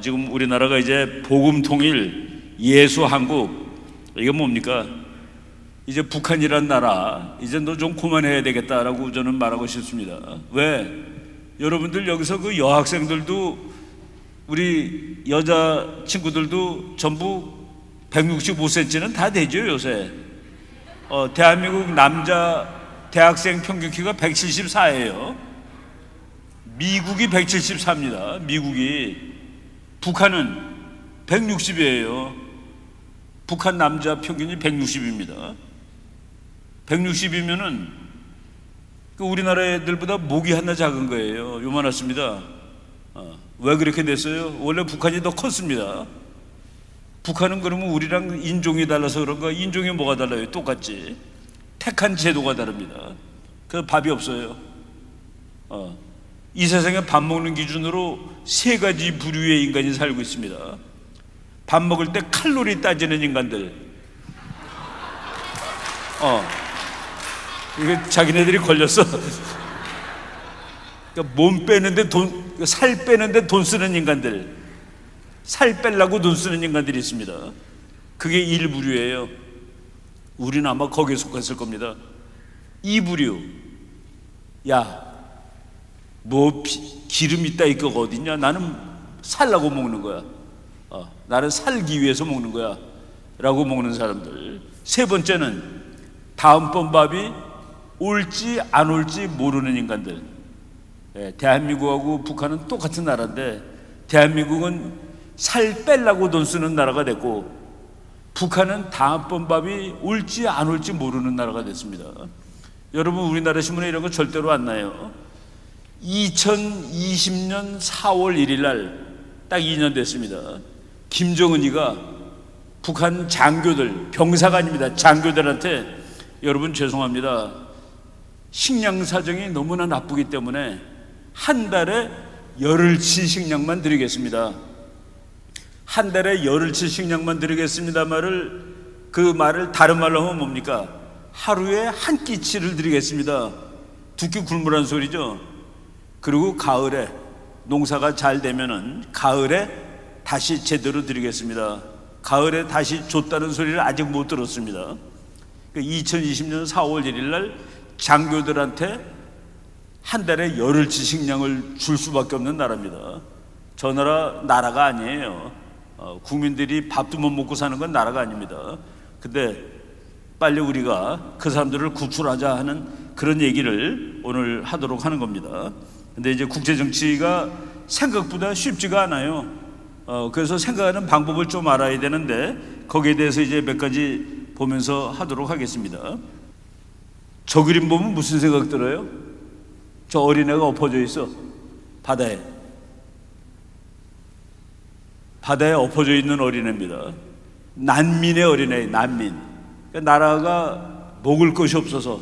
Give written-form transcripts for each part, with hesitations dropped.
지금 우리나라가 이제 복음 통일, 예수 한국, 이게 뭡니까? 이제 북한이란 나라 이제 너 좀 그만해야 되겠다라고 저는 말하고 싶습니다. 왜? 여러분들 여기서 그 여학생들도 우리 여자 친구들도 전부 165cm는 다 되죠 요새. 대한민국 남자 대학생 평균 키가 174예요. 미국이 174입니다. 미국이. 북한은 160이에요. 북한 남자 평균이 160입니다. 160이면은 우리나라 애들보다 목이 하나 작은 거예요. 요만했습니다. 왜 그렇게 됐어요? 원래 북한이 더 컸습니다. 북한은 그러면 우리랑 인종이 달라서 그런가? 인종이 뭐가 달라요? 똑같지. 택한 제도가 다릅니다. 그 밥이 없어요. 이 세상에 밥 먹는 기준으로 세 가지 부류의 인간이 살고 있습니다. 밥 먹을 때 칼로리 따지는 인간들. 이게 자기네들이 걸렸어. 그러니까 몸 빼는데 살 빼는데 돈 쓰는 인간들. 살 빼려고 돈 쓰는 인간들이 있습니다. 그게 1부류예요. 우리는 아마 거기에 속했을 겁니다. 2부류. 야, 뭐 기름 있다 이거가 어딨냐? 나는 살라고 먹는 거야. 나는 살기 위해서 먹는 거야 라고 먹는 사람들. 세 번째는 다음번 밥이 올지 안 올지 모르는 인간들. 대한민국하고 북한은 똑같은 나라인데 대한민국은 살 빼려고 돈 쓰는 나라가 됐고 북한은 다음번 밥이 올지 안 올지 모르는 나라가 됐습니다. 여러분 우리나라 신문에 이런 거 절대로 안 나요. 2020년 4월 1일 날 딱 2년 됐습니다. 김정은이가 북한 장교들, 병사가 아닙니다. 장교들한테 여러분 죄송합니다. 식량 사정이 너무나 나쁘기 때문에 한 달에 열흘치 식량만 드리겠습니다. 한 달에 열흘치 식량만 드리겠습니다 그 말을 다른 말로 하면 뭡니까? 하루에 한 끼치를 드리겠습니다. 두 끼 굶으란 소리죠. 그리고 가을에 농사가 잘 되면은 가을에 다시 제대로 드리겠습니다. 가을에 다시 줬다는 소리를 아직 못 들었습니다. 2020년 4월 1일 날 장교들한테 한 달에 열흘치 식량을 줄 수밖에 없는 나라입니다. 저 나라가 아니에요. 국민들이 밥도 못 먹고 사는 건 나라가 아닙니다. 근데 빨리 우리가 그 사람들을 구출하자 하는 그런 얘기를 오늘 하도록 하는 겁니다. 근데 이제 국제정치가 생각보다 쉽지가 않아요. 그래서 생각하는 방법을 좀 알아야 되는데 거기에 대해서 이제 몇 가지 보면서 하도록 하겠습니다. 저 그림 보면 무슨 생각 들어요? 저 어린애가 엎어져 있어. 바다에 엎어져 있는 어린애입니다. 난민의 어린애, 난민. 그러니까 나라가 먹을 것이 없어서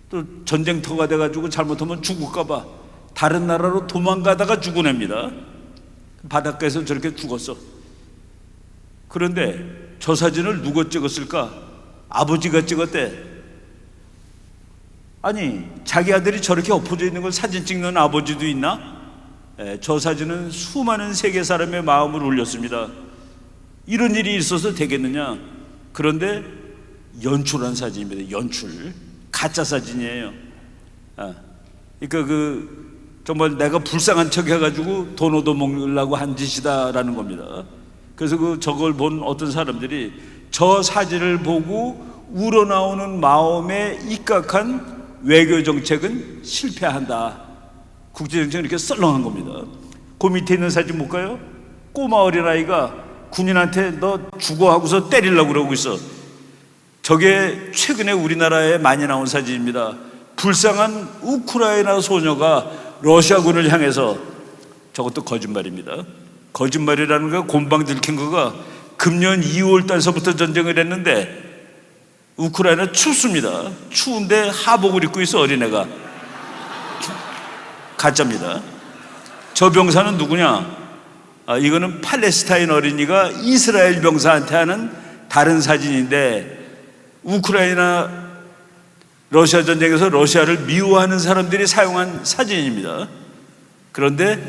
또 전쟁터가 돼가지고 잘못하면 죽을까봐 다른 나라로 도망가다가 죽은 애입니다. 바닷가에서 저렇게 죽었어. 그런데 저 사진을 누가 찍었을까? 아버지가 찍었대. 아니, 자기 아들이 저렇게 엎어져 있는 걸 사진 찍는 아버지도 있나? 저 사진은 수많은 세계 사람의 마음을 울렸습니다. 이런 일이 있어서 되겠느냐? 그런데 연출한 사진입니다. 연출. 가짜 사진이에요. 그러니까 정말 내가 불쌍한 척 해가지고 돈 얻어먹으려고 한 짓이다라는 겁니다. 그래서 저걸 본 어떤 사람들이 저 사진을 보고 우러나오는 마음에 입각한 외교 정책은 실패한다. 국제 정책은 이렇게 썰렁한 겁니다. 그 밑에 있는 사진 볼까요? 꼬마 어린아이가 군인한테 너 죽어 하고서 때리려고 그러고 있어. 저게 최근에 우리나라에 많이 나온 사진입니다. 불쌍한 우크라이나 소녀가 러시아군을 향해서, 저것도 거짓말입니다. 거짓말이라는 거, 곰방 들킨 거가 금년 2월 달서부터 전쟁을 했는데 우크라이나 춥습니다. 추운데 하복을 입고 있어. 어린애가 가짜입니다. 저 병사는 누구냐? 이거는 팔레스타인 어린이가 이스라엘 병사한테 하는 다른 사진인데, 우크라이나 러시아 전쟁에서 러시아를 미워하는 사람들이 사용한 사진입니다. 그런데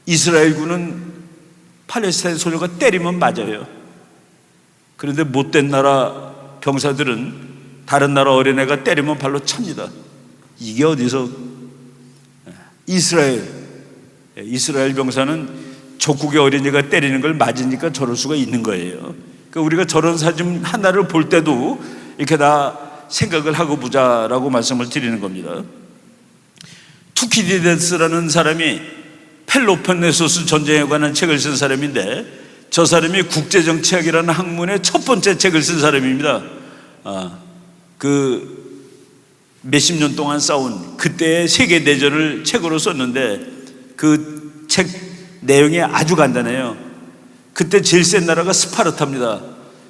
이스라엘군은 팔레스타인 소녀가 때리면 맞아요. 그런데 못된 나라 병사들은 다른 나라 어린애가 때리면 발로 찹니다. 이게 어디서 이스라엘 병사는 적국의 어린이가 때리는 걸 맞으니까 저럴 수가 있는 거예요. 그러니까 우리가 저런 사진 하나를 볼 때도 이렇게 다 생각을 하고 보자라고 말씀을 드리는 겁니다. 투키디데스라는 사람이 펠로폰네소스 전쟁에 관한 책을 쓴 사람인데, 저 사람이 국제정치학이라는 학문의 첫 번째 책을 쓴 사람입니다. 그 몇십 년 동안 싸운 그때의 세계대전을 책으로 썼는데, 그 책 내용이 아주 간단해요. 그때 제일 센 나라가 스파르타입니다.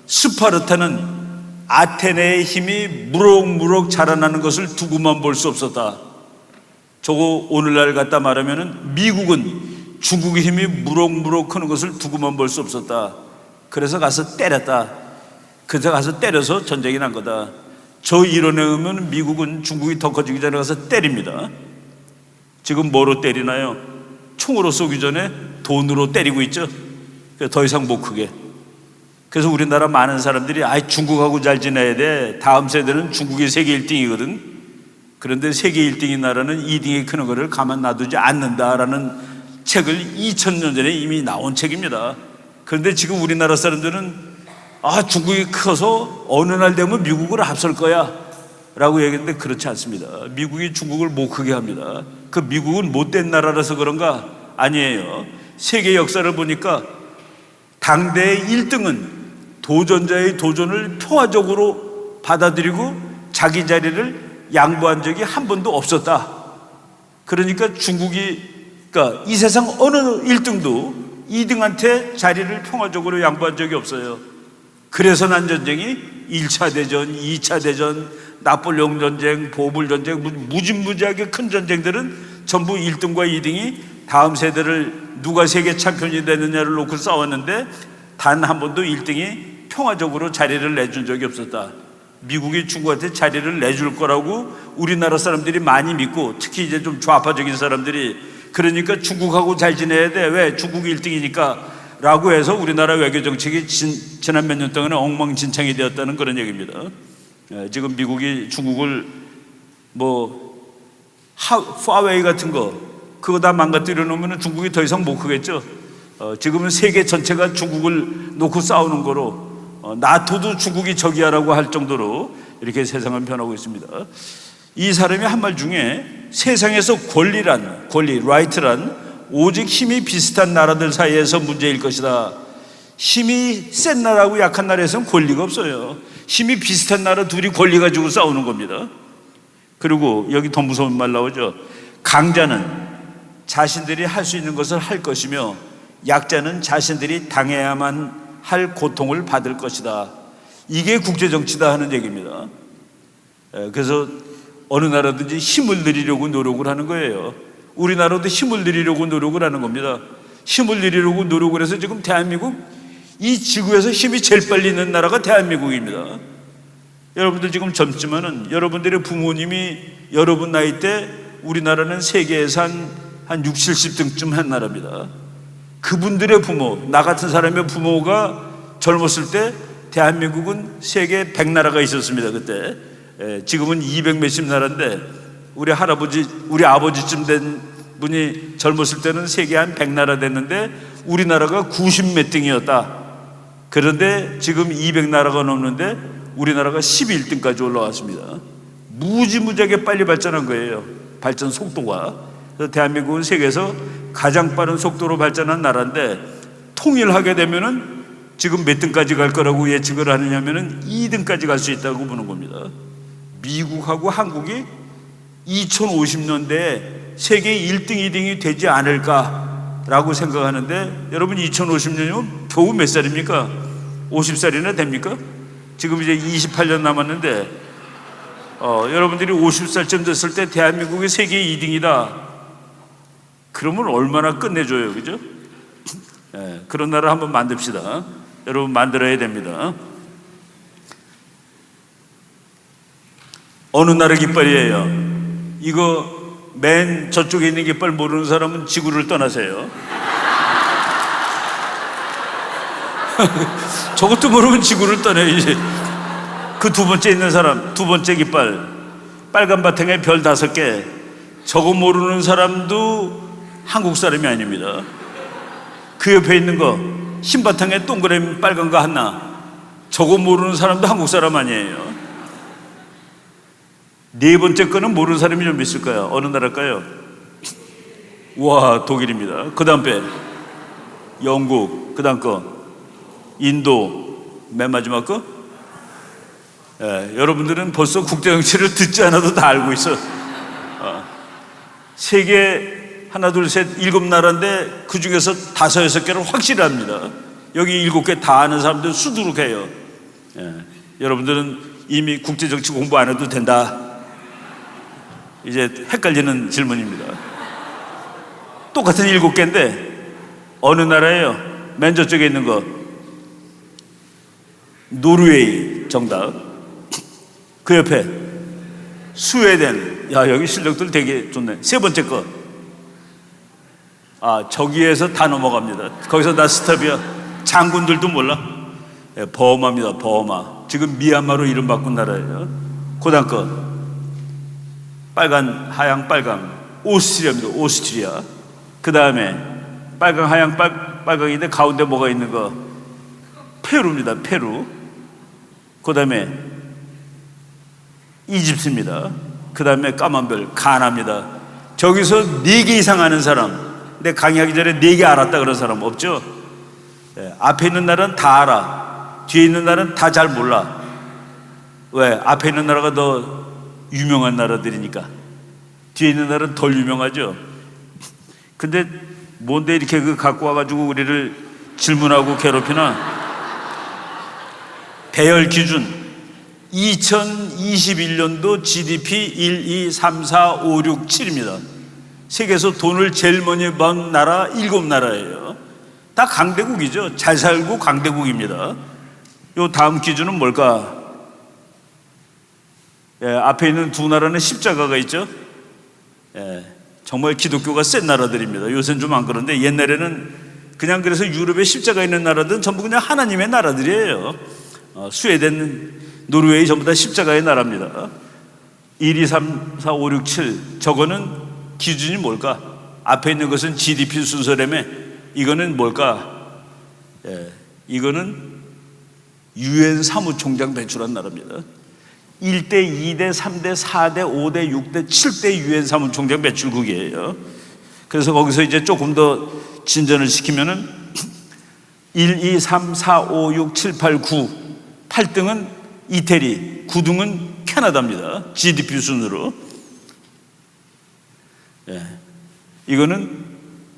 스파르타는 아테네의 힘이 무럭무럭 자라나는 것을 두고만 볼 수 없었다. 저거 오늘날 갖다 말하면은 미국은 중국의 힘이 무럭무럭 크는 것을 두고만 볼 수 없었다. 그래서 가서 때렸다. 그래서 가서 때려서 전쟁이 난 거다. 저 이론에 의하면 미국은 중국이 더 커지기 전에 가서 때립니다. 지금 뭐로 때리나요? 총으로 쏘기 전에 돈으로 때리고 있죠. 더 이상 못 크게. 그래서 우리나라 많은 사람들이 중국하고 잘 지내야 돼. 다음 세대는 중국이 세계 1등이거든. 그런데 세계 1등인 나라는 2등이 크는 것을 가만 놔두지 않는다라는 책을 2000년 전에 이미 나온 책입니다. 그런데 지금 우리나라 사람들은 중국이 커서 어느 날 되면 미국을 앞설 거야 라고 얘기했는데, 그렇지 않습니다. 미국이 중국을 못 크게 합니다. 그 미국은 못된 나라라서 그런가? 아니에요. 세계 역사를 보니까 당대의 1등은 도전자의 도전을 평화적으로 받아들이고 자기 자리를 양보한 적이 한 번도 없었다. 그러니까 그러니까 이 세상 어느 1등도 2등한테 자리를 평화적으로 양보한 적이 없어요. 그래서 난 전쟁이 1차 대전, 2차 대전, 나폴레옹 전쟁, 보불 전쟁, 무지무지하게 큰 전쟁들은 전부 1등과 2등이 다음 세대를 누가 세계 챔피언이 되느냐를 놓고 싸웠는데, 단 한 번도 1등이 평화적으로 자리를 내준 적이 없었다. 미국이 중국한테 자리를 내줄 거라고 우리나라 사람들이 많이 믿고, 특히 이제 좀 좌파적인 사람들이, 그러니까 중국하고 잘 지내야 돼. 왜? 중국이 1등이니까 라고 해서 우리나라 외교 정책이 지난 몇 년 동안에 엉망진창이 되었다는 그런 얘기입니다. 지금 미국이 중국을 화웨이 같은 거 그거 다 망가뜨려 놓으면 중국이 더 이상 못 크겠죠. 지금은 세계 전체가 중국을 놓고 싸우는 거로, 나토도 중국이 적이야라고 할 정도로 이렇게 세상은 변하고 있습니다. 이 사람이 한 말 중에 세상에서 권리, right란 오직 힘이 비슷한 나라들 사이에서 문제일 것이다. 힘이 센 나라하고 약한 나라에서는 권리가 없어요. 힘이 비슷한 나라 둘이 권리 가지고 싸우는 겁니다. 그리고 여기 더 무서운 말 나오죠. 강자는 자신들이 할 수 있는 것을 할 것이며 약자는 자신들이 당해야만 할 고통을 받을 것이다. 이게 국제정치다 하는 얘기입니다. 그래서 어느 나라든지 힘을 들이려고 노력을 하는 거예요. 우리나라도 힘을 들이려고 노력을 하는 겁니다. 힘을 들이려고 노력을 해서 지금 대한민국, 이 지구에서 힘이 제일 빨리 있는 나라가 대한민국입니다. 여러분들 지금 젊지만은 여러분들의 부모님이 여러분 나이 때 우리나라는 세계에서 한 60, 70등쯤 한 나라입니다. 그분들의 부모, 나 같은 사람의 부모가 젊었을 때 대한민국은 세계 100나라가 있었습니다. 그때. 지금은 200 몇십 나라인데, 우리 할아버지, 우리 아버지쯤 된 분이 젊었을 때는 세계 한 100나라 됐는데 우리나라가 90 몇 등이었다. 그런데 지금 200나라가 넘는데 우리나라가 11등까지 올라왔습니다. 무지무지하게 빨리 발전한 거예요. 발전 속도가. 그래서 대한민국은 세계에서 가장 빠른 속도로 발전한 나라인데, 통일하게 되면은 지금 몇 등까지 갈 거라고 예측을 하느냐면은 2등까지 갈 수 있다고 보는 겁니다. 미국하고 한국이 2050년대에 세계 1등, 2등이 되지 않을까라고 생각하는데, 여러분 2050년이면 겨우 몇 살입니까? 50살이나 됩니까? 지금 이제 28년 남았는데, 여러분들이 50살쯤 됐을 때 대한민국이 세계 2등이다. 그러면 얼마나 끝내줘요, 그죠? 그런 나라 한번 만듭시다. 여러분 만들어야 됩니다. 어느 나라 깃발이에요? 이거 맨 저쪽에 있는 깃발 모르는 사람은 지구를 떠나세요. 저것도 모르면 지구를 떠나요. 이제 그 두 번째 있는 사람, 두 번째 깃발, 빨간 바탕에 별 5개, 저거 모르는 사람도 한국 사람이 아닙니다. 그 옆에 있는 거 흰 바탕에 동그라미 빨간 거 하나, 저거 모르는 사람도 한국 사람 아니에요. 네 번째 거는 모르는 사람이 좀 있을까요? 어느 나라일까요? 와, 독일입니다. 그 다음 배 영국, 그 다음 거 인도, 맨 마지막 거 여러분들은 벌써 국제정치를 듣지 않아도 다 알고 있어. 세계 하나 둘 셋 7나라인데 그 중에서 5, 6개를 확실히 합니다. 여기 7개 다 아는 사람들 수두룩해요. 여러분들은 이미 국제정치 공부 안 해도 된다. 이제 헷갈리는 질문입니다. 똑같은 7개인데 어느 나라예요? 맨 저쪽에 있는 거 노르웨이 정답. 그 옆에 스웨덴. 야, 여기 실력들 되게 좋네. 세 번째 거 저기에서 다 넘어갑니다. 거기서 다 스탑이야. 장군들도 몰라. 버마입니다. 버마. 지금 미얀마로 이름 바꾼 나라예요. 그 다음 거 빨간 하양 빨강 오스트리아입니다. 오스트리아. 그 다음에 빨강 하양 빨강인데 가운데 뭐가 있는 거 페루입니다. 페루. 그 다음에 이집트입니다. 그 다음에 까만 별 가나입니다. 저기서 4개 이상 아는 사람, 근데 강의하기 전에 4개 알았다 그런 사람 없죠? 앞에 있는 나라는 다 알아. 뒤에 있는 나라는 다 잘 몰라. 왜? 앞에 있는 나라가 더 유명한 나라들이니까. 뒤에 있는 나라는 덜 유명하죠. 근데 뭔데 이렇게 갖고 와가지고 우리를 질문하고 괴롭히나? 배열 기준 2021년도 GDP 1, 2, 3, 4, 5, 6, 7입니다. 세계에서 돈을 제일 많이 번 나라 7나라예요. 다 강대국이죠. 잘 살고 강대국입니다. 요 다음 기준은 뭘까? 앞에 있는 2나라는 십자가가 있죠. 정말 기독교가 센 나라들입니다. 요새는 좀 안 그런데 옛날에는 그냥 그래서 유럽에 십자가 있는 나라들은 전부 그냥 하나님의 나라들이에요. 스웨덴, 노르웨이 전부 다 십자가의 나라입니다. 1, 2, 3, 4, 5, 6, 7 저거는 기준이 뭘까? 앞에 있는 것은 GDP 순서라며. 이거는 뭘까? 이거는 UN 사무총장 배출한 나라입니다. 1대, 2대, 3대, 4대, 5대, 6대, 7대 UN 사무총장 배출국이에요. 그래서 거기서 이제 조금 더 진전을 시키면은 1, 2, 3, 4, 5, 6, 7, 8, 9 8등은 이태리, 9등은 캐나다입니다. GDP 순으로. 이거는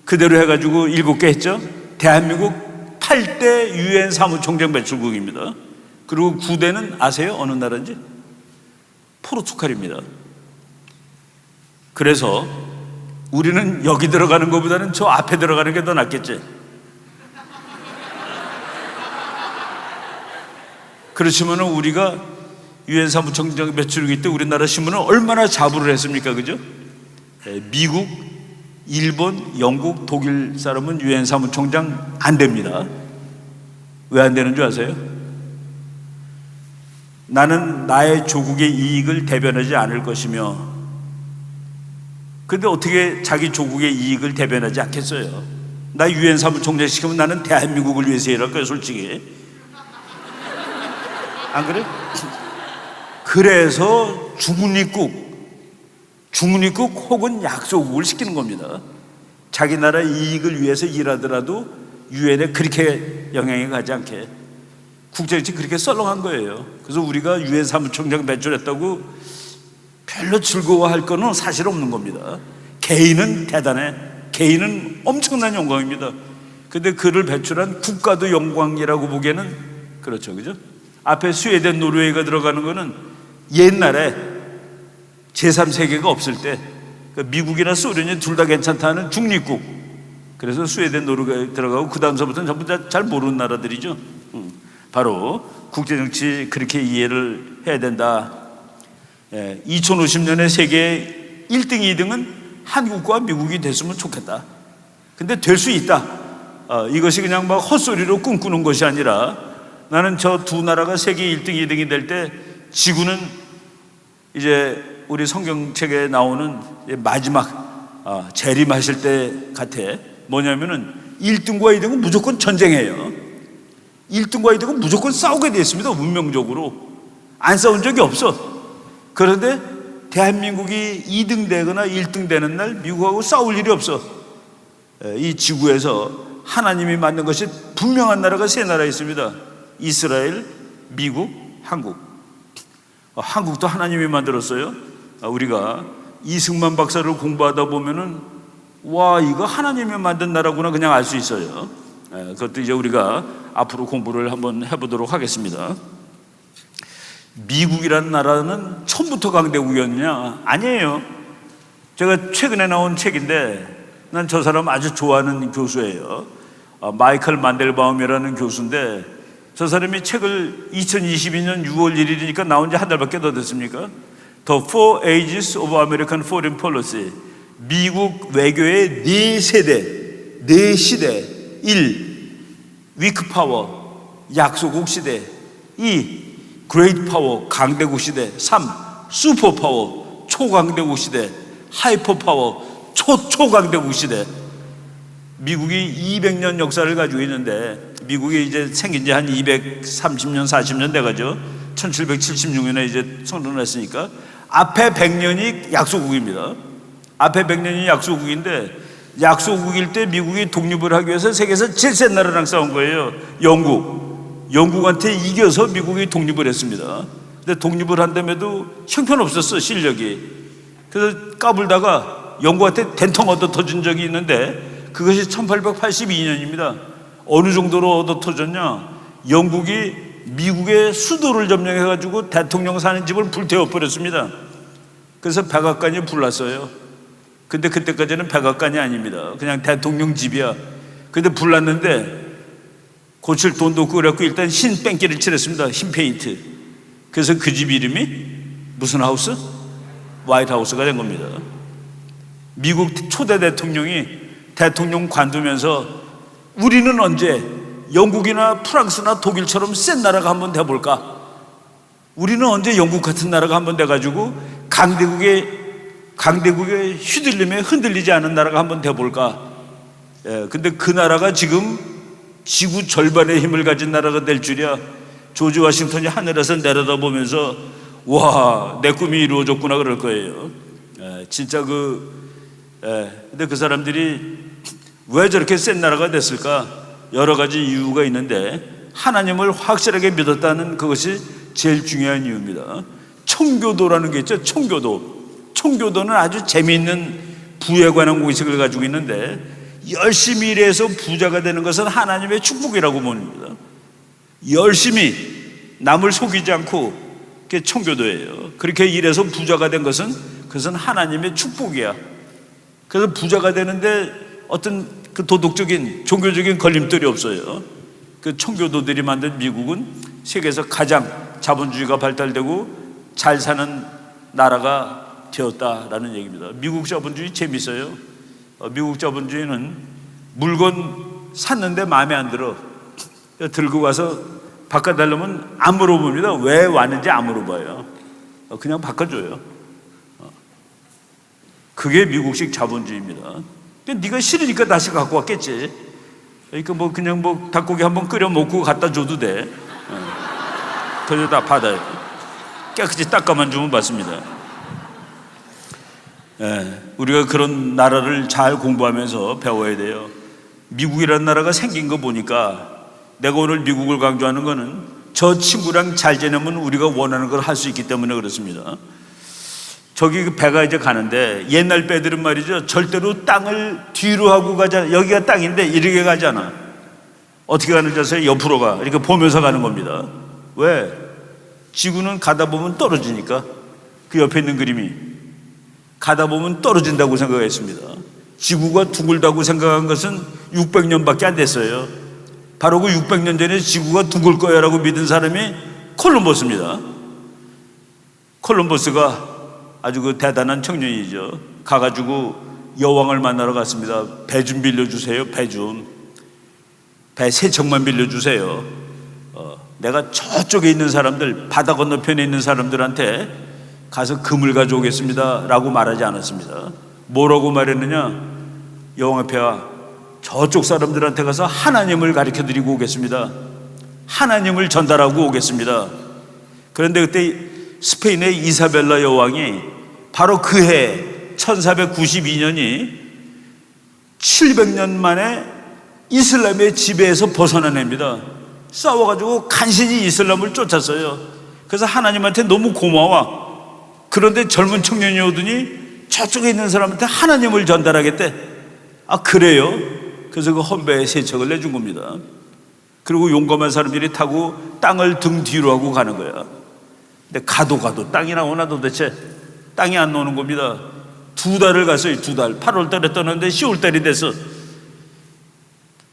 그대로 해가지고 7개 했죠. 대한민국 8대 UN 사무총장 배출국입니다. 그리고 9대는 아세요? 어느 나라인지? 포르투갈입니다. 그래서 우리는 여기 들어가는 것보다는 저 앞에 들어가는 게 더 낫겠지. 그렇지만 우리가 UN 사무총장 배출국일 때 우리나라 신문은 얼마나 자부를 했습니까? 그죠? 미국, 일본, 영국, 독일 사람은 UN 사무총장 안 됩니다. 왜 안 되는 줄 아세요? 나는 나의 조국의 이익을 대변하지 않을 것이며, 근데 어떻게 자기 조국의 이익을 대변하지 않겠어요? 나 UN 사무총장 시키면 나는 대한민국을 위해서 일할 거예요, 솔직히. 안 그래? 그래서 중립국 혹은 약소국을 시키는 겁니다. 자기 나라 이익을 위해서 일하더라도 유엔에 그렇게 영향이 가지 않게. 국제정치 그렇게 썰렁한 거예요. 그래서 우리가 유엔 사무총장 배출했다고 별로 즐거워할 거는 사실 없는 겁니다. 개인은 대단해. 개인은 엄청난 영광입니다. 근데 그를 배출한 국가도 영광이라고 보기에는 그렇죠, 그죠? 앞에 스웨덴, 노르웨이가 들어가는 거는 옛날에 제3세계가 없을 때 미국이나 소련이 둘 다 괜찮다는 중립국. 그래서 스웨덴, 노르웨이 들어가고 그 다음서부터는 전부 다 잘 모르는 나라들이죠. 바로 국제정치 그렇게 이해를 해야 된다. 2050년에 세계 1등, 2등은 한국과 미국이 됐으면 좋겠다. 근데 될 수 있다. 이것이 그냥 막 헛소리로 꿈꾸는 것이 아니라 나는 저 두 나라가 세계 1등, 2등이 될 때 지구는 이제 우리 성경책에 나오는 마지막 재림하실 때 같아. 뭐냐면은 1등과 2등은 무조건 전쟁해요. 1등과 2등은 무조건 싸우게 되어 있습니다. 운명적으로 안 싸운 적이 없어. 그런데 대한민국이 2등 되거나 1등 되는 날 미국하고 싸울 일이 없어. 이 지구에서 하나님이 만든 것이 분명한 나라가 세 나라 있습니다. 이스라엘, 미국, 한국. 한국도 하나님이 만들었어요. 우리가 이승만 박사를 공부하다 보면은 와, 이거 하나님이 만든 나라구나 그냥 알 수 있어요. 그것도 이제 우리가 앞으로 공부를 한번 해보도록 하겠습니다. 미국이라는 나라는 처음부터 강대국이었냐? 아니에요. 제가 최근에 나온 책인데 난 저 사람 아주 좋아하는 교수예요. 마이클 만델바움이라는 교수인데 저 사람이 책을 2022년 6월 1일이니까 나온 지 한 달밖에 더 됐습니까? The Four Ages of American Foreign Policy, 미국 외교의 네 세대, 네 시대. 1. 위크 파워, 약소국 시대. 2. 그레이트 파워, 강대국 시대. 3. 슈퍼 파워, 초강대국 시대. 하이퍼 파워, 초강대국 시대. 미국이 200년 역사를 가지고 있는데 미국이 이제 생긴 지 한 230년, 40년 돼가죠. 1776년에 이제 성립했으니까 앞에 100년이 약소국입니다. 앞에 100년이 약소국인데 약소국일 때 미국이 독립을 하기 위해서 세계에서 제일 센 나라랑 싸운 거예요. 영국한테 이겨서 미국이 독립을 했습니다. 근데 독립을 한다음에도 형편없었어, 실력이. 그래서 까불다가 영국한테 된통 얻어 터진 적이 있는데 그것이 1882년입니다. 어느 정도로 얻어 터졌냐? 영국이 미국의 수도를 점령해가지고 대통령 사는 집을 불태워 버렸습니다. 그래서 백악관이 불났어요. 근데 그때까지는 백악관이 아닙니다. 그냥 대통령 집이야. 근데 불났는데 고칠 돈도 없고 그래갖고 일단 흰 뺑기를 칠했습니다. 흰 페인트. 그래서 그 집 이름이 무슨 하우스? 화이트 하우스가 된 겁니다. 미국 초대 대통령이 대통령 관두면서 우리는 언제 영국이나 프랑스나 독일처럼 센 나라가 한번 돼볼까? 우리는 언제 영국 같은 나라가 한번 돼가지고 강대국의 휘둘림에 흔들리지 않은 나라가 한번 돼볼까? 근데 그 나라가 지금 지구 절반의 힘을 가진 나라가 될 줄이야. 조지 워싱턴이 하늘에서 내려다보면서 와, 내 꿈이 이루어졌구나 그럴 거예요. 진짜 근데 그 사람들이 왜 저렇게 센 나라가 됐을까? 여러 가지 이유가 있는데 하나님을 확실하게 믿었다는 그것이 제일 중요한 이유입니다. 청교도라는 게 있죠. 청교도는 아주 재미있는 부에 관한 공식을 가지고 있는데 열심히 일해서 부자가 되는 것은 하나님의 축복이라고 봅니다. 열심히 남을 속이지 않고 그게 청교도예요. 그렇게 일해서 부자가 된 것은 그것은 하나님의 축복이야. 그래서 부자가 되는데 어떤 그 도덕적인 종교적인 걸림돌이 없어요. 그 청교도들이 만든 미국은 세계에서 가장 자본주의가 발달되고 잘 사는 나라가 되었다라는 얘기입니다. 미국 자본주의 재밌어요. 미국 자본주의는 물건 샀는데 마음에 안 들어. 들고 가서 바꿔달라면 안 물어봅니다. 왜 왔는지 안 물어봐요. 그냥 바꿔줘요. 그게 미국식 자본주의입니다. 네가 싫으니까 다시 갖고 왔겠지. 그러니까 그냥 닭고기 한번 끓여 먹고 갖다 줘도 돼. 그래서 다 받아요. 깨끗이 닦아만 주면 받습니다. 우리가 그런 나라를 잘 공부하면서 배워야 돼요. 미국이라는 나라가 생긴 거 보니까 내가 오늘 미국을 강조하는 거는 저 친구랑 잘 지내면 우리가 원하는 걸 할 수 있기 때문에 그렇습니다. 저기 그 배가 이제 가는데 옛날 배들은 말이죠, 절대로 땅을 뒤로 하고 가잖아. 여기가 땅인데 이렇게 가잖아. 어떻게 가는지 아세요? 옆으로 가. 이렇게 보면서 가는 겁니다. 왜? 지구는 가다 보면 떨어지니까. 그 옆에 있는 그림이 가다 보면 떨어진다고 생각했습니다. 지구가 둥글다고 생각한 것은 600년밖에 안 됐어요. 바로 그 600년 전에 지구가 둥글 거야 라고 믿은 사람이 콜럼버스입니다. 콜럼버스가 아주 그 대단한 청년이죠. 가가지고 여왕을 만나러 갔습니다. 배 좀 빌려주세요. 배 좀. 배 3척만 빌려주세요. 내가 저쪽에 있는 사람들, 바다 건너편에 있는 사람들한테 가서 금을 가져오겠습니다 라고 말하지 않았습니다. 뭐라고 말했느냐? 여왕 앞에와 저쪽 사람들한테 가서 하나님을 가르쳐 드리고 오겠습니다. 하나님을 전달하고 오겠습니다. 그런데 그때 스페인의 이사벨라 여왕이 바로 그해 1492년이 700년 만에 이슬람의 지배에서 벗어난 해입니다. 싸워가지고 간신히 이슬람을 쫓았어요. 그래서 하나님한테 너무 고마워. 그런데 젊은 청년이 오더니 저쪽에 있는 사람한테 하나님을 전달하겠대. 아, 그래요? 그래서 그 헌배의 3척을 내준 겁니다. 그리고 용감한 사람들이 타고 땅을 등 뒤로 하고 가는 거야. 근데 가도 땅이 나오나 도대체. 땅이 안 나오는 겁니다. 2달을 갔어요. 2달. 8월 달에 떠났는데 10월 달이 돼서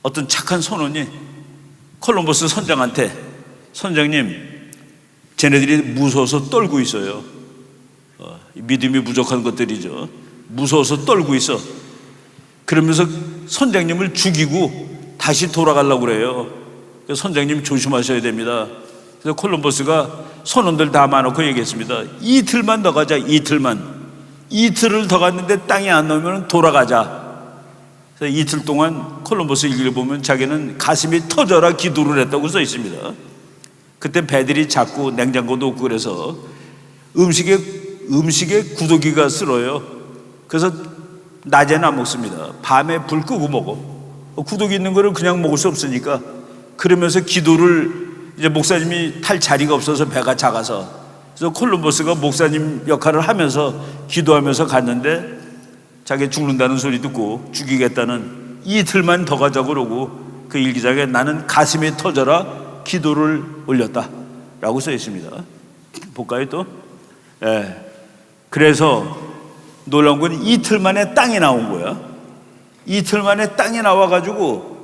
어떤 착한 선원이 콜럼버스 선장한테, 선장님, 쟤네들이 무서워서 떨고 있어요. 믿음이 부족한 것들이죠. 무서워서 떨고 있어. 그러면서 선장님을 죽이고 다시 돌아가려고 그래요. 그래서 선장님 조심하셔야 됩니다. 그래서 콜럼버스가 선원들 다 모아놓고 얘기했습니다. 이틀만 더 가자. 이틀을 더 갔는데 땅이 안 나오면 돌아가자. 그래서 이틀 동안 콜럼버스 일기를 보면 자기는 가슴이 터져라 기도를 했다고 써 있습니다. 그때 배들이 작고 냉장고도 없고 그래서 음식에 구더기가 쓸어요. 그래서 낮에는 안 먹습니다. 밤에 불 끄고 먹어. 구더기 있는 거를 그냥 먹을 수 없으니까. 그러면서 기도를, 이제 목사님이 탈 자리가 없어서 배가 작아서, 그래서 콜럼버스가 목사님 역할을 하면서 기도하면서 갔는데 자기 죽는다는 소리 듣고 죽이겠다는, 이틀만 더 가자고 그러고 그 일기장에 나는 가슴이 터져라 기도를 올렸다 라고 써 있습니다. 볼까요 또? 그래서 놀라운 건 이틀 만에 땅이 나온 거야. 이틀 만에 땅이 나와가지고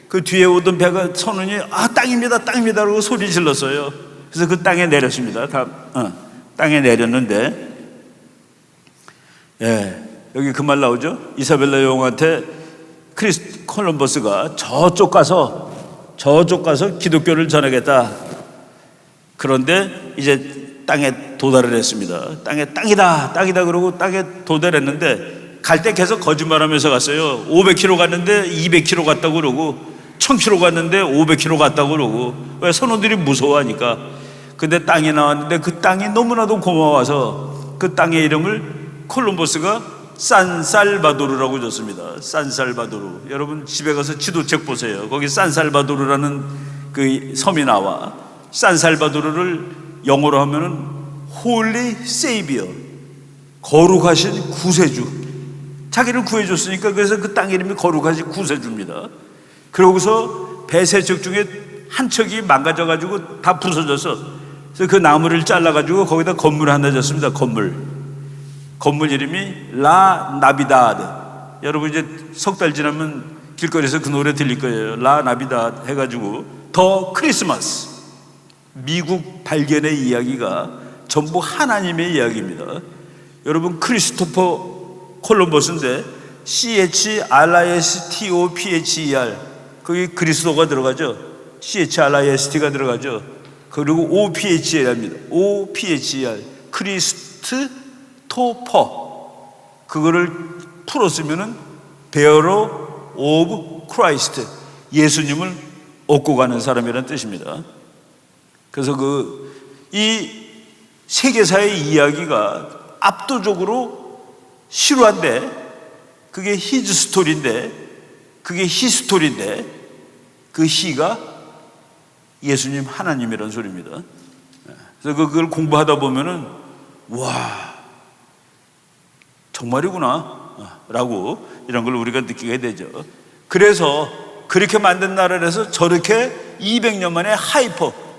그 뒤에 오던 배가, 선원이 땅입니다 그러고 소리 질렀어요. 그래서 그 땅에 내렸습니다. 땅에 내렸는데, 여기 그 말 나오죠. 이사벨라 여왕한테 콜럼버스가 저쪽 가서 기독교를 전하겠다. 그런데 이제 땅에 도달을 했습니다. 땅이다 그러고 땅에 도달했는데 갈 때 계속 거짓말하면서 갔어요. 500km 갔는데 200km 갔다고 그러고 1000km 갔는데 500km 갔다고 그러고. 왜? 선원들이 무서워하니까. 근데 땅이 나왔는데 그 땅이 너무나도 고마워서 그 땅의 이름을 콜럼버스가 산살바도르라고 줬습니다. 산살바도르. 여러분 집에 가서 지도책 보세요. 거기 산살바도르라는 그 섬이 나와. 산살바도르를 영어로 하면은 Holy Savior, 거룩하신 구세주. 자기를 구해줬으니까 그래서 그 땅 이름이 거룩하신 구세주입니다. 그러고서 배 3척 중에 한 척이 망가져가지고 다 부서져서, 그래서 그 나무를 잘라가지고 거기다 건물 하나 졌습니다. 건물 이름이 라 나비다드. 여러분 이제 석 달 지나면 길거리에서 그 노래 들릴 거예요. 라 나비다드 해가지고 더 크리스마스. 미국 발견의 이야기가 전부 하나님의 이야기입니다. 여러분 크리스토퍼 콜럼버스인데 CHRISTOPHER, 거기 그리스도가 들어가죠. CHRIST가 들어가죠. 그리고 OPHER입니다. OPHER, 크리스토퍼. 그거를 풀었으면은 bearer of Christ, 예수님을 얻고 가는 사람이라는 뜻입니다. 그래서 이 세계사의 이야기가 압도적으로 실화인데, 그게 히즈 스토리인데, 그게 히스토리인데, 그 히가 예수님 하나님이라는 소리입니다. 그래서 그걸 공부하다 보면은 와, 정말이구나 라고 이런 걸 우리가 느끼게 되죠. 그래서 그렇게 만든 나라에서 저렇게 200년 만에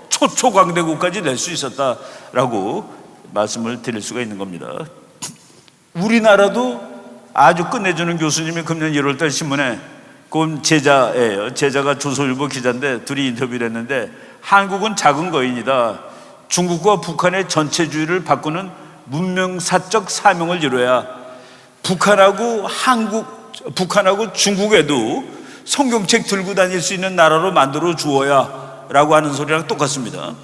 초초광대국까지 낼 수 있었다라고 말씀을 드릴 수가 있는 겁니다. 우리나라도 아주 끝내주는 교수님이 금년 1월달 신문에, 그건 제자예요. 제자가 조선일보 기자인데 둘이 인터뷰를 했는데, 한국은 작은 거인이다. 중국과 북한의 전체주의를 바꾸는 문명사적 사명을 이뤄야 북한하고 중국에도 성경책 들고 다닐 수 있는 나라로 만들어 주어야 라고 하는 소리랑 똑같습니다.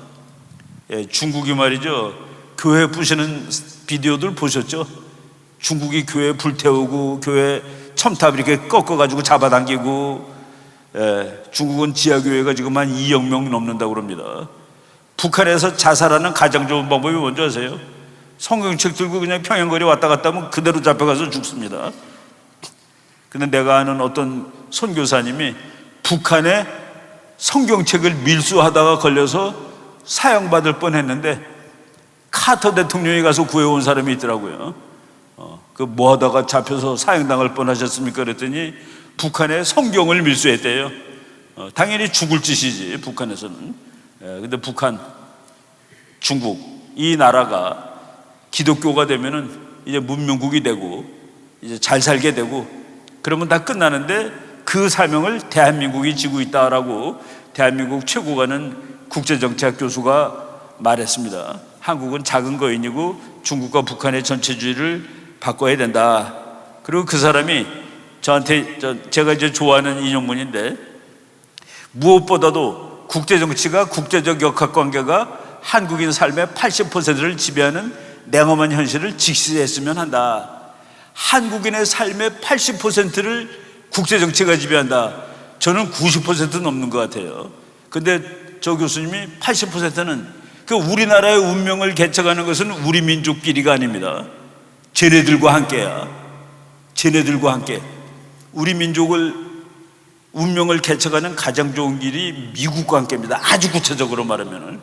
중국이 말이죠, 교회 부시는 비디오들 보셨죠? 중국이 교회 불태우고 교회 첨탑 이렇게 꺾어가지고 잡아당기고, 중국은 지하교회가 지금 한 2억 명 넘는다고 그럽니다. 북한에서 자살하는 가장 좋은 방법이 뭔지 아세요? 성경책 들고 그냥 평양거리 왔다 갔다 하면 그대로 잡혀가서 죽습니다. 근데 내가 아는 어떤 선교사님이 북한에 성경책을 밀수하다가 걸려서 사형받을 뻔했는데 카터 대통령이 가서 구해온 사람이 있더라고요. 그 뭐 하다가 잡혀서 사형당할 뻔하셨습니까? 그랬더니 북한에 성경을 밀수했대요. 당연히 죽을 짓이지, 북한에서는. 근데 북한, 중국 이 나라가 기독교가 되면은 이제 문명국이 되고 이제 잘 살게 되고 그러면 다 끝나는데, 그 사명을 대한민국이 지고 있다라고 대한민국 최고가는 국제정치학 교수가 말했습니다. 한국은 작은 거인이고 중국과 북한의 전체주의를 바꿔야 된다. 그리고 그 사람이 저한테, 제가 이제 좋아하는 인용문인데, 무엇보다도 국제정치가, 국제적 역학관계가 한국인 삶의 80%를 지배하는 냉엄한 현실을 직시했으면 한다. 한국인의 삶의 80%를 국제정치가 지배한다. 저는 90% 넘는 것 같아요. 근데 저 교수님이 80%는 그 우리나라의 운명을 개척하는 것은 우리 민족끼리가 아닙니다. 쟤네들과 함께야. 쟤네들과 함께. 우리 민족을, 운명을 개척하는 가장 좋은 길이 미국과 함께입니다. 아주 구체적으로 말하면은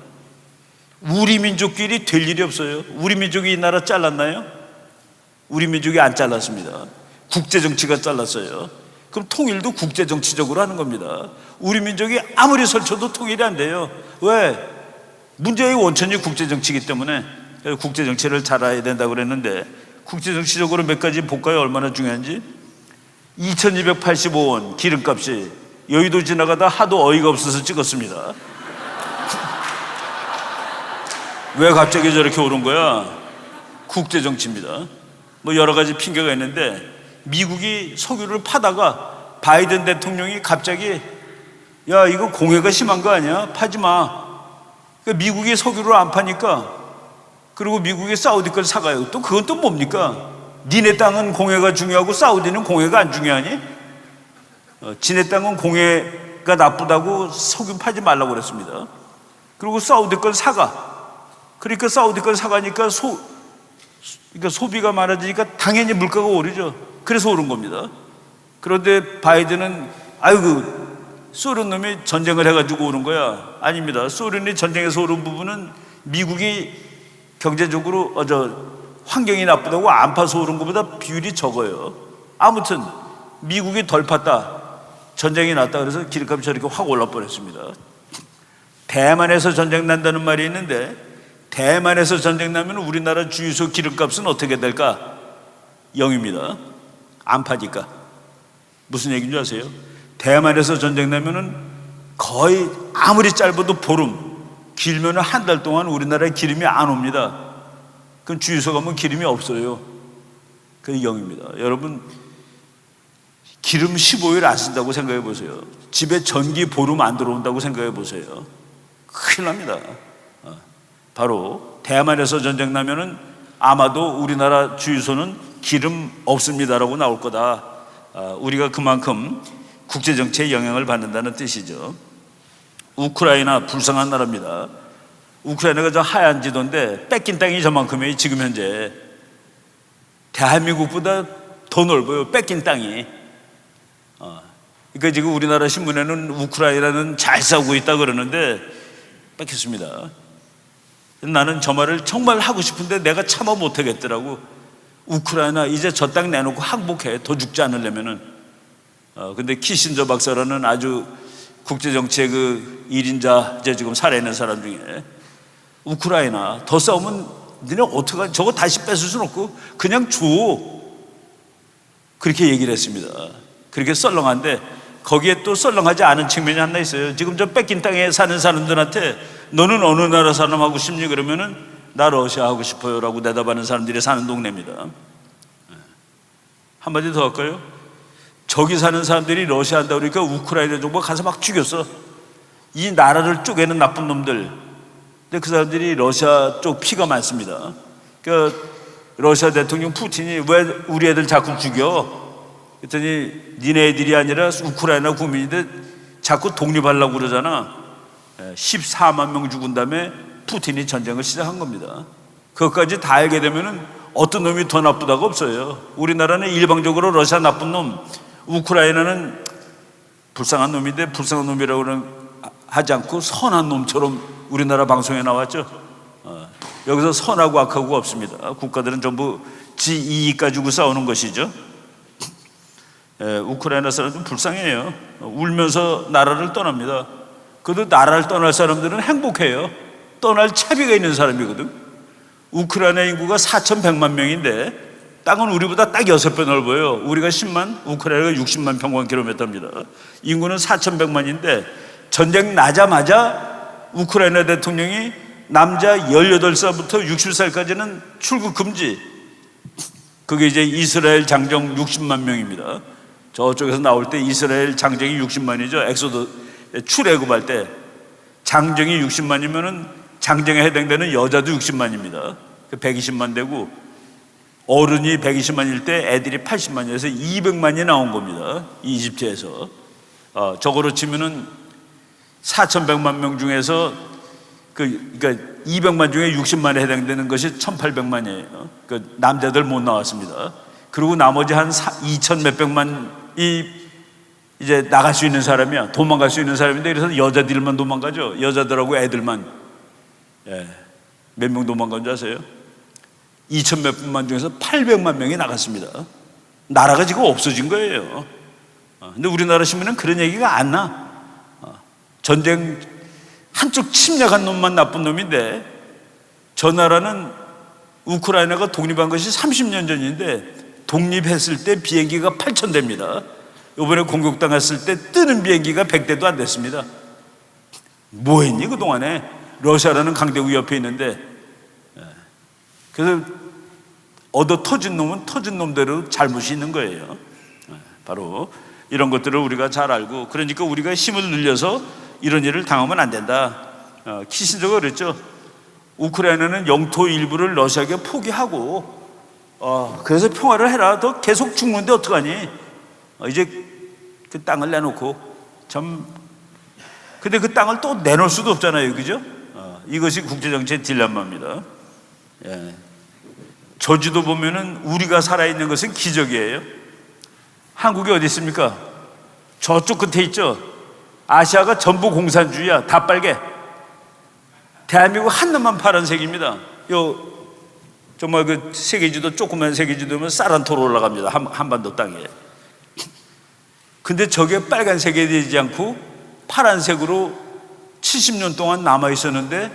우리 민족끼리 될 일이 없어요. 우리 민족이 이 나라 잘랐나요? 우리 민족이 안 잘랐습니다. 국제정치가 잘랐어요. 그럼 통일도 국제정치적으로 하는 겁니다. 우리 민족이 아무리 설쳐도 통일이 안 돼요. 왜? 문제의 원천이 국제정치이기 때문에 국제정치를 잘 알아야 된다고 그랬는데, 국제정치적으로 몇 가지 볼까요? 얼마나 중요한지. 2285원 기름값이 여의도 지나가다 하도 어이가 없어서 찍었습니다. 왜 갑자기 저렇게 오른 거야? 국제정치입니다. 뭐 여러 가지 핑계가 있는데, 미국이 석유를 파다가 바이든 대통령이 갑자기 야, 이거 공해가 심한 거 아니야? 파지 마. 그러니까 미국이 석유를 안 파니까, 그리고 미국이 사우디 걸 사가요. 또 그건 또 뭡니까? 니네 땅은 공해가 중요하고 사우디는 공해가 안 중요하니? 지네 땅은 공해가 나쁘다고 석유 파지 말라고 그랬습니다. 그리고 사우디 걸 사가. 그러니까 사우디 걸 사가니까 그러니까 소비가 많아지니까 당연히 물가가 오르죠. 그래서 오른 겁니다. 그런데 바이든은 소련 놈이 전쟁을 해가지고 오른 거야. 아닙니다. 소련이 전쟁에서 오른 부분은 미국이 경제적으로 환경이 나쁘다고 안 파서 오른 것보다 비율이 적어요. 아무튼 미국이 덜 팠다, 전쟁이 났다 그래서 기름값이 저렇게 확 올라 버렸습니다. 대만에서 전쟁 난다는 말이 있는데, 대만에서 전쟁 나면 우리나라 주유소 기름값은 어떻게 될까? 0입니다. 안 파니까. 무슨 얘기인 줄 아세요? 대만에서 전쟁 나면은 거의 아무리 짧아도 보름, 길면은 한 달 동안 우리나라에 기름이 안 옵니다. 그럼 주유소 가면 기름이 없어요. 그게 0입니다. 여러분, 기름 15일 안 쓴다고 생각해 보세요. 집에 전기 보름 안 들어온다고 생각해 보세요. 큰일 납니다. 바로 대만에서 전쟁 나면은 아마도 우리나라 주유소는 기름 없습니다라고 나올 거다. 우리가 그만큼 국제정치에 영향을 받는다는 뜻이죠. 우크라이나 불쌍한 나라입니다. 우크라이나가 저 하얀 지도인데 뺏긴 땅이 저만큼이에요. 지금 현재 대한민국보다 더 넓어요. 뺏긴 땅이. 그러니까 지금 우리나라 신문에는 우크라이나는 잘 싸우고 있다 그러는데 뺏겼습니다. 나는 저 말을 정말 하고 싶은데 내가 참아 못하겠더라고. 우크라이나 이제 저 땅 내놓고 항복해. 더 죽지 않으려면은. 근데 키신저 박사라는 아주 국제정치의 그 1인자, 이제 지금 살아있는 사람 중에, 우크라이나 더 싸우면 니네 어떡하지? 저거 다시 뺏을 수는 없고 그냥 줘. 그렇게 얘기를 했습니다. 그렇게 썰렁한데 거기에 또 썰렁하지 않은 측면이 하나 있어요. 지금 저 뺏긴 땅에 사는 사람들한테 너는 어느 나라 사람 하고 싶니? 그러면은 나 러시아 하고 싶어요 라고 대답하는 사람들이 사는 동네입니다. 한마디 더 할까요? 저기 사는 사람들이 러시아 한다 그러니까 우크라이나 정부가 가서 막 죽였어. 이 나라를 쪼개는 나쁜 놈들. 근데 그 사람들이 러시아 쪽 피가 많습니다. 그러니까 러시아 대통령 푸틴이 왜 우리 애들 자꾸 죽여? 그랬더니 니네 애들이 아니라 우크라이나 국민인데 자꾸 독립하려고 그러잖아. 14만 명 죽은 다음에 푸틴이 전쟁을 시작한 겁니다. 그것까지 다 알게 되면은 어떤 놈이 더 나쁘다가 없어요. 우리나라는 일방적으로 러시아 나쁜 놈, 우크라이나는 불쌍한 놈인데 불쌍한 놈이라고는 하지 않고 선한 놈처럼 우리나라 방송에 나왔죠. 여기서 선하고 악하고 없습니다. 국가들은 전부 지 이익 가지고 싸우는 것이죠. 우크라이나 사람들은 불쌍해요. 울면서 나라를 떠납니다. 그래도 나라를 떠날 사람들은 행복해요. 떠날 차비가 있는 사람이거든. 우크라이나 인구가 4,100만 명인데 땅은 우리보다 딱 6배 넓어요. 우리가 10만, 우크라이나가 60만 평방킬로미터입니다. 인구는 4,100만인데 전쟁 나자마자 우크라이나 대통령이 남자 18살부터 60살까지는 출국 금지. 그게 이제 이스라엘 장정 60만 명입니다. 저쪽에서 나올 때 이스라엘 장정이 60만이죠. 엑소더 출애굽할 때 장정이 60만이면은 장정에 해당되는 여자도 60만입니다. 120만 되고 어른이 120만일 때 애들이 80만이어서 200만이 나온 겁니다. 이집트에서. 저거로 치면은 4,100만 명 중에서 그러니까 200만 중에 60만에 해당되는 것이 1,800만이에요. 그 남자들 못 나왔습니다. 그리고 나머지 한 2,000 몇백만이 이제 나갈 수 있는 사람이야. 도망갈 수 있는 사람인데 그래서 여자들만 도망가죠. 여자들하고 애들만. 몇 명 도망간 줄 아세요? 2천 몇백만 중에서 800만 명이 나갔습니다. 나라가 지금 없어진 거예요. 근데 우리나라 신문은 그런 얘기가 안 나. 전쟁 한쪽 침략한 놈만 나쁜 놈인데 저 나라는 우크라이나가 독립한 것이 30년 전인데 독립했을 때 비행기가 8,000대입니다. 이번에 공격당했을 때 뜨는 비행기가 100대도 안 됐습니다. 뭐 했니 그동안에? 러시아라는 강대국 옆에 있는데. 그래서 얻어 터진 놈은 터진 놈대로 잘못이 있는 거예요. 바로 이런 것들을 우리가 잘 알고, 그러니까 우리가 힘을 늘려서 이런 일을 당하면 안 된다. 키신저가 그랬죠. 우크라이나는 영토 일부를 러시아에게 포기하고 그래서 평화를 해라. 너 계속 죽는데 어떡하니? 이제 그 땅을 내놓고 참. 근데 그 땅을 또 내놓을 수도 없잖아요, 그죠? 이것이 국제정치의 딜레마입니다. 저지도 보면은 우리가 살아있는 것은 기적이에요. 한국이 어디 있습니까? 저쪽 끝에 있죠. 아시아가 전부 공산주의야. 다 빨개. 대한민국 한 놈만 파란색입니다. 정말 그 세계지도, 조그만 세계지도면 사란토로 올라갑니다. 한반도 땅에. 근데 저게 빨간색이 되지 않고 파란색으로 70년 동안 남아 있었는데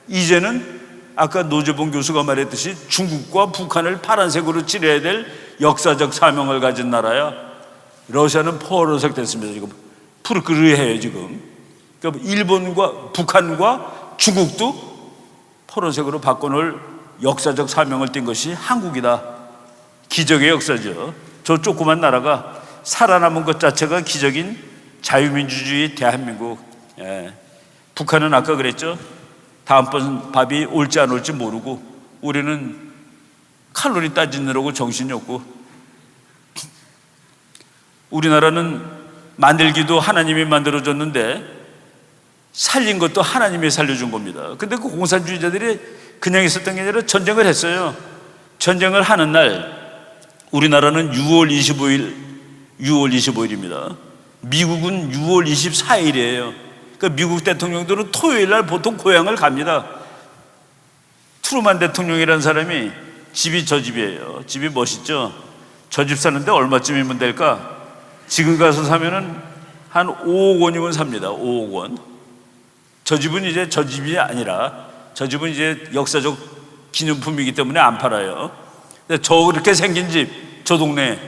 이제는 아까 노재봉 교수가 말했듯이 중국과 북한을 파란색으로 칠해야 될 역사적 사명을 가진 나라야. 러시아는 포로색 됐습니다. 지금 푸르크르해요 지금. 그러니까 일본과 북한과 중국도 포로색으로 바꿔놓을 역사적 사명을 띈 것이 한국이다. 기적의 역사죠. 저 조그만 나라가 살아남은 것 자체가 기적인 자유민주주의 대한민국. 북한은 아까 그랬죠. 다음번 밥이 올지 안 올지 모르고 우리는 칼로리 따지느라고 정신이 없고, 우리나라는 만들기도 하나님이 만들어줬는데 살린 것도 하나님이 살려준 겁니다. 근데 그 공산주의자들이 그냥 있었던 게 아니라 전쟁을 했어요. 전쟁을 하는 날 우리나라는 6월 25일입니다. 미국은 6월 24일이에요. 그러니까 미국 대통령들은 토요일 날 보통 고향을 갑니다. 트루만 대통령이라는 사람이 집이 저 집이에요. 집이 멋있죠. 저 집 사는데 얼마쯤이면 될까? 지금 가서 사면은 한 5억 원이면 삽니다. 5억 원. 저 집은 이제 저 집이 아니라 저 집은 이제 역사적 기념품이기 때문에 안 팔아요. 근데 저렇게 생긴 집, 저 동네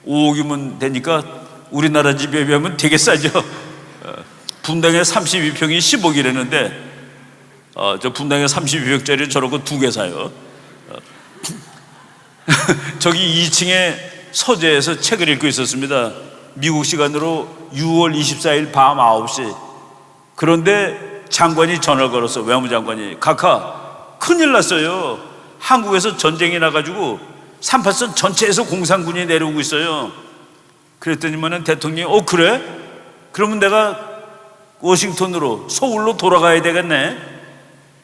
5억이면 되니까 우리나라 집에 비하면 되게 싸죠. 분당에 32평이 10억이라는데 저 분당에 32평짜리 저러고 2개 사요. 저기 2층에 서재에서 책을 읽고 있었습니다. 미국 시간으로 6월 24일 밤 9시. 그런데 장관이 전화를 걸었어. 외무장관이. 각하, 큰일 났어요. 한국에서 전쟁이 나가지고 38선 전체에서 공산군이 내려오고 있어요. 그랬더니만은 대통령이 그래? 그러면 내가 워싱턴으로, 서울로 돌아가야 되겠네.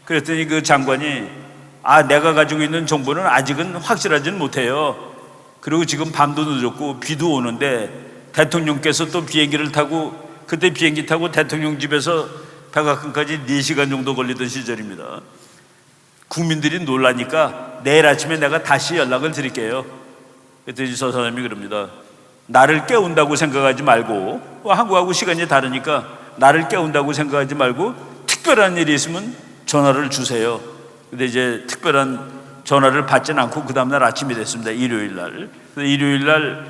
그랬더니 그 장관이 내가 가지고 있는 정보는 아직은 확실하지는 못해요. 그리고 지금 밤도 늦었고 비도 오는데 대통령께서 또 비행기를 타고, 그때 비행기 타고 대통령 집에서 백악관까지 4시간 정도 걸리던 시절입니다. 국민들이 놀라니까 내일 아침에 내가 다시 연락을 드릴게요. 그랬더니 저 사람이 그럽니다. 나를 깨운다고 생각하지 말고, 한국하고 시간이 다르니까 나를 깨운다고 생각하지 말고 특별한 일이 있으면 전화를 주세요. 근데 이제 특별한 전화를 받진 않고 그 다음날 아침이 됐습니다. 일요일날. 일요일날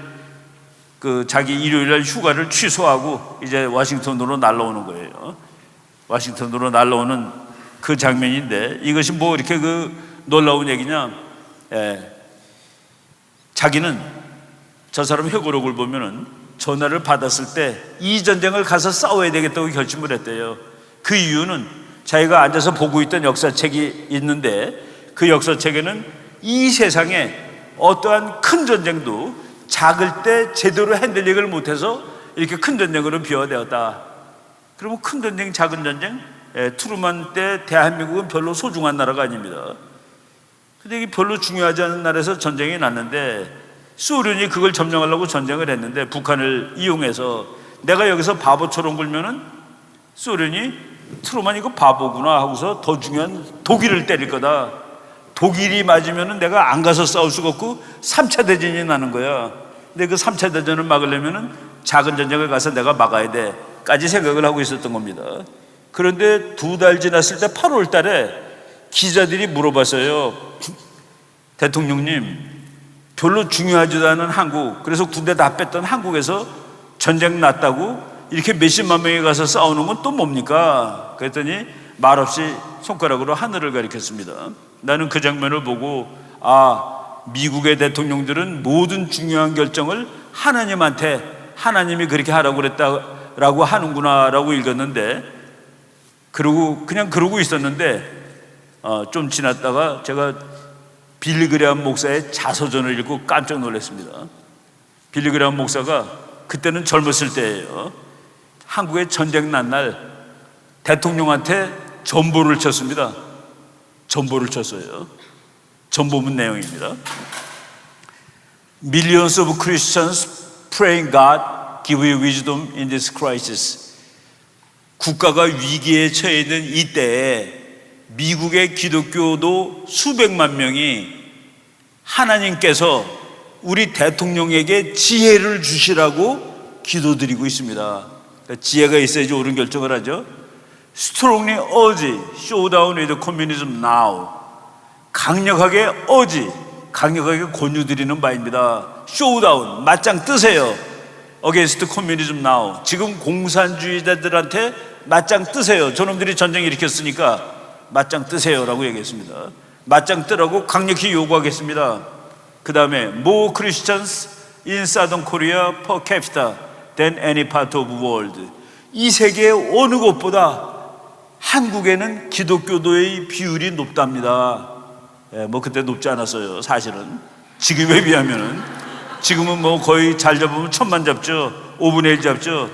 자기 일요일날 휴가를 취소하고 이제 워싱턴으로 날라오는 거예요. 워싱턴으로 날라오는 그 장면인데, 이것이 뭐 이렇게 놀라운 얘기냐? 자기는, 저 사람 회고록을 보면은 전화를 받았을 때 이 전쟁을 가서 싸워야 되겠다고 결심을 했대요. 그 이유는 자기가 앉아서 보고 있던 역사책이 있는데, 그 역사책에는 이 세상에 어떠한 큰 전쟁도 작을 때 제대로 핸들링을 못해서 이렇게 큰 전쟁으로 비화되었다. 그러면 큰 전쟁, 작은 전쟁? 트루만 때 대한민국은 별로 소중한 나라가 아닙니다. 근데 이게 별로 중요하지 않은 나라에서 전쟁이 났는데, 소련이 그걸 점령하려고 전쟁을 했는데 북한을 이용해서 내가 여기서 바보처럼 굴면은 소련이 트루만 이거 바보구나 하고서 더 중요한 독일을 때릴 거다. 독일이 맞으면은 내가 안 가서 싸울 수가 없고 3차 대전이 나는 거야. 근데 그 3차 대전을 막으려면은 작은 전쟁을 가서 내가 막아야 돼 까지 생각을 하고 있었던 겁니다. 그런데 2달 지났을 때 8월 달에 기자들이 물어봤어요. 대통령님, 별로 중요하지도 않은 한국, 그래서 군대 다 뺐던 한국에서 전쟁 났다고 이렇게 몇십만 명이 가서 싸우는 건 또 뭡니까? 그랬더니 말없이 손가락으로 하늘을 가리켰습니다. 나는 그 장면을 보고 미국의 대통령들은 모든 중요한 결정을 하나님한테, 하나님이 그렇게 하라고 그랬다라고 하는구나 라고 읽었는데, 그냥 그러고 있었는데 좀 지났다가 제가 빌리 그레함 목사의 자서전을 읽고 깜짝 놀랐습니다. 빌리 그레함 목사가 그때는 젊었을 때예요. 한국에 전쟁 난 날 대통령한테 전보를 쳤습니다. 전보를 쳤어요. 전보문 내용입니다. Millions of Christians praying God give you wisdom in this crisis. 국가가 위기에 처해 있는 이때에 미국의 기독교도 수백만 명이 하나님께서 우리 대통령에게 지혜를 주시라고 기도드리고 있습니다. 그러니까 지혜가 있어야지 옳은 결정을 하죠. Strongly urge, show down with communism now. 강력하게 강력하게 권유드리는 바입니다. show down, 맞짱 뜨세요. against communism now. 지금 공산주의자들한테 맞짱 뜨세요. 저놈들이 전쟁 일으켰으니까 맞짱 뜨세요라고 얘기했습니다. 맞짱 뜨라고 강력히 요구하겠습니다. 그 다음에 more Christians in Southern Korea per capita than any part of the world. 이 세계의 어느 곳보다 한국에는 기독교도의 비율이 높답니다. 뭐 그때 높지 않았어요. 사실은 지금에 비하면은. 지금은 뭐 거의 잘 잡으면 1000만 잡죠. 5분의 1 잡죠.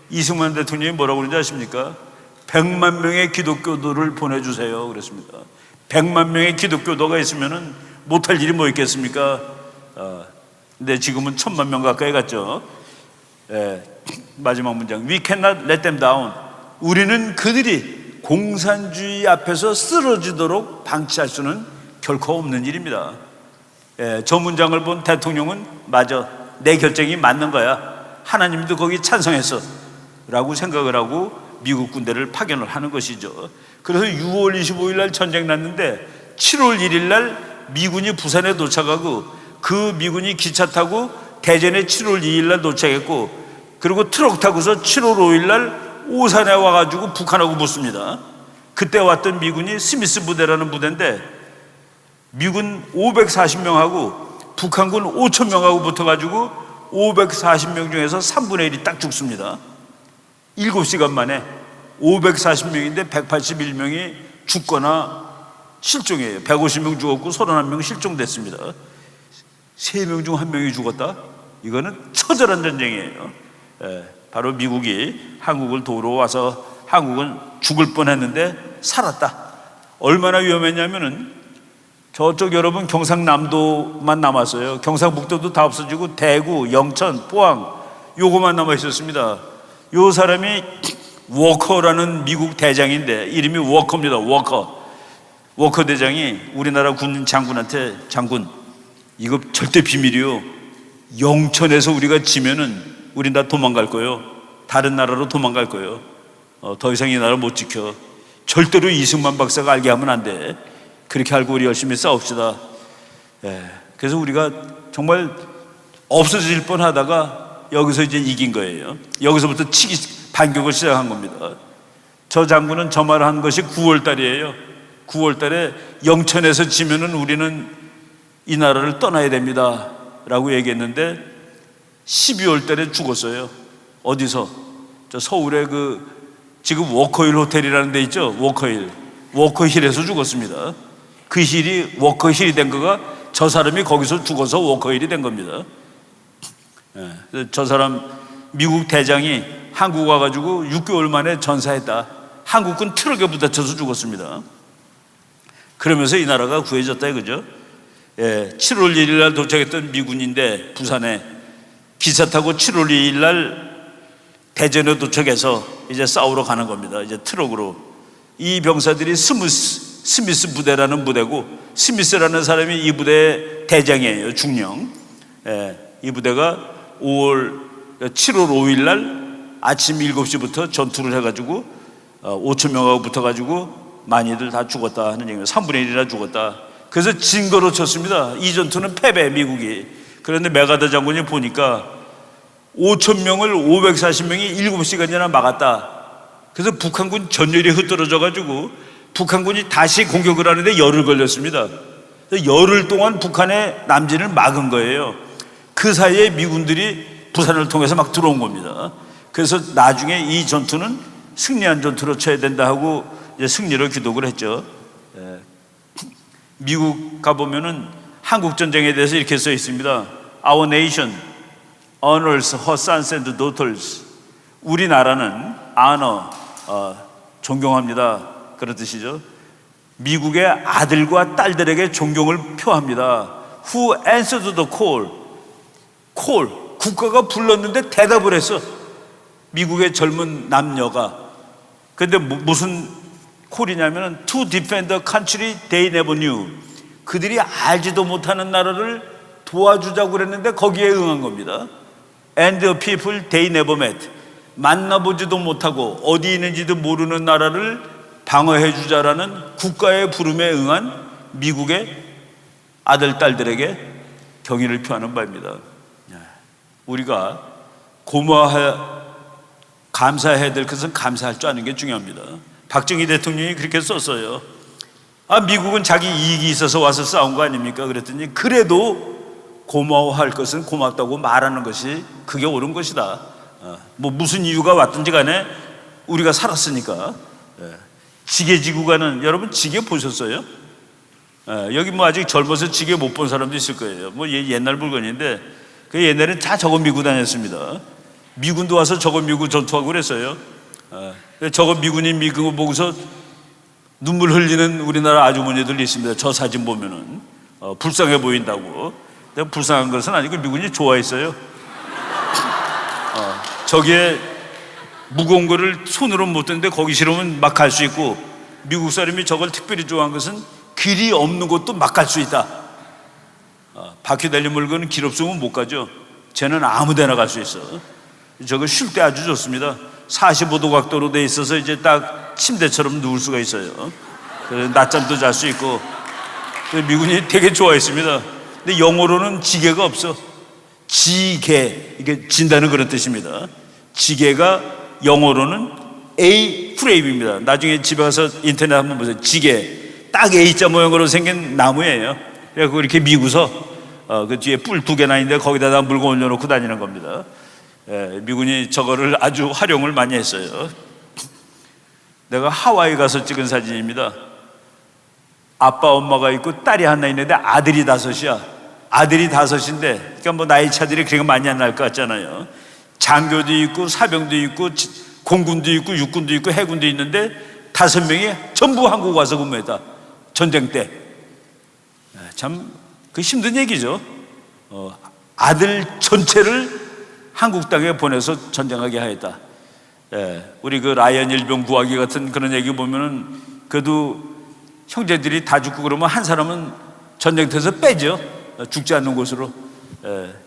이승만 대통령이 뭐라고 그러는지 아십니까? 100만 명의 기독교도를 보내주세요 그랬습니다. 100만 명의 기독교도가 있으면은 못할 일이 뭐 있겠습니까? 근데 지금은 1000만 명 가까이 갔죠. 마지막 문장. We cannot let them down. 우리는 그들이 공산주의 앞에서 쓰러지도록 방치할 수는 결코 없는 일입니다. 저 문장을 본 대통령은 맞아, 내 결정이 맞는 거야, 하나님도 거기 찬성했어 라고 생각을 하고 미국 군대를 파견을 하는 것이죠. 그래서 6월 25일 날 전쟁 났는데 7월 1일 날 미군이 부산에 도착하고, 그 미군이 기차 타고 대전에 7월 2일 날 도착했고, 그리고 트럭 타고서 7월 5일 날 오산에 와가지고 북한하고 붙습니다. 그때 왔던 미군이 스미스 부대라는 부대인데 미군 540명하고 북한군 5천 명하고 붙어가지고 540명 중에서 3분의 1이 딱 죽습니다. 7시간 만에 540명인데 181명이 죽거나 실종이에요. 150명 죽었고 31명 실종됐습니다. 3명 중 1명이 죽었다? 이거는 처절한 전쟁이에요. 바로 미국이 한국을 도우러 와서 한국은 죽을 뻔했는데 살았다. 얼마나 위험했냐면은 저쪽 여러분 경상남도만 남았어요. 경상북도도 다 없어지고 대구, 영천, 포항 요거만 남아 있었습니다. 요 사람이 워커라는 미국 대장인데 이름이 워커입니다. 워커 대장이 우리나라 군 장군한테 장군 이거 절대 비밀이요. 영천에서 우리가 지면은 우린 다 도망갈 거예요. 다른 나라로 도망갈 거예요. 더 이상 이 나라 못 지켜. 절대로 이승만 박사가 알게 하면 안 돼. 그렇게 알고 우리 열심히 싸웁시다. 그래서 우리가 정말 없어질 뻔하다가 여기서 이제 이긴 거예요. 여기서부터 반격을 시작한 겁니다. 저 장군은 저 말을 한 것이 9월 달이에요. 9월 달에 영천에서 지면은 우리는 이 나라를 떠나야 됩니다 라고 얘기했는데 12월 달에 죽었어요. 어디서? 저 서울에 지금 워커힐 호텔이라는 데 있죠. 워커힐에서 죽었습니다. 그 힐이 워커힐이 된 거가 저 사람이 거기서 죽어서 워커힐이 된 겁니다. 저 사람 미국 대장이 한국 와가지고 6개월 만에 전사했다. 한국군 트럭에 부딪혀서 죽었습니다. 그러면서 이 나라가 구해졌다 이거죠. 7월 1일 날 도착했던 미군인데 부산에 기차 타고 7월 2일 날 대전에 도착해서 이제 싸우러 가는 겁니다. 이제 트럭으로. 이 병사들이 스미스 부대라는 부대고, 스미스라는 사람이 이 부대의 대장이에요. 중령. 이 부대가 7월 5일 날 아침 7시부터 전투를 해가지고 5천 명하고 붙어가지고 많이들 다 죽었다 하는 얘기예요. 3분의 1이나 죽었다. 그래서 진거로 쳤습니다. 이 전투는 패배, 미국이. 그런데 메가더 장군이 보니까 5천 명을 540명이 7시간이나 막았다. 그래서 북한군 전열이 흩어져 가지고 북한군이 다시 공격을 하는데 열흘 걸렸습니다. 열흘 동안 북한의 남진을 막은 거예요. 그 사이에 미군들이 부산을 통해서 막 들어온 겁니다. 그래서 나중에 이 전투는 승리한 전투로 쳐야 된다 하고 이제 승리를 기독을 했죠. 미국 가보면은 한국 전쟁에 대해서 이렇게 써 있습니다. Our nation honors her sons and daughters. 우리나라는 honor, 존경합니다. 그런 뜻이죠. 미국의 아들과 딸들에게 존경을 표합니다. Who answered the call? 국가가 불렀는데 대답을 했어. 미국의 젊은 남녀가. 근데 무슨 콜이냐면 to defend the country they never knew. 그들이 알지도 못하는 나라를 도와주자고 그랬는데 거기에 응한 겁니다. And the people they never met. 만나보지도 못하고 어디 있는지도 모르는 나라를 방어해 주자라는 국가의 부름에 응한 미국의 아들, 딸들에게 경의를 표하는 바입니다. 우리가 감사해야 될 것은 감사할 줄 아는 게 중요합니다. 박정희 대통령이 그렇게 썼어요. 미국은 자기 이익이 있어서 와서 싸운 거 아닙니까? 그랬더니 그래도 고마워할 것은 고맙다고 말하는 것이 그게 옳은 것이다. 무슨 이유가 왔든지 간에 우리가 살았으니까. 지게지구가는 여러분 지게 보셨어요? 여기 아직 젊어서 지게 못 본 사람도 있을 거예요. 옛날 물건인데 그 옛날엔 다 저거 미고 다녔습니다. 미군도 와서 저거 미고 전투하고 그랬어요. 저거 미군이 미군 거 보고서 눈물 흘리는 우리나라 아주머니들이 있습니다. 저 사진 보면은 불쌍해 보인다고. 근데 불쌍한 것은 아니고 미군이 좋아했어요. 저기에 무거운 거를 손으로 못 드는데 거기 싫으면 막 갈 수 있고, 미국 사람이 저걸 특별히 좋아한 것은 길이 없는 곳도 막 갈 수 있다. 바퀴 달린 물건은 길 없으면 못 가죠. 쟤는 아무 데나 갈 수 있어. 저거 쉴 때 아주 좋습니다. 45도 각도로 돼 있어서 이제 딱 침대처럼 누울 수가 있어요. 낮잠도 잘 수 있고. 미군이 되게 좋아했습니다. 근데 영어로는 지게가 없어. 지게, 이게 진다는 그런 뜻입니다. 지게가 영어로는 A 프레임입니다. 나중에 집에 가서 인터넷 한번 보세요. 지게, 딱 A자 모양으로 생긴 나무예요. 그래서 이렇게 미고서 그 뒤에 뿔 2개나 있는데 거기다가 물건 올려놓고 다니는 겁니다. 미군이 저거를 아주 활용을 많이 했어요. 내가 하와이 가서 찍은 사진입니다. 아빠 엄마가 있고 딸이 하나 있는데 아들이 5이야. 아들이 5인데 그러니까 뭐 나이 차들이 그렇게 많이 안 날 것 같잖아요. 장교도 있고 사병도 있고 공군도 있고 육군도 있고 해군도 있는데 5명이 전부 한국 와서 근무했다. 전쟁 때. 참 그 힘든 얘기죠. 아들 전체를 한국 땅에 보내서 전쟁하게 하였다. 우리 그 라이언 일병 구하기 같은 그런 얘기 보면은 그래도 형제들이 다 죽고 그러면 한 사람은 전쟁터에서 빼죠. 죽지 않는 곳으로.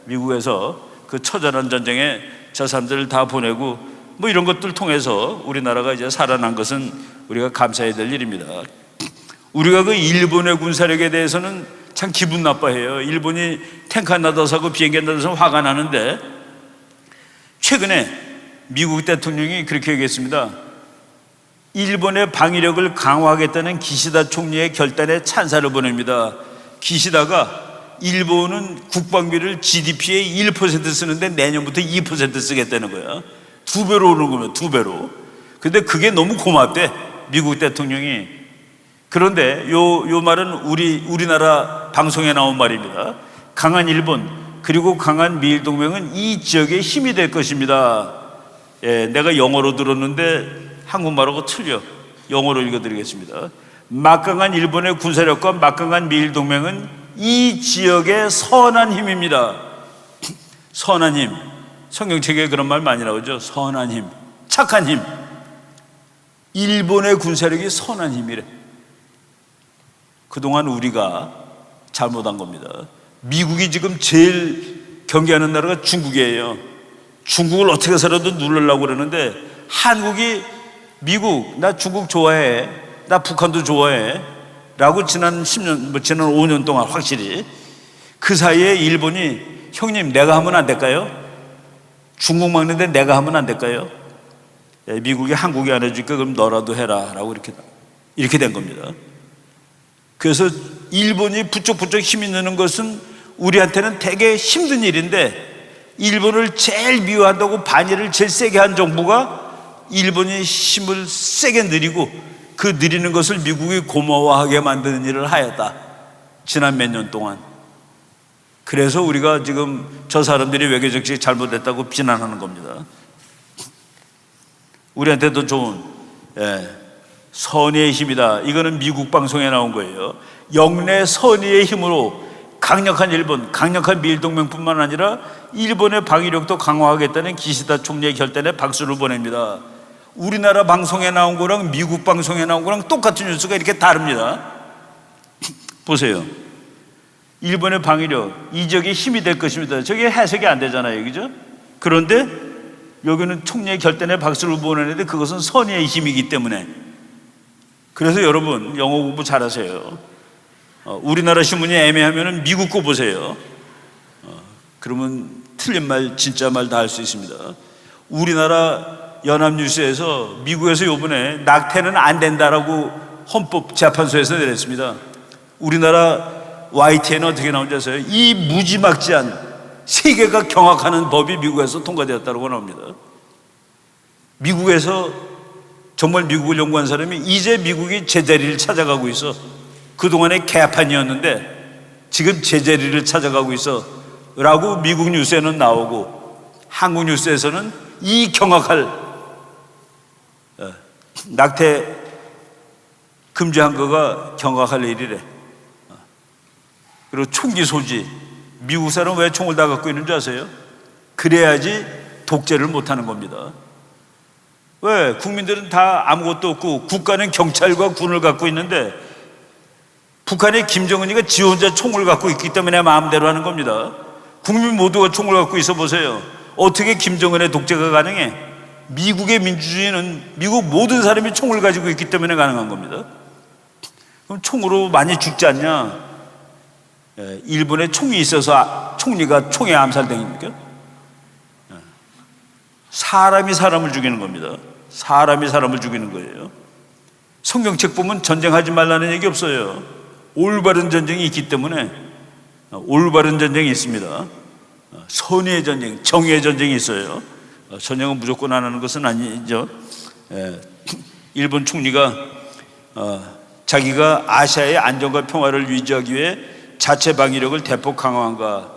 미국에서 그 처절한 전쟁에 저 사람들을 다 보내고 뭐 이런 것들 통해서 우리나라가 이제 살아난 것은 우리가 감사해야 될 일입니다. 우리가 그 일본의 군사력에 대해서는 참 기분 나빠해요. 일본이 탱크 하나 더 사고 비행기 하나 더 사고 화가 나는데 최근에 미국 대통령이 그렇게 얘기했습니다. 일본의 방위력을 강화하겠다는 기시다 총리의 결단에 찬사를 보냅니다. 기시다가 일본은 국방비를 GDP의 1% 쓰는데 내년부터 2% 쓰겠다는 거야. 2배로 오는 거면 2배로. 근데 그게 너무 고맙대, 미국 대통령이. 그런데 요 말은 우리나라 방송에 나온 말입니다. 강한 일본 그리고 강한 미일 동맹은 이 지역의 힘이 될 것입니다. 내가 영어로 들었는데 한국말하고 틀려. 영어로 읽어드리겠습니다. 막강한 일본의 군사력과 막강한 미일 동맹은 이 지역의 선한 힘입니다. 선한 힘. 성경책에 그런 말 많이 나오죠. 선한 힘, 착한 힘. 일본의 군사력이 선한 힘이래. 그동안 우리가 잘못한 겁니다. 미국이 지금 제일 경계하는 나라가 중국이에요. 중국을 어떻게 해서라도 누르려고 그러는데 한국이 미국 나 중국 좋아해, 나 북한도 좋아해 라고 지난 10년 지난 5년 동안 확실히 그 사이에 일본이 형님 내가 하면 안 될까요? 중국 막는데 내가 하면 안 될까요? 미국이 한국이 안 해줄까 그럼 너라도 해라 라고 이렇게 된 겁니다. 그래서 일본이 부쩍부쩍 힘이 느는 것은 우리한테는 되게 힘든 일인데 일본을 제일 미워한다고 반일을 제일 세게 한 정부가 일본이 힘을 세게 늘리고 그 느리는 것을 미국이 고마워하게 만드는 일을 하였다. 지난 몇 년 동안. 그래서 우리가 지금 저 사람들이 외교 정책이 잘못됐다고 비난하는 겁니다. 우리한테도 좋은 선의의 힘이다. 이거는 미국 방송에 나온 거예요. 영내 선의의 힘으로 강력한 일본, 강력한 미일 동맹뿐만 아니라 일본의 방위력도 강화하겠다는 기시다 총리의 결단에 박수를 보냅니다. 우리나라 방송에 나온 거랑 미국 방송에 나온 거랑 똑같은 뉴스가 이렇게 다릅니다. 보세요. 일본의 방위력, 이 지역의 힘이 될 것입니다. 저게 해석이 안 되잖아요. 그죠? 그런데 여기는 총리의 결단에 박수를 보내는데 그것은 선의의 힘이기 때문에. 그래서 여러분 영어 공부 잘하세요. 우리나라 신문이 애매하면 미국 거 보세요. 그러면 틀린 말 진짜 말 다 할 수 있습니다. 우리나라 연합뉴스에서 미국에서 요번에 낙태는 안 된다라고 헌법재판소에서 내렸습니다. 우리나라 YTN은 어떻게 나온지 아세요? 이 무지막지한 세계가 경악하는 법이 미국에서 통과되었다고 나옵니다. 미국에서 정말 미국을 연구한 사람이 이제 미국이 제자리를 찾아가고 있어. 그동안에 개판이었는데 지금 제자리를 찾아가고 있어 라고 미국 뉴스에는 나오고 한국 뉴스에서는 이 경악할 낙태 금지한 거가 경악할 일이래. 그리고 총기 소지. 미국 사람 왜 총을 다 갖고 있는 줄 아세요? 그래야지 독재를 못하는 겁니다. 왜? 국민들은 다 아무것도 없고 국가는 경찰과 군을 갖고 있는데 북한의 김정은이가 지 혼자 총을 갖고 있기 때문에 마음대로 하는 겁니다. 국민 모두가 총을 갖고 있어 보세요. 어떻게 김정은의 독재가 가능해? 미국의 민주주의는 미국 모든 사람이 총을 가지고 있기 때문에 가능한 겁니다. 그럼 총으로 많이 죽지 않냐? 일본에 총이 있어서 총리가 총에 암살당입니까? 사람이 사람을 죽이는 겁니다. 사람이 사람을 죽이는 거예요. 성경책 보면 전쟁하지 말라는 얘기 없어요. 올바른 전쟁이 있기 때문에 올바른 전쟁이 있습니다. 선의의 전쟁, 정의의 전쟁이 있어요. 전쟁은 무조건 안 하는 것은 아니죠. 일본 총리가 자기가 아시아의 안정과 평화를 유지하기 위해 자체 방위력을 대폭 강화한가,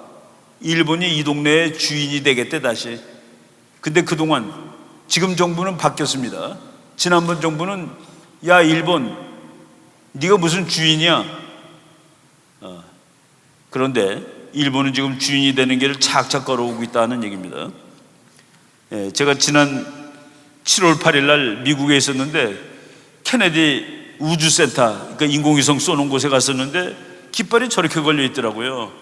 일본이 이 동네의 주인이 되겠대 다시. 근데 그동안 지금 정부는 바뀌었습니다. 지난번 정부는 야 일본 네가 무슨 주인이야. 그런데 일본은 지금 주인이 되는 길을 착착 걸어오고 있다는 얘기입니다. 제가 지난 7월 8일 날 미국에 있었는데 케네디 우주센터, 그러니까 인공위성 쏘는 곳에 갔었는데 깃발이 저렇게 걸려 있더라고요.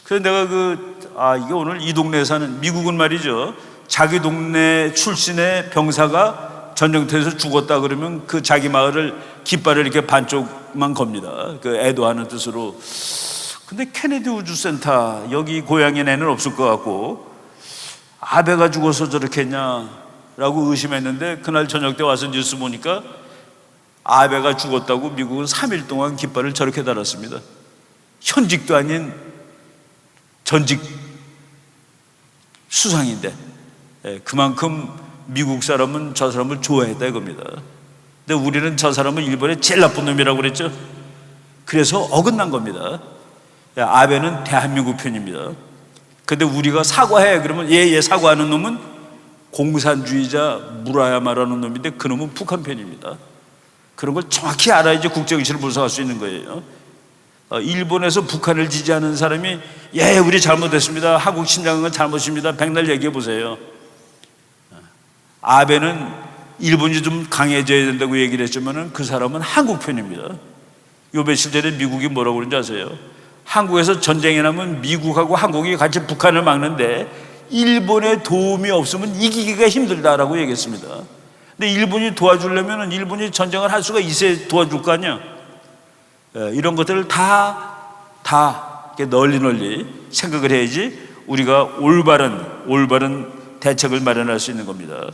그래서 내가 이게 오늘 이 동네에 사는, 미국은 말이죠, 자기 동네 출신의 병사가 전쟁터에서 죽었다 그러면 그 자기 마을을 깃발을 이렇게 반쪽만 겁니다. 그 애도하는 뜻으로. 근데 케네디 우주센터, 여기 고향인 애는 없을 것 같고, 아베가 죽어서 저렇게 했냐라고 의심했는데, 그날 저녁 때 와서 뉴스 보니까 아베가 죽었다고 미국은 3일 동안 깃발을 저렇게 달았습니다. 현직도 아닌 전직 수상인데, 그만큼 미국 사람은 저 사람을 좋아했다 이겁니다. 근데 우리는 저 사람은 일본의 제일 나쁜 놈이라고 그랬죠. 그래서 어긋난 겁니다. 아베는 대한민국 편입니다. 근데 우리가 사과해 그러면 얘 사과하는 놈은 공산주의자 무라야마라는 놈인데 그 놈은 북한 편입니다. 그런 걸 정확히 알아야지 국제정치를 분석할 수 있는 거예요. 일본에서 북한을 지지하는 사람이 우리 잘못했습니다, 한국 침략한 건 잘못입니다, 백날 얘기해 보세요. 아베는 일본이 좀 강해져야 된다고 얘기를 했지만 그 사람은 한국 편입니다. 요 며칠 전에 미국이 뭐라고 그러는지 아세요? 한국에서 전쟁이 나면 미국하고 한국이 같이 북한을 막는데 일본의 도움이 없으면 이기기가 힘들다라고 얘기했습니다. 근데 일본이 도와주려면 일본이 전쟁을 할 수가 있어야 도와줄 거 아니야. 이런 것들을 다 널리 생각을 해야지 우리가 올바른 대책을 마련할 수 있는 겁니다.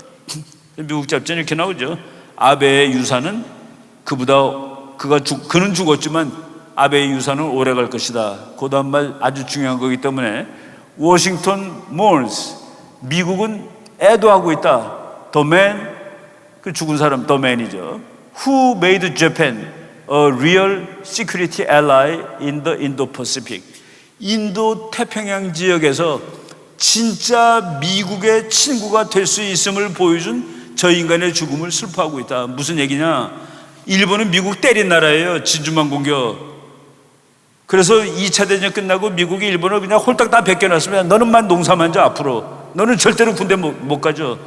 미국 잡지는 이렇게 나오죠. 아베의 유산은 그는 죽었지만 아베의 유산은 오래 갈 것이다. 그 다음 말 아주 중요한 거기 때문에 워싱턴 mourns, 미국은 애도하고 있다. The man, 그 죽은 사람 the man이죠. Who made Japan a real security ally in the Indo-Pacific. 인도 태평양 지역에서 진짜 미국의 친구가 될 수 있음을 보여준 저 인간의 죽음을 슬퍼하고 있다. 무슨 얘기냐? 일본은 미국 때린 나라예요. 진주만 공격. 그래서 2차 대전 끝나고 미국이 일본을 그냥 홀딱 다 벗겨놨습니다. 너는만 농사만 져 앞으로. 너는 절대로 군대 못 가죠.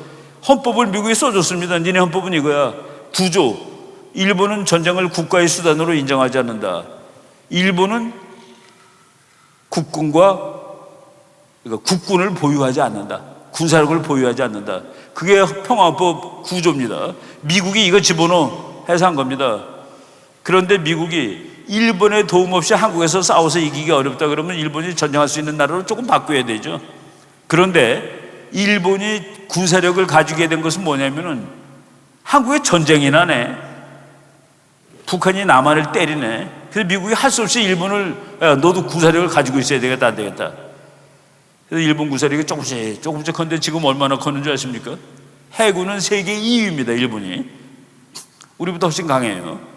헌법을 미국이 써줬습니다. 니네 헌법은 이거야. 구조. 일본은 전쟁을 국가의 수단으로 인정하지 않는다. 일본은 국군을 보유하지 않는다. 군사력을 보유하지 않는다. 그게 평화헌법 구조입니다. 미국이 이거 집어넣어 해서 한 겁니다. 그런데 미국이 일본의 도움 없이 한국에서 싸워서 이기기 어렵다 그러면 일본이 전쟁할 수 있는 나라로 조금 바꿔야 되죠. 그런데 일본이 군사력을 가지게 된 것은 뭐냐면은 한국에 전쟁이 나네. 북한이 남한을 때리네. 그래서 미국이 할 수 없이 일본을 너도 군사력을 가지고 있어야 되겠다, 안 되겠다. 그래서 일본 군사력이 조금씩 컸는데 지금 얼마나 컸는 줄 아십니까? 해군은 세계 2위입니다. 일본이. 우리보다 훨씬 강해요.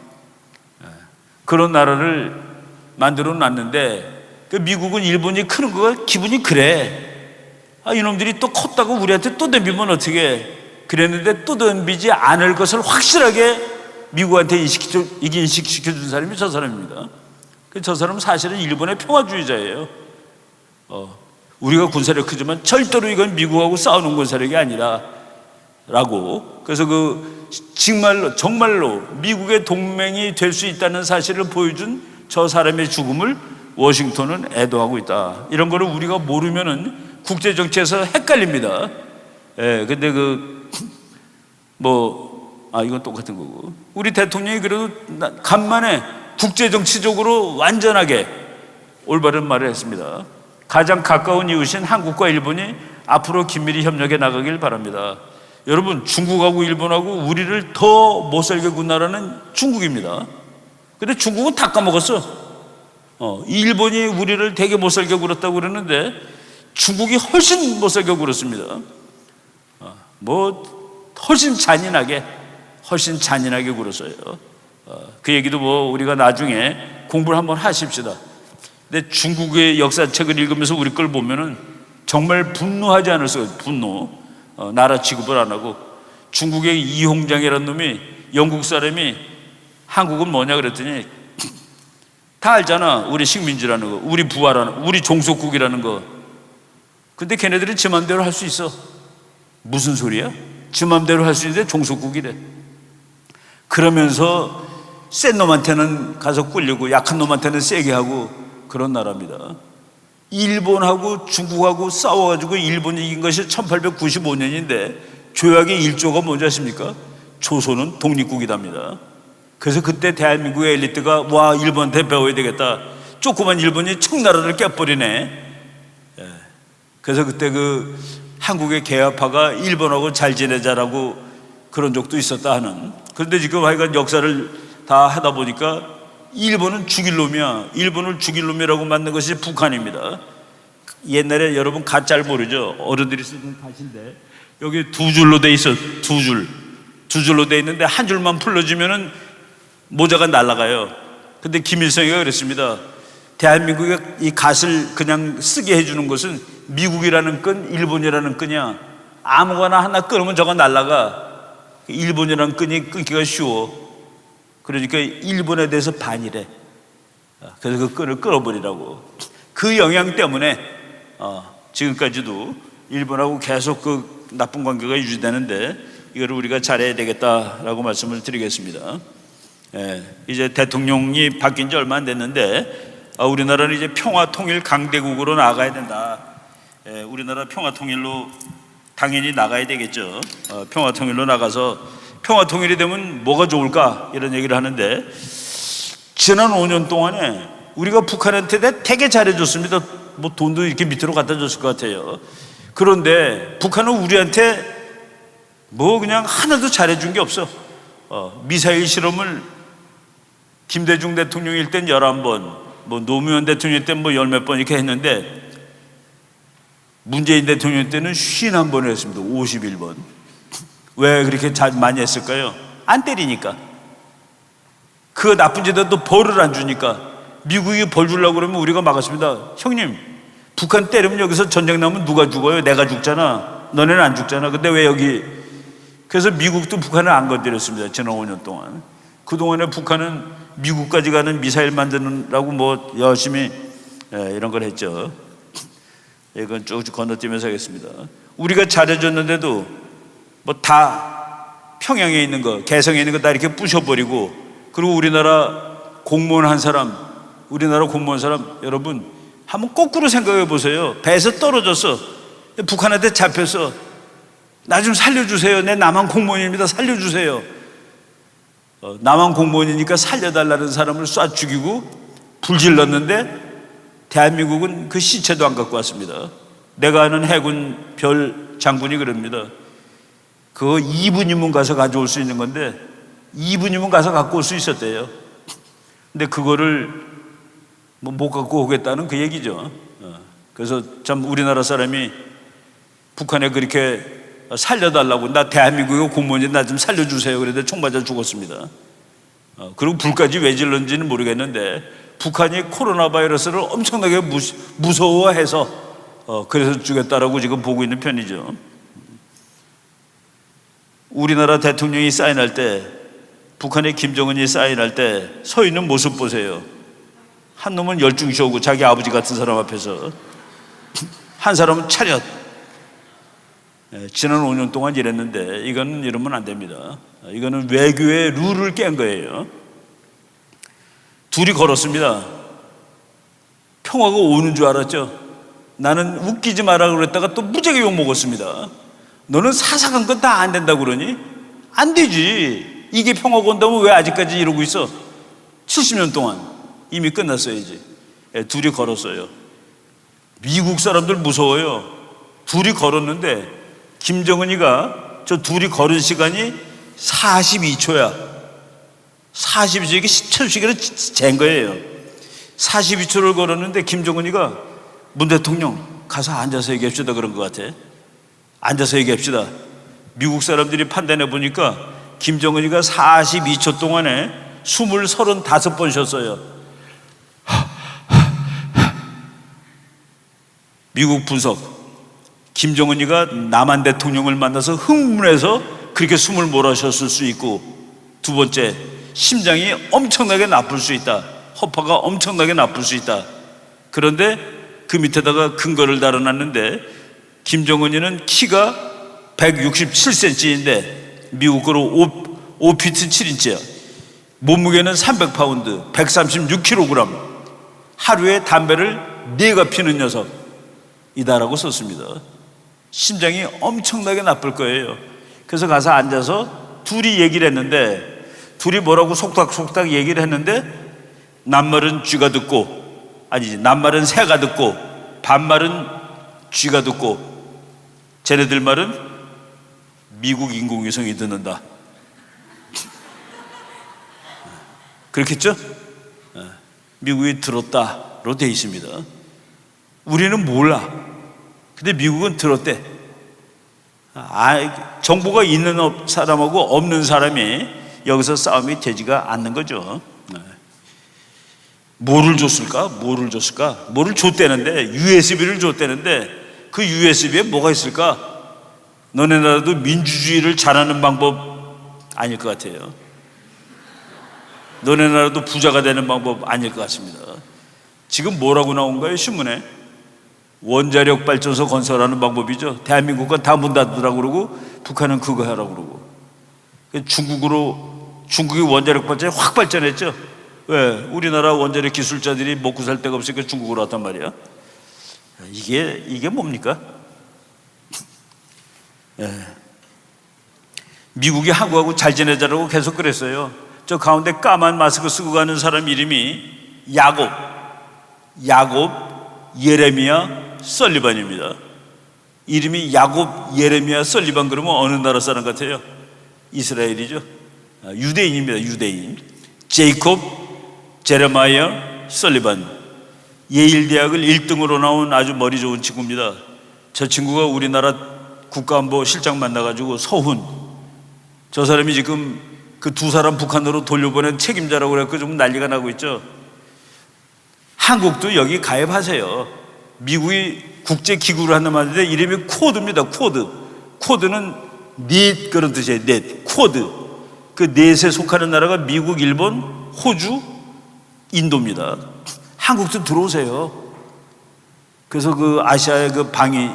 그런 나라를 만들어 놨는데 미국은 일본이 크는 거가 기분이 그래. 이놈들이 또 컸다고 우리한테 또 덤비면 어떻게 그랬는데 또 덤비지 않을 것을 확실하게 미국한테 인식시켜 준 사람이 저 사람입니다. 저 사람은 사실은 일본의 평화주의자예요. 우리가 군사력 크지만 절대로 이건 미국하고 싸우는 군사력이 아니라 라고. 그래서 정말로 미국의 동맹이 될 수 있다는 사실을 보여준 저 사람의 죽음을 워싱턴은 애도하고 있다. 이런 거를 우리가 모르면은 국제 정치에서 헷갈립니다. 근데 이건 똑같은 거고. 우리 대통령이 그래도 간만에 국제 정치적으로 완전하게 올바른 말을 했습니다. 가장 가까운 이웃인 한국과 일본이 앞으로 긴밀히 협력해 나가길 바랍니다. 여러분, 중국하고 일본하고 우리를 더 못살게 군 나라는 중국입니다. 근데 중국은 다 까먹었어. 일본이 우리를 되게 못살게 굴었다고 그러는데 중국이 훨씬 못살게 굴었습니다. 훨씬 잔인하게 굴었어요. 그 얘기도 우리가 나중에 공부를 한번 하십시다. 근데 중국의 역사책을 읽으면서 우리 걸 보면은 정말 분노하지 않을 수가 없어요. 분노. 나라 취급을 안 하고. 중국의 이홍장이라는 놈이, 영국 사람이 한국은 뭐냐 그랬더니 다 알잖아. 우리 식민지라는 거, 우리 부하라는, 우리 종속국이라는 거. 근데 걔네들은 지 맘대로 할 수 있어. 무슨 소리야? 지 맘대로 할 수 있는데 종속국이래. 그러면서 센 놈한테는 가서 꿀리고 약한 놈한테는 세게 하고 그런 나라입니다. 일본하고 중국하고 싸워가지고 일본이 이긴 것이 1895년인데 조약의 1조가 뭔지 아십니까? 조선은 독립국이답니다. 그래서 그때 대한민국의 엘리트가 와, 일본한테 배워야 되겠다. 조그만 일본이 청나라를 깨버리네. 그래서 그때 그 한국의 개화파가 일본하고 잘 지내자라고 그런 적도 있었다 하는. 그런데 지금 하여간 역사를 다 하다 보니까 일본은 죽일 놈이야. 일본을 죽일 놈이라고 만든 것이 북한입니다. 옛날에 여러분 가 잘 모르죠? 어른들이 쓰는 갓인데 여기 두 줄로 돼 있어. 두 줄로 돼 있는데 한 줄만 풀러주면은 모자가 날아가요. 근데 김일성이가 그랬습니다. 대한민국이 이 갓을 그냥 쓰게 해주는 것은 미국이라는 끈, 일본이라는 끈이야. 아무거나 하나 끊으면 저거 날아가. 일본이라는 끈이 끊기가 쉬워. 그러니까 일본에 대해서 반이래. 그래서 그 끈을 끊어버리라고. 그 영향 때문에 지금까지도 일본하고 계속 그 나쁜 관계가 유지되는데 이걸 우리가 잘해야 되겠다라고 말씀을 드리겠습니다. 이제 대통령이 바뀐 지 얼마 안 됐는데 우리나라는 이제 평화통일 강대국으로 나가야 된다. 우리나라 평화통일로 당연히 나가야 되겠죠. 평화통일로 나가서 평화통일이 되면 뭐가 좋을까 이런 얘기를 하는데 지난 5년 동안에 우리가 북한한테 되게 잘해줬습니다. 뭐 돈도 이렇게 밑으로 갖다 줬을 것 같아요. 그런데 북한은 우리한테 뭐 그냥 하나도 잘해준 게 없어. 미사일 실험을 김대중 대통령일 땐 11번, 뭐 노무현 대통령 때는 뭐 10몇 번 이렇게 했는데 문재인 대통령 때는 51번을 했습니다. 51번. 왜 그렇게 많이 했을까요? 안 때리니까. 그 나쁜 짓에도 벌을 안 주니까. 미국이 벌 주려고 그러면 우리가 막았습니다. 형님, 북한 때리면 여기서 전쟁 나면 누가 죽어요? 내가 죽잖아. 너네는 안 죽잖아. 근데 왜 여기? 그래서 미국도 북한을 안 건드렸습니다. 지난 5년 동안. 그동안에 북한은 미국까지 가는 미사일 만드느라고 뭐 열심히 이런 걸 했죠. 이건 쭉쭉 건너뛰면서 하겠습니다. 우리가 잘해줬는데도 뭐 다 평양에 있는 거, 개성에 있는 거 다 이렇게 부셔버리고, 그리고 우리나라 공무원 사람 여러분 한번 거꾸로 생각해 보세요. 배에서 떨어졌어. 북한한테 잡혀서 나 좀 살려주세요. 내 남한 공무원입니다. 살려주세요. 남한 공무원이니까 살려달라는 사람을 쏴 죽이고 불질렀는데 대한민국은 그 시체도 안 갖고 왔습니다. 내가 아는 해군 별 장군이 그럽니다. 그거 2분이면 가서 가져올 수 있는 건데 2분이면 가서 갖고 올 수 있었대요. 근데 그거를 뭐 못 갖고 오겠다는 그 얘기죠. 그래서 참 우리나라 사람이 북한에 그렇게 살려달라고, 나 대한민국의 공무원인데 나 좀 살려주세요 그랬는데 총 맞아 죽었습니다. 그리고 불까지 왜 질렀는지는 모르겠는데 북한이 코로나 바이러스를 엄청나게 무서워해서 그래서 죽였다라고 지금 보고 있는 편이죠. 우리나라 대통령이 사인할 때, 북한의 김정은이 사인할 때 서 있는 모습 보세요. 한 놈은 열중시 오고 자기 아버지 같은 사람 앞에서, 한 사람은 차렷. 지난 5년 동안 이랬는데 이거는 이러면 안 됩니다. 이거는 외교의 룰을 깬 거예요. 둘이 걸었습니다. 평화가 오는 줄 알았죠. 나는 웃기지 마라 그랬다가 또 무지하게 욕먹었습니다. 너는 사사건 건 다 안 된다고 그러니? 안 되지. 이게 평화가 온다면 왜 아직까지 이러고 있어? 70년 동안 이미 끝났어야지. 둘이 걸었어요. 미국 사람들 무서워요. 둘이 걸었는데 김정은이가 저 둘이 걸은 시간이 42초야. 42초, 이게 10초씩을 잰 거예요. 42초를 걸었는데 김정은이가 문 대통령 가서 앉아서 얘기합시다 그런 것 같아. 앉아서 얘기합시다. 미국 사람들이 판단해 보니까 김정은이가 42초 동안에 숨을 35번 쉬었어요. 미국 분석, 김정은이가 남한 대통령을 만나서 흥분해서 그렇게 숨을 몰아쉬었을 수 있고, 두 번째, 심장이 엄청나게 나쁠 수 있다. 허파가 엄청나게 나쁠 수 있다. 그런데 그 밑에다가 근거를 달아놨는데, 김정은이는 키가 167cm인데 미국 거로 5피트 7인치야. 몸무게는 300파운드, 136kg. 하루에 담배를 4가 피는 녀석이다라고 썼습니다. 심장이 엄청나게 나쁠 거예요. 그래서 가서 앉아서 둘이 얘기를 했는데, 둘이 뭐라고 속닥속닥 얘기를 했는데, 낱말은 쥐가 듣고, 아니지, 낱말은 새가 듣고 반말은 쥐가 듣고, 쟤네들 말은 미국 인공위성이 듣는다. 그렇겠죠? 미국이 들었다로 돼 있습니다. 우리는 몰라. 근데 미국은 들었대. 정보가 있는 사람하고 없는 사람이 여기서 싸움이 되지가 않는 거죠. 뭐를 줬을까? 뭐를 줬대는데, USB를 줬대는데, 그 USB에 뭐가 있을까? 너네 나라도 민주주의를 잘하는 방법 아닐 것 같아요. 너네 나라도 부자가 되는 방법 아닐 것 같습니다. 지금 뭐라고 나온 거예요, 신문에? 원자력 발전소 건설하는 방법이죠. 대한민국은 다 문 닫으라고 그러고, 북한은 그거 하라고 그러고. 중국이 원자력 발전이 확 발전했죠. 왜? 우리나라 원자력 기술자들이 먹고 살 데가 없으니까 중국으로 왔단 말이야. 이게 뭡니까? 미국이 한국하고 잘 지내자라고 계속 그랬어요. 저 가운데 까만 마스크 쓰고 가는 사람 이름이 야곱 예레미야 설리반입니다. 이름이 야곱 예레미야 설리반 그러면 어느 나라 사람 같아요? 이스라엘이죠. 유대인입니다. 유대인. 제이콥 제레마이어 설리반, 예일 대학을 1등으로 나온 아주 머리 좋은 친구입니다. 저 친구가 우리나라 국가안보 실장 만나가지고 서훈, 저 사람이 지금 그 두 사람 북한으로 돌려보낸 책임자라고 그래서 좀 난리가 나고 있죠. 한국도 여기 가입하세요. 미국이 국제기구를 하는 말인데 이름이 쿼드입니다. 쿼드는 넷 그런 뜻이에요. 넷, 쿼드. 그 넷에 속하는 나라가 미국, 일본, 호주, 인도입니다. 한국도 들어오세요. 그래서 그 아시아의 그 방이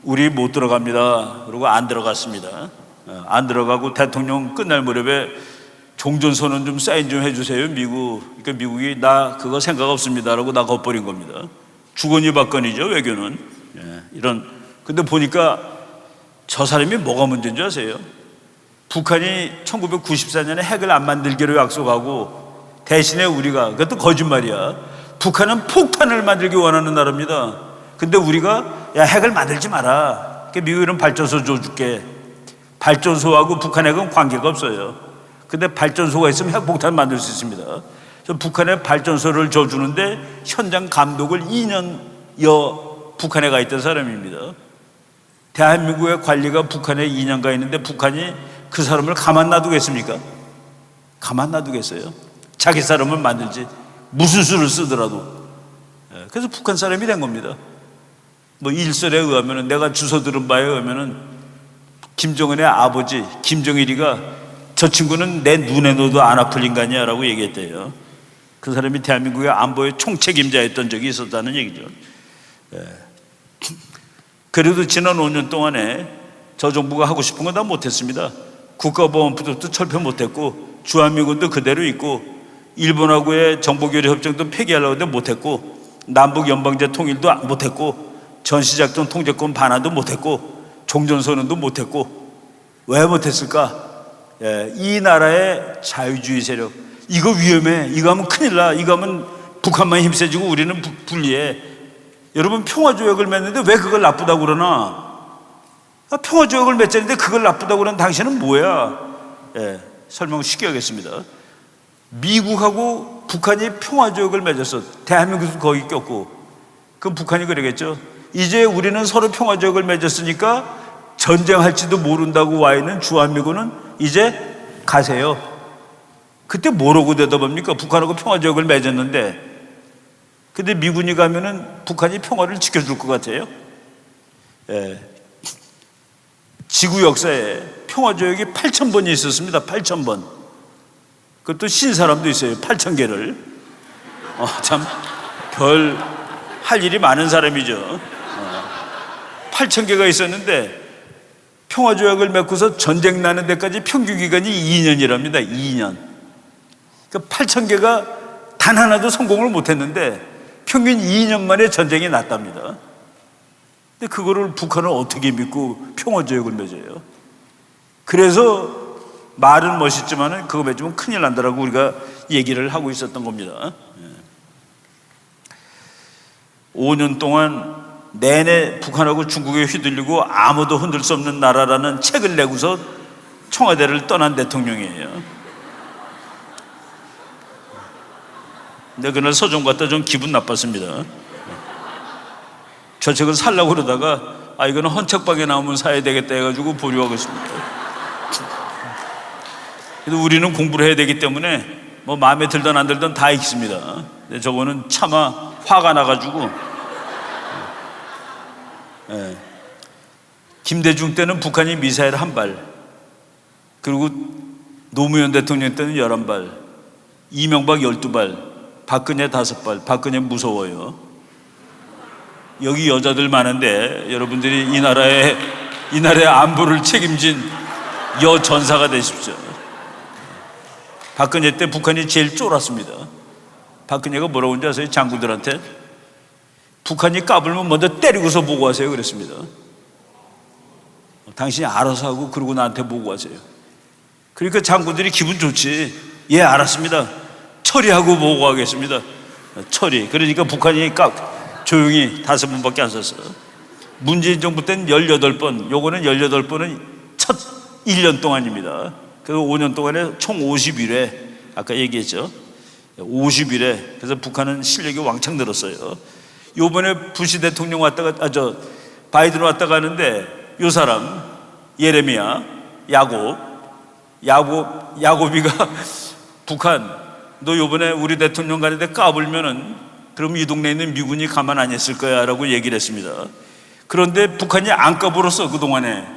우리 못 들어갑니다. 그리고 안 들어갔습니다. 안 들어가고 대통령 끝날 무렵에 종전선언 좀 사인 좀 해주세요, 미국. 그러니까 미국이 나 그거 생각 없습니다라고 나가버린 겁니다. 주거니 받거니죠, 외교는. 이런. 근데 보니까 저 사람이 뭐가 문제인 줄 아세요? 북한이 1994년에 핵을 안 만들기로 약속하고, 대신에 우리가, 그것도 거짓말이야, 북한은 폭탄을 만들기 원하는 나라입니다. 근데 우리가 야 핵을 만들지 마라, 미국 이런 발전소 줘줄게. 발전소하고 북한 핵은 관계가 없어요. 근데 발전소가 있으면 핵폭탄 만들 수 있습니다. 그래서 북한에 발전소를 줘주는데 현장 감독을 2년여 북한에 가 있던 사람입니다. 대한민국의 관리가 북한에 2년 가 있는데 북한이 그 사람을 가만 놔두겠습니까? 가만 놔두겠어요? 자기 사람을 만들지 무슨 수를 쓰더라도. 그래서 북한 사람이 된 겁니다. 뭐 일설에 의하면, 내가 주워 들은 바에 의하면 김정은의 아버지 김정일이가 저 친구는 내 눈에 넣어도 안 아플 인간이야 라고 얘기했대요. 그 사람이 대한민국의 안보의 총책임자였던 적이 있었다는 얘기죠. 그래도 지난 5년 동안에 저 정부가 하고 싶은 건 다 못했습니다. 국가보안법도 철폐 못했고, 주한미군도 그대로 있고, 일본하고의 정보교류 협정도 폐기하려고 했는데 못했고, 남북 연방제 통일도 못했고, 전시작전 통제권 반환도 못했고, 종전선언도 못했고. 왜 못했을까? 이 나라의 자유주의 세력, 이거 위험해, 이거 하면 큰일 나, 이거 하면 북한만 힘세지고 우리는 불리해. 여러분, 평화조약을 맺는데 왜 그걸 나쁘다고 그러나? 평화조약을 맺자는데 그걸 나쁘다고 그러는 당신은 뭐야? 설명 쉽게 하겠습니다. 미국하고 북한이 평화조약을 맺었어. 대한민국도 거기 꼈고. 그럼 북한이 그러겠죠. 이제 우리는 서로 평화조약을 맺었으니까 전쟁할지도 모른다고 와 있는 주한미군은 이제 가세요. 그때 뭐라고 대답합니까? 북한하고 평화조약을 맺었는데. 근데 미군이 가면은 북한이 평화를 지켜줄 것 같아요. 예. 지구 역사에 평화조약이 8,000번이 있었습니다. 8,000번. 그것도 신 사람도 있어요. 8,000개를. 참 별 할 일이 많은 사람이죠. 8,000개가 있었는데 평화조약을 맺고서 전쟁 나는 데까지 평균 기간이 2년이랍니다. 2년. 그러니까 8,000개가 단 하나도 성공을 못했는데 평균 2년 만에 전쟁이 났답니다. 근데 그거를 북한은 어떻게 믿고 평화조약을 맺어요? 그래서 말은 멋있지만은 그거 맺으면 큰일 난다라고 우리가 얘기를 하고 있었던 겁니다. 5년 동안 내내 북한하고 중국에 휘둘리고 아무도 흔들 수 없는 나라라는 책을 내고서 청와대를 떠난 대통령이에요. 근데 그날 서점 갔다 좀 기분 나빴습니다. 저 책을 살려고 그러다가 이거는 헌책방에 나오면 사야 되겠다 해가지고 보류하고 있습니다. 그래도 우리는 공부를 해야 되기 때문에 뭐 마음에 들든 안 들든 다 읽습니다. 근데 저거는 차마 화가 나가지고 김대중 때는 북한이 미사일 1발, 그리고 노무현 대통령 때는 11발, 이명박 12발, 박근혜 5발. 박근혜 무서워요. 여기 여자들 많은데 여러분들이 이 나라의 안보를 책임진 여전사가 되십시오. 박근혜 때 북한이 제일 쫄았습니다. 박근혜가 뭐라고 하는지 아세요? 장군들한테 북한이 까불면 먼저 때리고서 보고하세요 그랬습니다. 당신이 알아서 하고 그러고 나한테 보고하세요. 그러니까 장군들이 기분 좋지. 예, 알았습니다. 처리하고 보고하겠습니다. 처리. 그러니까 북한이 조용히 5번밖에 안 썼어요. 문재인 정부 때는 18번, 요거는 18번은 첫 1년 동안입니다. 그리고 5년 동안에 총 51회, 아까 얘기했죠. 51회. 그래서 북한은 실력이 왕창 늘었어요. 요번에 부시 대통령 왔다가, 바이든 왔다가 하는데 요 사람, 예레미야, 야곱이가 북한, 너 요번에 우리 대통령 가는데 까불면은 그럼 이 동네에 있는 미군이 가만 안 있을 거야 라고 얘기를 했습니다. 그런데 북한이 안 까불었어 그동안에.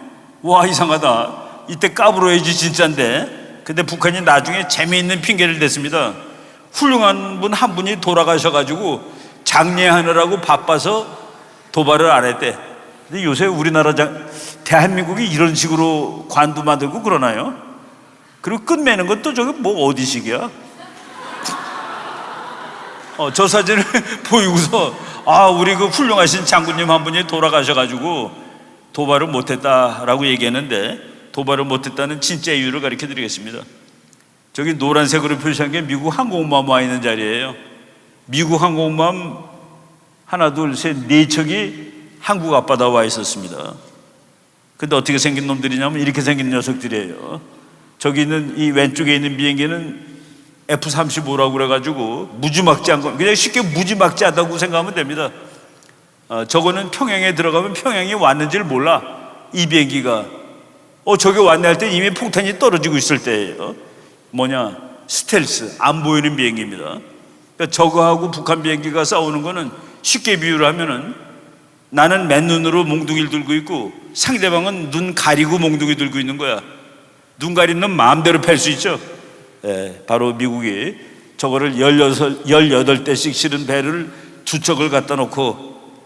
와, 이상하다. 이때 까불어야지 진짜인데. 근데 북한이 나중에 재미있는 핑계를 댔습니다. 훌륭한 분 한 분이 돌아가셔가지고 장례하느라고 바빠서 도발을 안 했대. 근데 요새 우리나라 대한민국이 이런 식으로 관도 만들고 그러나요? 그리고 끝매는 것도 저게 뭐 어디식이야? 저 사진을 보이고서 우리 그 훌륭하신 장군님 한 분이 돌아가셔가지고 도발을 못했다라고 얘기했는데, 도발을 못했다는 진짜 이유를 가르쳐 드리겠습니다. 저기 노란색으로 표시한 게 미국 항공모함 와 있는 자리예요. 미국 항공모함 하나 둘 셋 네 척이 한국 앞바다 와 있었습니다. 근데 어떻게 생긴 놈들이냐면 이렇게 생긴 녀석들이에요. 저기 있는 이 왼쪽에 있는 비행기는 F-35라고 그래가지고 무지막지한 거, 그냥 쉽게 무지막지하다고 생각하면 됩니다. 저거는 평양에 들어가면 평양이 왔는지를 몰라. 이 비행기가 저기 왔네 할 때 이미 폭탄이 떨어지고 있을 때예요. 스텔스, 안 보이는 비행기입니다. 그러니까 저거하고 북한 비행기가 싸우는 거는 쉽게 비유를 하면은 나는 맨눈으로 몽둥이를 들고 있고 상대방은 눈 가리고 몽둥이 들고 있는 거야. 눈 가리는 놈 마음대로 팰 수 있죠. 바로 미국이 저거를 18대씩 실은 배를 2척을 갖다 놓고,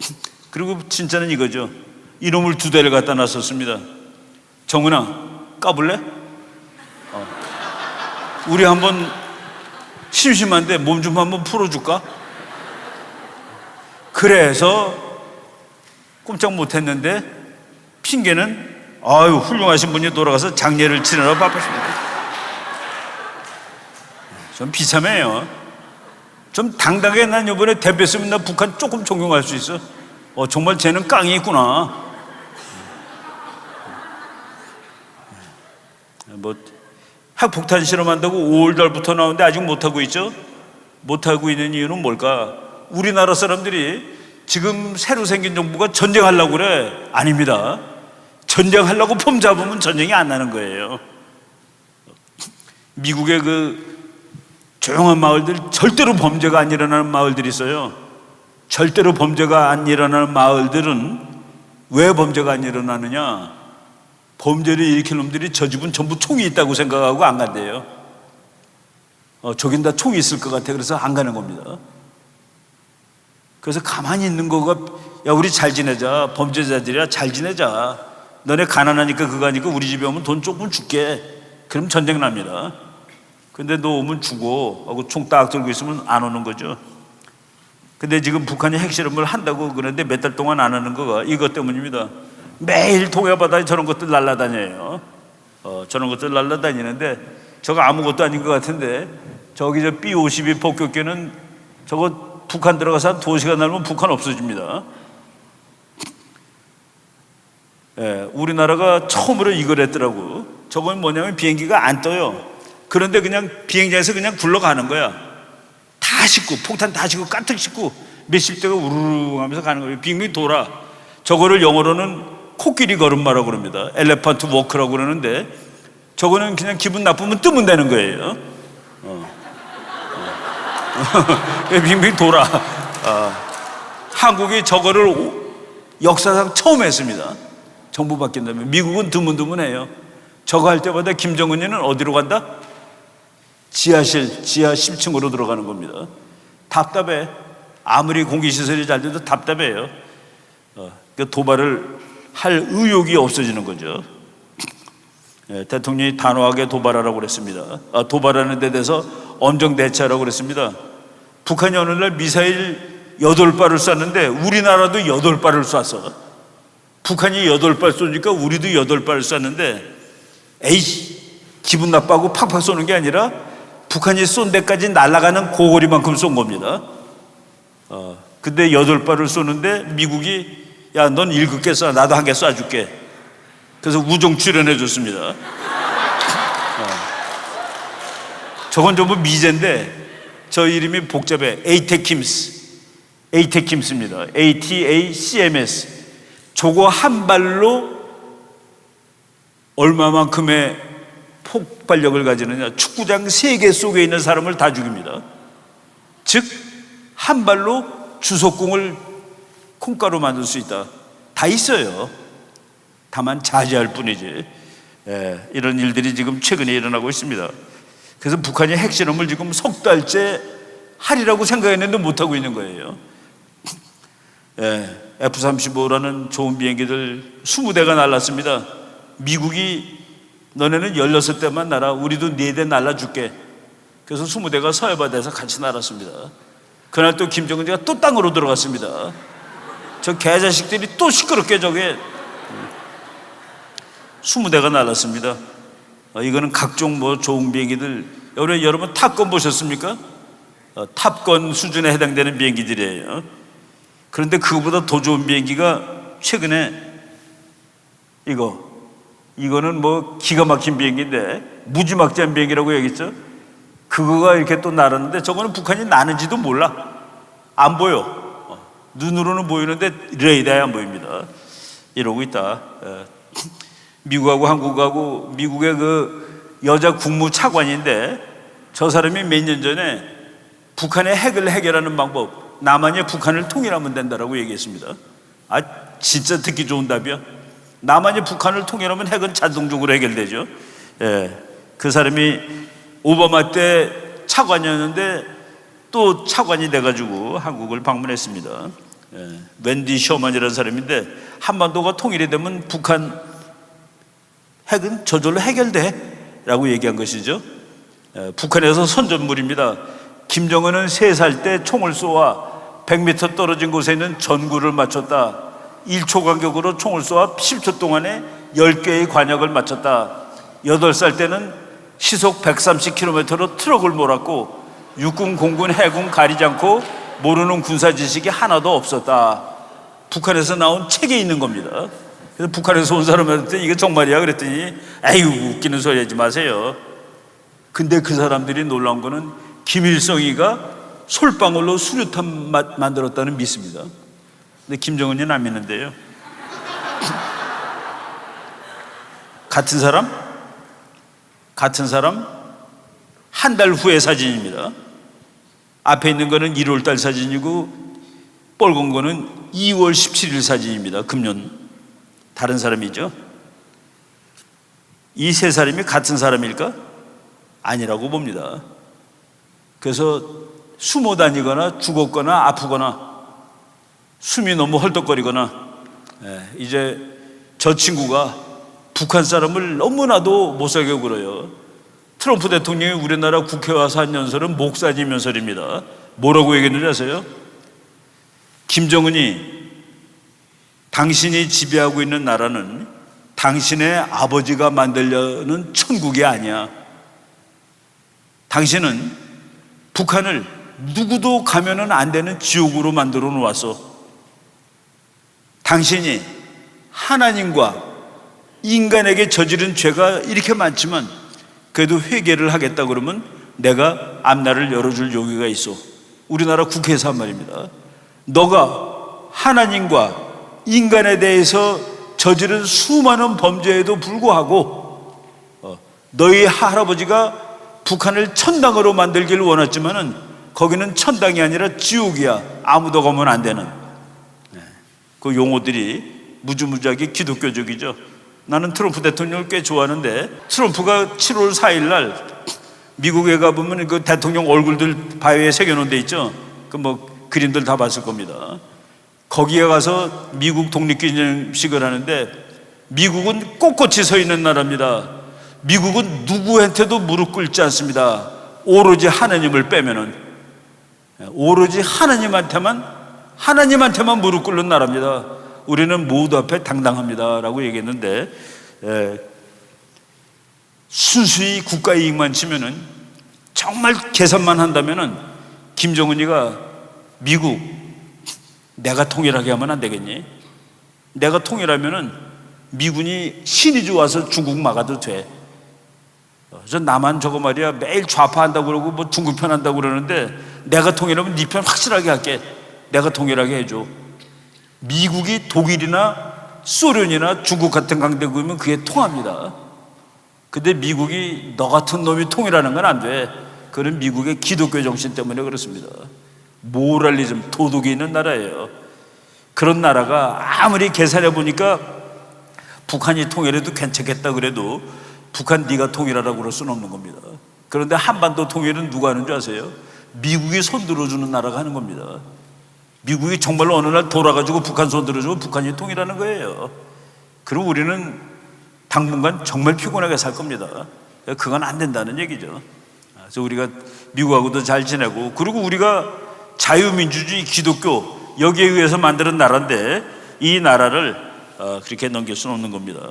그리고 진짜는 이거죠. 이놈을 2대를 갖다 놨었습니다. 정은아, 까불래? 우리 한번 심심한데 몸 좀 한번 풀어줄까? 그래서 꼼짝 못했는데 핑계는 훌륭하신 분이 돌아가서 장례를 치느라 바쁘십니다. 좀 비참해요. 좀 당당하게 난 이번에 대표했으면 나 북한 조금 존경할 수 있어. 정말 쟤는 깡이 있구나. 핵폭탄 실험한다고 5월 달부터 나오는데 아직 못하고 있죠. 못하고 있는 이유는 뭘까? 우리나라 사람들이 지금 새로 생긴 정부가 전쟁하려고 그래. 아닙니다. 전쟁하려고 폼 잡으면 전쟁이 안 나는 거예요. 미국의 그 조용한 마을들, 절대로 범죄가 안 일어나는 마을들이 있어요. 절대로 범죄가 안 일어나는 마을들은 왜 범죄가 안 일어나느냐? 범죄를 일으킬 놈들이 저 집은 전부 총이 있다고 생각하고 안 간대요. 저긴 다 총이 있을 것 같아. 그래서 안 가는 겁니다. 그래서 가만히 있는 거가, 야, 우리 잘 지내자. 범죄자들이야, 잘 지내자. 너네 가난하니까 그거 하니까 우리 집에 오면 돈 조금 줄게. 그럼 전쟁 납니다. 근데 너 오면 죽어 하고 총 딱 들고 있으면 안 오는 거죠. 근데 지금 북한이 핵실험을 한다고 그러는데 몇 달 동안 안 하는 거가 이것 때문입니다. 매일 동해바다에 저런 것들 날아다녀요. 저런 것들 날아다니는데 저거 아무것도 아닌 것 같은데 저기 저 B-52 폭격기는 저거 북한 들어가서 한 2시간 날면 북한 없어집니다. 예, 우리나라가 처음으로 이걸 했더라고. 저건 뭐냐면 비행기가 안 떠요. 그런데 그냥 비행장에서 그냥 굴러가는 거야. 다 싣고, 폭탄 다 싣고, 가득 싣고 몇십 대가 우르르 하면서 가는 거예요. 비행기 돌아. 저거를 영어로는 코끼리 걸음마라고 그럽니다. 엘레펀트 워크라고 그러는데 저거는 그냥 기분 나쁘면 뜨면 되는 거예요. 빙빙 돌아. 한국이 저거를 역사상 처음 했습니다. 정부 바뀐 다음에. 미국은 드문드문해요. 저거 할 때마다 김정은이는 어디로 간다? 지하실, 지하 10층으로 들어가는 겁니다. 답답해. 아무리 공기시설이 잘 돼도 답답해요. 그 도발을 할 의욕이 없어지는 거죠. 대통령이 단호하게 도발하라고 그랬습니다. 도발하는 데 대해서 엄정 대처하라고 그랬습니다. 북한이 어느 날 미사일 8발을 쐈는데 우리나라도 8발을 쐈어. 북한이 8발 쏘니까 우리도 8발을 쐈는데 에이, 기분 나빠하고 팍팍 쏘는 게 아니라 북한이 쏜 데까지 날아가는 고거리만큼 쏜 겁니다. 근데 8발을 쏘는데 미국이 야, 넌 7개 쏴. 나도 1개 쏴줄게. 그래서 우정 출연해 줬습니다. 저건 전부 미제인데 저 이름이 복잡해. ATACMS입니다. ATACMS. 저거 한 발로 얼마만큼의 폭발력을 가지느냐. 축구장 3개 속에 있는 사람을 다 죽입니다. 즉 한 발로 주석궁을 콩가루 만들 수 있다. 다 있어요. 다만 자제할 뿐이지. 이런 일들이 지금 최근에 일어나고 있습니다. 그래서 북한이 핵실험을 지금 석 달째 하리라고 생각했는데 못하고 있는 거예요. F-35라는 좋은 비행기들 20대가 날랐습니다. 미국이 너네는 16대만 날아. 우리도 4대 날라줄게. 그래서 20대가 서해바다에서 같이 날았습니다. 그날 또 김정은이가 또 땅으로 들어갔습니다. 저 개자식들이 또 시끄럽게 저게 20대가 날랐습니다. 이거는 각종 뭐 좋은 비행기들. 여러분 탑건 보셨습니까? 탑건 수준에 해당되는 비행기들이에요. 그런데 그거보다 더 좋은 비행기가 최근에 이거는 뭐 기가 막힌 비행기인데 무지막지한 비행기라고 얘기했죠. 그거가 이렇게 또 날았는데 저거는 북한이 나는지도 몰라. 안 보여. 눈으로는 보이는데 레이더에 안 보입니다. 이러고 있다. 미국하고 한국하고 미국의 그 여자 국무차관인데 저 사람이 몇 년 전에 북한의 핵을 해결하는 방법, 남한이 북한을 통일하면 된다라고 얘기했습니다. 진짜 듣기 좋은 답이야. 남한이 북한을 통일하면 핵은 자동적으로 해결되죠. 그 사람이 오바마 때 차관이었는데 또 차관이 돼가지고 한국을 방문했습니다. 웬디 셔먼이라는 사람인데 한반도가 통일이 되면 북한 핵은 저절로 해결돼 라고 얘기한 것이죠. 북한에서 선전물입니다. 김정은은 3살 때 총을 쏘아 100m 떨어진 곳에 있는 전구를 맞췄다. 1초 간격으로 총을 쏘아 10초 동안에 10개의 관역을 맞췄다. 8살 때는 시속 130km로 트럭을 몰았고 육군, 공군, 해군 가리지 않고 모르는 군사 지식이 하나도 없었다. 북한에서 나온 책에 있는 겁니다. 그래서 북한에서 온 사람한테 이게 정말이야 그랬더니 에휴 웃기는 소리 하지 마세요. 근데 그 사람들이 놀라운 거는 김일성이가 솔방울로 수류탄 만들었다는 믿습니다. 근데 김정은이는 안 믿는데요. 같은 사람 한 달 후의 사진입니다. 앞에 있는 거는 1월 달 사진이고 빨간 거는 2월 17일 사진입니다. 금년. 다른 사람이죠. 이 세 사람이 같은 사람일까? 아니라고 봅니다. 그래서 숨어 다니거나 죽었거나 아프거나 숨이 너무 헐떡거리거나 이제 저 친구가 북한 사람을 너무나도 못살게 굴어요. 트럼프 대통령이 우리나라 국회 와서 한 연설은 목사님 연설입니다. 뭐라고 얘기했는지 아세요? 김정은이 당신이 지배하고 있는 나라는 당신의 아버지가 만들려는 천국이 아니야. 당신은 북한을 누구도 가면은 안 되는 지옥으로 만들어 놓았어. 당신이 하나님과 인간에게 저지른 죄가 이렇게 많지만 그래도 회개를 하겠다 그러면 내가 앞날을 열어줄 용의가 있어. 우리나라 국회에서 한 말입니다. 너가 하나님과 인간에 대해서 저지른 수많은 범죄에도 불구하고 너희 할아버지가 북한을 천당으로 만들기를 원했지만은 거기는 천당이 아니라 지옥이야. 아무도 가면 안 되는. 그 용어들이 무지무지하게 기독교적이죠. 나는 트럼프 대통령을 꽤 좋아하는데 트럼프가 7월 4일 날 미국에 가보면 그 대통령 얼굴들 바위에 새겨놓은 데 있죠. 그 뭐 그림들 다 봤을 겁니다. 거기에 가서 미국 독립기념식을 하는데 미국은 꼿꼿이 서 있는 나라입니다. 미국은 누구한테도 무릎 꿇지 않습니다. 오로지 하나님을 빼면은 오로지 하나님한테만 무릎 꿇는 나라입니다. 우리는 모두 앞에 당당합니다 라고 얘기했는데 순수히 국가 이익만 치면은 정말 계산만 한다면은 김정은이가 미국 내가 통일하게 하면 안 되겠니? 내가 통일하면은 미군이 신이 좋아서 중국 막아도 돼. 저 나만 저거 말이야 매일 좌파한다고 그러고 뭐 중국 편 한다고 그러는데 내가 통일하면 네 편 확실하게 할게. 내가 통일하게 해줘. 미국이 독일이나 소련이나 중국 같은 강대국이면 그게 통합니다. 근데 미국이 너 같은 놈이 통일하는 건 안 돼. 그건 미국의 기독교 정신 때문에 그렇습니다. 모랄리즘, 도덕이 있는 나라예요. 그런 나라가 아무리 계산해 보니까 북한이 통일해도 괜찮겠다 그래도 북한 네가 통일하라고 그럴 수는 없는 겁니다. 그런데 한반도 통일은 누가 하는 줄 아세요? 미국이 손 들어주는 나라가 하는 겁니다. 미국이 정말로 어느 날 돌아가지고 북한 손 들어주고 북한이 통일하는 거예요. 그럼 우리는 당분간 정말 피곤하게 살 겁니다. 그건 안 된다는 얘기죠. 그래서 우리가 미국하고도 잘 지내고 그리고 우리가 자유민주주의 기독교 여기에 의해서 만드는 나라인데 이 나라를 그렇게 넘길 수는 없는 겁니다.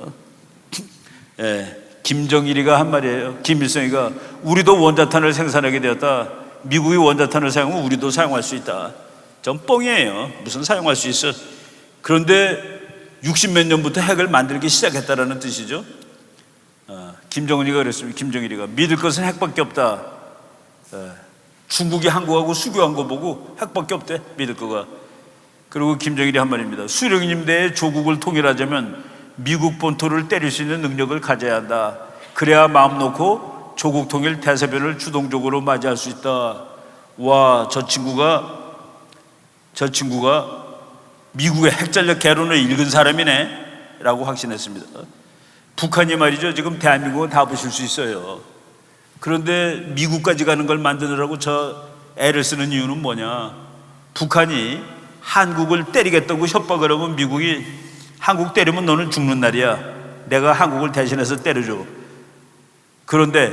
김정일이가 한 말이에요. 김일성이가 우리도 원자탄을 생산하게 되었다. 미국이 원자탄을 사용하면 우리도 사용할 수 있다. 전 뻥이에요. 무슨 사용할 수 있어. 그런데 60몇 년부터 핵을 만들기 시작했다라는 뜻이죠. 김정은이가 그랬습니다. 김정일이가 믿을 것은 핵밖에 없다. 중국이 한국하고 수교한 거 보고 핵밖에 없대. 믿을 거가. 그리고 김정일이 한 말입니다. 수령님 대에 조국을 통일하자면 미국 본토를 때릴 수 있는 능력을 가져야 한다. 그래야 마음 놓고 조국 통일 대사변을 주동적으로 맞이할 수 있다. 와, 저 친구가 미국의 핵전력 개론을 읽은 사람이네 라고 확신했습니다. 북한이 말이죠, 지금 대한민국은 다 부실 수 있어요. 그런데 미국까지 가는 걸 만드느라고 저 애를 쓰는 이유는 뭐냐? 북한이 한국을 때리겠다고 협박을 하면 미국이 한국 때리면 너는 죽는 날이야. 내가 한국을 대신해서 때려줘. 그런데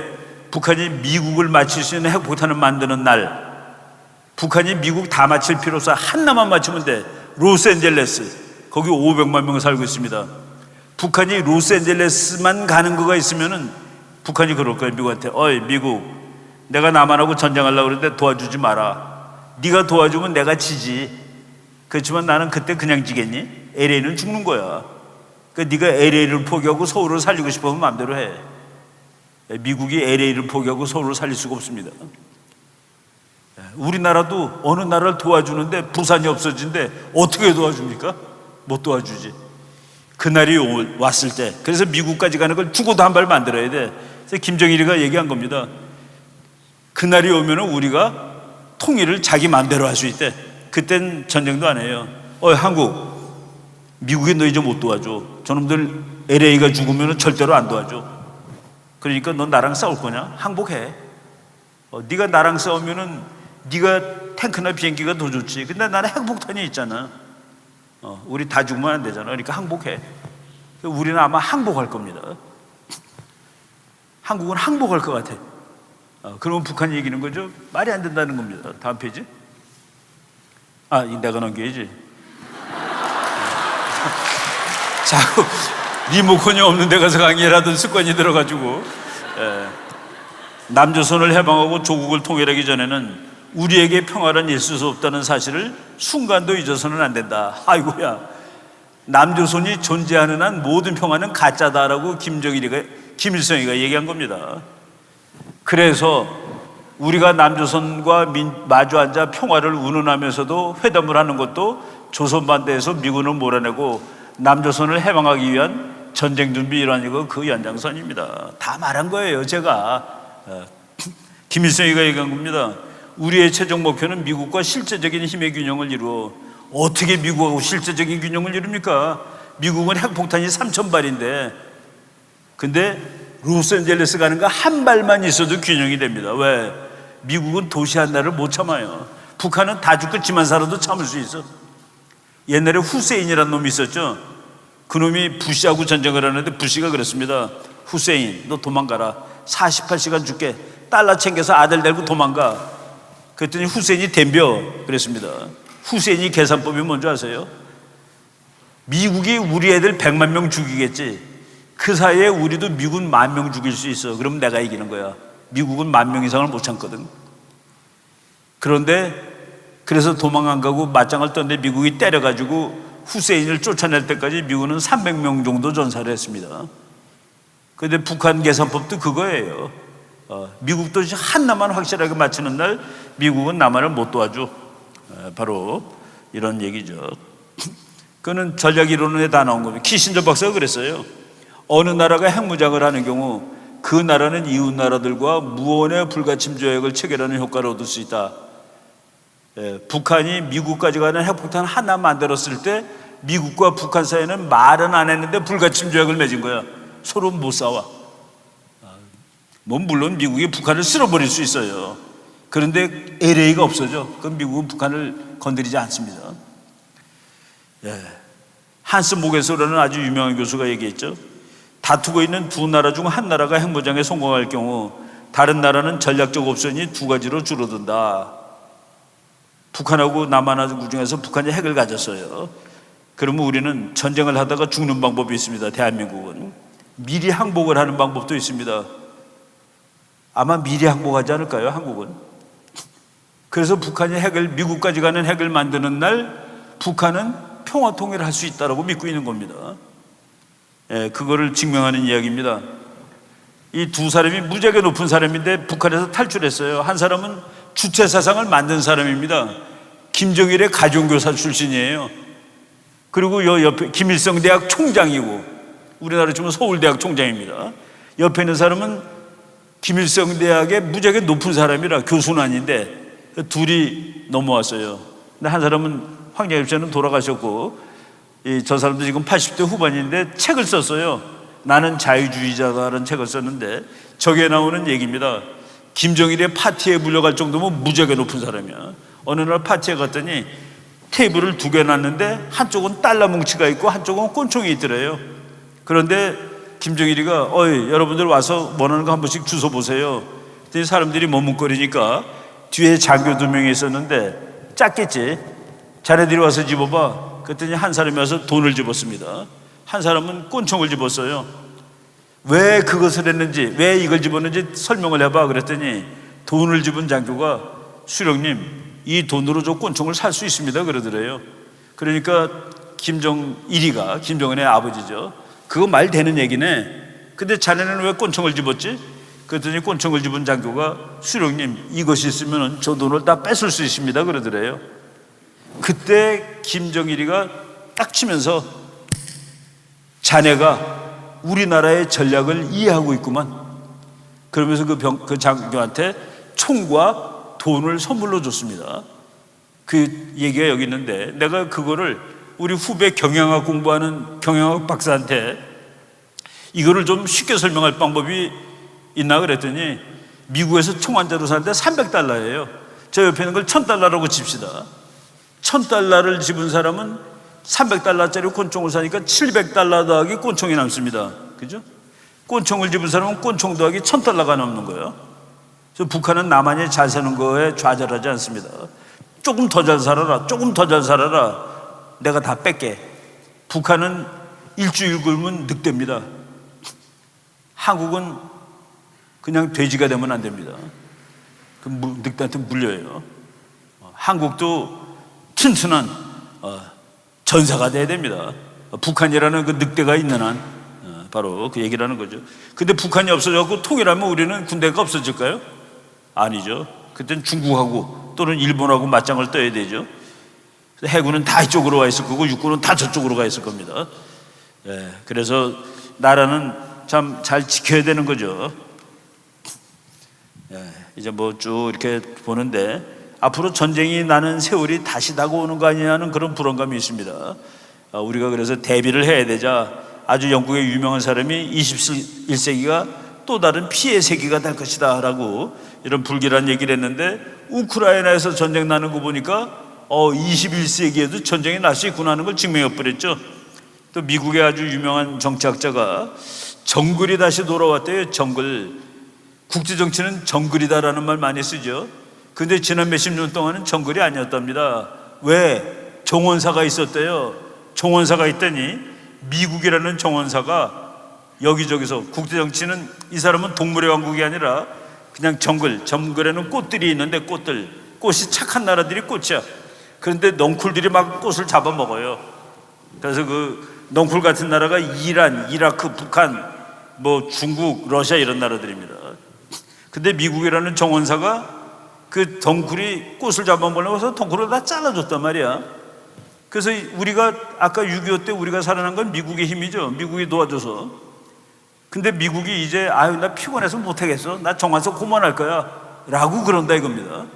북한이 미국을 맞출 수 있는 핵폭탄을 만드는 날, 북한이 미국 다 맞힐 필요 없어. 하나만 맞추면 돼. 로스앤젤레스. 거기 500만 명 살고 있습니다. 북한이 로스앤젤레스만 가는 거가 있으면은 북한이 그럴 거예요. 미국한테. 어이 미국, 내가 남한하고 전쟁하려고 그러는데 도와주지 마라. 네가 도와주면 내가 지지. 그렇지만 나는 그때 그냥 지겠니? LA는 죽는 거야. 그러니까 네가 LA를 포기하고 서울을 살리고 싶으면 마음대로 해. 미국이 LA를 포기하고 서울을 살릴 수가 없습니다. 우리나라도 어느 나라를 도와주는데 부산이 없어진데 어떻게 도와줍니까? 못 도와주지. 그날이 왔을 때, 그래서 미국까지 가는 걸 죽어도 한 발 만들어야 돼. 그래서 김정일이가 얘기한 겁니다. 그날이 오면 우리가 통일을 자기 마음대로 할 수 있대. 그땐 전쟁도 안 해요. 한국, 미국이 너 이제 못 도와줘. 저놈들 LA가 죽으면 절대로 안 도와줘. 그러니까 너 나랑 싸울 거냐? 항복해. 네가 나랑 싸우면은 네가 탱크나 비행기가 더 좋지. 근데 나는 핵폭탄이 있잖아. 우리 다 죽으면 안 되잖아. 그러니까 항복해. 우리는 아마 항복할 겁니다. 한국은 항복할 것 같아. 그러면 북한이 이기는 거죠? 말이 안 된다는 겁니다. 다음 페이지. 내가 넘겨야지. 자꾸 리모컨이 없는 데 가서 강의를 하던 습관이 들어가지고, 남조선을 해방하고 조국을 통일하기 전에는 우리에게 평화란 있을 수 없다는 사실을 순간도 잊어서는 안 된다. 아이고야, 남조선이 존재하는 한 모든 평화는 가짜다라고 김일성이가 얘기한 겁니다. 그래서 우리가 남조선과 마주 앉아 평화를 운운하면서도 회담을 하는 것도 조선 반대에서 미군을 몰아내고 남조선을 해방하기 위한 전쟁 준비 일환이고 그 연장선입니다. 다 말한 거예요. 제가 김일성이가 얘기한 겁니다. 우리의 최종 목표는 미국과 실제적인 힘의 균형을 이루어. 어떻게 미국하고 실제적인 균형을 이룹니까? 미국은 핵폭탄이 3,000발인데 근데 로스앤젤레스 가는 거 한 발만 있어도 균형이 됩니다. 왜? 미국은 도시 하나를 못 참아요. 북한은 다 죽고 지만 살아도 참을 수 있어. 옛날에 후세인이라는 놈이 있었죠. 그 놈이 부시하고 전쟁을 하는데 부시가 그랬습니다. 후세인, 너 도망가라. 48시간 줄게. 달러 챙겨서 아들 데리고 도망가. 그랬더니 후세인이 덤벼 그랬습니다. 후세인이 계산법이 뭔지 아세요? 미국이 우리 애들 100만 명 죽이겠지. 그 사이에 우리도 미군 10,000명 죽일 수 있어. 그럼 내가 이기는 거야. 미국은 10,000명 이상을 못 참거든. 그런데 그래서 도망 안 가고 맞짱을 떴는데 미국이 때려가지고 후세인을 쫓아낼 때까지 미국은 300명 정도 전사를 했습니다. 그런데 북한 계산법도 그거예요. 미국도 하나만 확실하게 맞추는 날 미국은 남한을 못 도와줘. 바로 이런 얘기죠. 그거는 전략 이론에 다 나온 겁니다. 키신저 박사가 그랬어요. 어느 나라가 핵무장을 하는 경우 그 나라는 이웃 나라들과 무언의 불가침 조약을 체결하는 효과를 얻을 수 있다. 북한이 미국까지 가는 핵폭탄 하나 만들었을 때 미국과 북한 사이에는 말은 안 했는데 불가침 조약을 맺은 거야. 서로 못 싸워. 물론 미국이 북한을 쓸어버릴 수 있어요. 그런데 LA가 없어져. 그럼 미국은 북한을 건드리지 않습니다. 한스 모게소라는 아주 유명한 교수가 얘기했죠. 다투고 있는 두 나라 중 한 나라가 핵무장에 성공할 경우 다른 나라는 전략적 옵션이 두 가지로 줄어든다. 북한하고 남한하고 중에서 북한이 핵을 가졌어요. 그러면 우리는 전쟁을 하다가 죽는 방법이 있습니다. 대한민국은 미리 항복을 하는 방법도 있습니다. 아마 미리 항복하지 않을까요? 한국은. 그래서 북한이 미국까지 가는 핵을 만드는 날 북한은 평화 통일을 할 수 있다고 믿고 있는 겁니다. 그거를 증명하는 이야기입니다. 이 두 사람이 무지하게 높은 사람인데 북한에서 탈출했어요. 한 사람은 주체 사상을 만든 사람입니다. 김정일의 가정교사 출신이에요. 그리고 옆에 김일성 대학 총장이고 우리나라 치면 서울대학 총장입니다. 옆에 있는 사람은 김일성 대학의 무지하게 높은 사람이라 교수는 아닌데 둘이 넘어왔어요. 근데 한 사람은 황정엽 돌아가셨고 저 사람도 지금 80대 후반인데 책을 썼어요. 나는 자유주의자다라는 책을 썼는데 저기에 나오는 얘기입니다. 김정일의 파티에 불려갈 정도면 무지하게 높은 사람이야. 어느 날 파티에 갔더니 테이블을 두 개 놨는데 한쪽은 달러 뭉치가 있고 한쪽은 꼰총이 있더래요. 그런데 김정일이가 여러분들 와서 원하는 거 한 번씩 주워 보세요. 사람들이 머뭇거리니까 뒤에 장교 2명이 있었는데 작겠지. 자네들이 와서 집어봐. 그랬더니 한 사람이 와서 돈을 집었습니다. 한 사람은 꼰총을 집었어요. 왜 그것을 했는지, 왜 이걸 집었는지 설명을 해봐. 그랬더니 돈을 집은 장교가 수령님, 이 돈으로 저 꼰총을 살 수 있습니다. 그러더래요. 그러니까 김정일이가, 김정은의 아버지죠. 그거 말 되는 얘기네. 근데 자네는 왜 꼰총을 집었지? 그랬더니 꼰총을 집은 장교가 수령님 이것이 있으면 저 돈을 다 뺏을 수 있습니다 그러더래요. 그때 김정일이가 딱 치면서 자네가 우리나라의 전략을 이해하고 있구만. 그러면서 그 장교한테 총과 돈을 선물로 줬습니다. 그 얘기가 여기 있는데 내가 그거를 우리 후배 경영학 공부하는 경영학 박사한테 이거를 좀 쉽게 설명할 방법이 있나 그랬더니 미국에서 총 한 자루 사는데 $300예요. 저 옆에 있는 걸 $1000라고 칩시다. $1000를 집은 사람은 $300짜리 꼰총을 사니까 $700 더하기 꼰총이 남습니다. 그죠? 꼰총을 집은 사람은 꼰총 더하기 $1000가 남는 거예요. 그래서 북한은 남한이 잘 사는 거에 좌절하지 않습니다. 조금 더 잘 살아라, 조금 더 잘 살아라, 내가 다 뺄게. 북한은 일주일 굶으면 늑대입니다. 한국은 그냥 돼지가 되면 안 됩니다. 그 늑대한테 물려요. 한국도 튼튼한 전사가 돼야 됩니다. 북한이라는 그 늑대가 있는 한 바로 그 얘기라는 거죠. 근데 북한이 없어져서 통일하면 우리는 군대가 없어질까요? 아니죠. 그때는 중국하고 또는 일본하고 맞짱을 떠야 되죠. 해군은 다 이쪽으로 와 있을 거고 육군은 다 저쪽으로 가 있을 겁니다. 그래서 나라는 참 잘 지켜야 되는 거죠. 이제 뭐 쭉 이렇게 보는데 앞으로 전쟁이 나는 세월이 다시 다가오는 거 아니냐는 그런 불안감이 있습니다. 우리가 그래서 대비를 해야 되자 아주 영국의 유명한 사람이 21세기가 또 다른 피해 세기가 될 것이다 라고 이런 불길한 얘기를 했는데 우크라이나에서 전쟁 나는 거 보니까 21세기에도 전쟁이 날 수 있구나 하는 걸 증명해 버렸죠. 또 미국의 아주 유명한 정치학자가 정글이 다시 돌아왔대요. 정글. 국제정치는 정글이다라는 말 많이 쓰죠. 근데 지난 몇십 년 동안은 정글이 아니었답니다. 왜? 정원사가 있었대요. 정원사가 있더니 미국이라는 정원사가 여기저기서 국제정치는 이 사람은 동물의 왕국이 아니라 그냥 정글에는 꽃들이 있는데 꽃이 착한 나라들이 꽃이야. 그런데 넝쿨들이 막 꽃을 잡아먹어요. 그래서 그 넝쿨 같은 나라가 이란, 이라크, 북한, 뭐 중국, 러시아 이런 나라들입니다. 근데 미국이라는 정원사가 그 덩굴이 꽃을 잡아먹으려고 해서 덩굴을 다 잘라줬단 말이야. 그래서 우리가 아까 6.25 때 우리가 살아난 건 미국의 힘이죠. 미국이 도와줘서. 근데 미국이 이제 나 피곤해서 못하겠어, 나 정화서 그만할 거야 라고 그런다 이겁니다.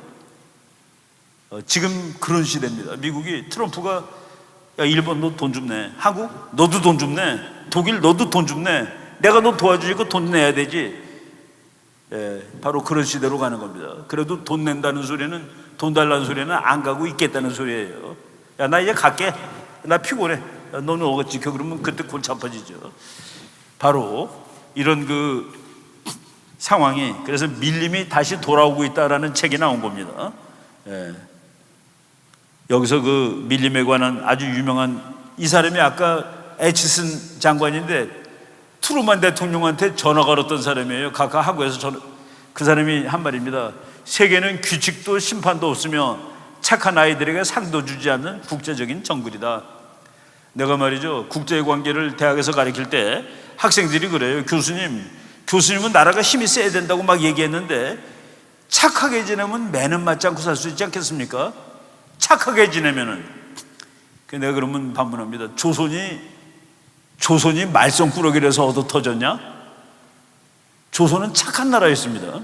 지금 그런 시대입니다. 미국이 트럼프가 야 일본 너 돈 좀 내, 한국 너도 돈 좀 내, 독일 너도 돈 좀 내, 내가 너 도와주니까 돈 내야 되지. 바로 그런 시대로 가는 겁니다. 그래도 돈 낸다는 소리는, 돈 달라는 소리는 안 가고 있겠다는 소리예요. 야 나 이제 갈게, 나 피곤해, 너는 어거 지켜. 그러면 그때 골치 아파지죠. 바로 이런 그 상황이, 그래서 밀림이 다시 돌아오고 있다라는 책이 나온 겁니다. 여기서 그 밀림에 관한 아주 유명한 이 사람이 아까 애치슨 장관인데 트루만 대통령한테 전화 걸었던 사람이에요. 각하 하고에서 그 사람이 한 말입니다. 세계는 규칙도 심판도 없으며 착한 아이들에게 상도 주지 않는 국제적인 정글이다. 내가 말이죠, 국제관계를 대학에서 가르칠 때 학생들이 그래요. 교수님은 나라가 힘이 세야 된다고 막 얘기했는데 착하게 지내면 매는 맞지 않고 살 수 있지 않겠습니까? 착하게 지내면은. 내가 그러면 반문합니다. 조선이 말썽꾸러기라서 얻어 터졌냐? 조선은 착한 나라였습니다.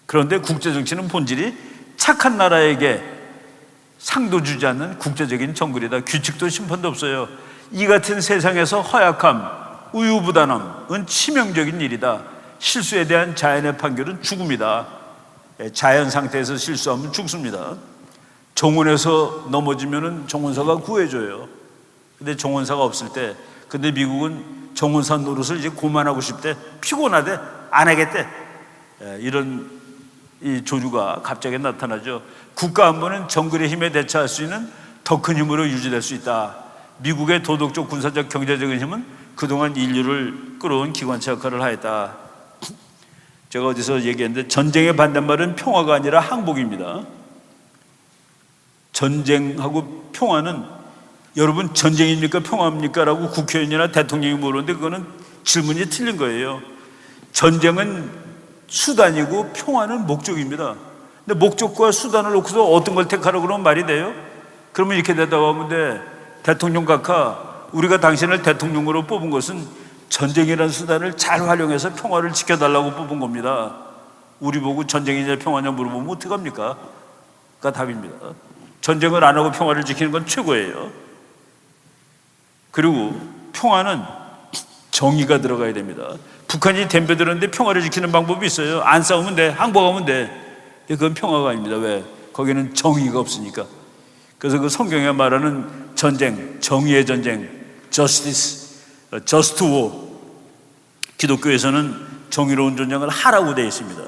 그런데 국제정치는 본질이 착한 나라에게 상도 주지 않는 국제적인 정글이다. 규칙도 심판도 없어요. 이 같은 세상에서 허약함, 우유부단함은 치명적인 일이다. 실수에 대한 자연의 판결은 죽음이다. 자연 상태에서 실수하면 죽습니다. 정원에서 넘어지면은 정원사가 구해줘요. 근데 정원사가 없을 때, 근데 미국은 정원사 노릇을 이제 그만하고 싶대. 피곤하대. 안 하겠대. 이런 이 조류가 갑자기 나타나죠. 국가 안보는 정글의 힘에 대처할 수 있는 더 큰 힘으로 유지될 수 있다. 미국의 도덕적, 군사적, 경제적인 힘은 그동안 인류를 끌어온 기관차 역할을 하였다. 제가 어디서 얘기했는데 전쟁의 반대말은 평화가 아니라 항복입니다. 전쟁하고 평화는, 여러분 전쟁입니까 평화입니까? 라고 국회의원이나 대통령이 물었는데 그거는 질문이 틀린 거예요. 전쟁은 수단이고 평화는 목적입니다. 근데 목적과 수단을 놓고서 어떤 걸 택하라고 그러면 말이 돼요? 그러면 이렇게 대답하면 돼. 대통령 각하, 우리가 당신을 대통령으로 뽑은 것은 전쟁이라는 수단을 잘 활용해서 평화를 지켜달라고 뽑은 겁니다. 우리 보고 전쟁이냐 평화냐 물어보면 어떡합니까? 가 답입니다. 전쟁을 안 하고 평화를 지키는 건 최고예요. 그리고 평화는 정의가 들어가야 됩니다. 북한이 덤벼들었는데 평화를 지키는 방법이 있어요. 안 싸우면 돼, 항복하면 돼. 근데 그건 평화가 아닙니다. 왜? 거기는 정의가 없으니까. 그래서 그 성경에 말하는 전쟁, 정의의 전쟁, justice, just war, 기독교에서는 정의로운 전쟁을 하라고 되어 있습니다.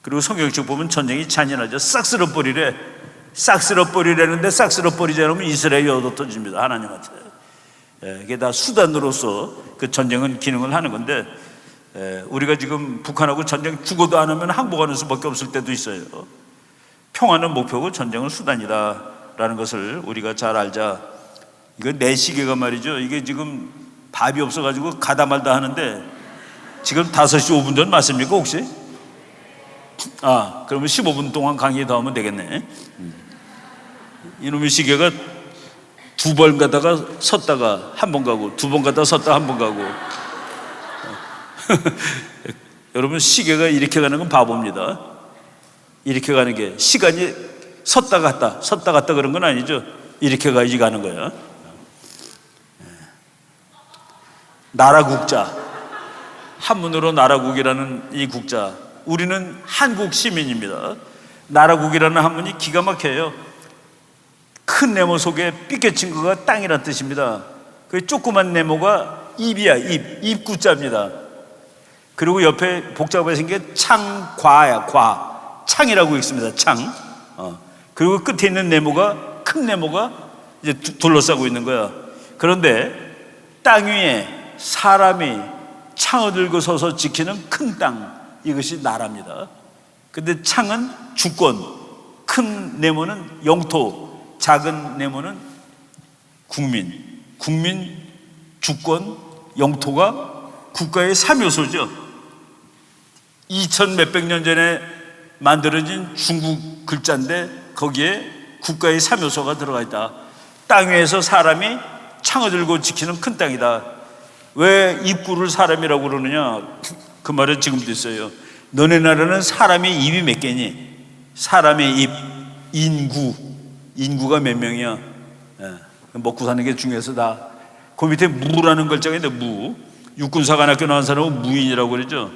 그리고 성경책 보면 전쟁이 잔인하죠. 싹 쓸어버리래. 싹 쓸어버리라는데 싹 쓸어버리지 않으면 이스라엘이 얻어터집니다. 하나님한테. 이게 다 수단으로서 그 전쟁은 기능을 하는 건데, 우리가 지금 북한하고 전쟁 죽어도 안 하면 항복하는 수밖에 없을 때도 있어요. 평화는 목표고 전쟁은 수단이다 라는 것을 우리가 잘 알자. 이거 내 시계가 말이죠, 이게 지금 밥이 없어가지고 가다 말다 하는데 지금 5시 5분 전 맞습니까 혹시? 그러면 15분 동안 강의 더 하면 되겠네. 이놈의 시계가 2번 가다가 섰다가 한 번 가고 2번 가다가 섰다가 한 번 가고. 여러분, 시계가 이렇게 가는 건 바보입니다. 이렇게 가는 게, 시간이 섰다 갔다 그런 건 아니죠. 이렇게 가야지 가는 거야. 나라국자, 한문으로 나라국이라는 이 국자, 우리는 한국 시민입니다. 나라국이라는 한문이 기가 막혀요. 큰 네모 속에 삐껴친 거가 땅이란 뜻입니다. 그 조그만 네모가 입이야. 입구자입니다. 그리고 옆에 복잡하게 생긴 창과야. 과, 창이라고 읽습니다. 창. 그리고 끝에 있는 네모가, 큰 네모가 이제 둘러싸고 있는 거야. 그런데 땅 위에 사람이 창을 들고 서서 지키는 큰 땅, 이것이 나라입니다. 근데 창은 주권, 큰 네모는 영토, 작은 네모는 국민, 주권, 영토가 국가의 3요소죠. 2000 몇백 년 전에 만들어진 중국 글자인데 거기에 국가의 3요소가 들어가 있다. 땅 위에서 사람이 창을 들고 지키는 큰 땅이다. 왜 입구를 사람이라고 그러느냐? 그 말은 지금도 있어요. 너네 나라는 사람의 입이 몇 개니? 사람의 입, 인구가 몇 명이야? 먹고 사는 게 중요해서 다. 그 밑에 무라는 글자가 있는데, 무. 육군사관학교 나온 사람은 무인이라고 그러죠.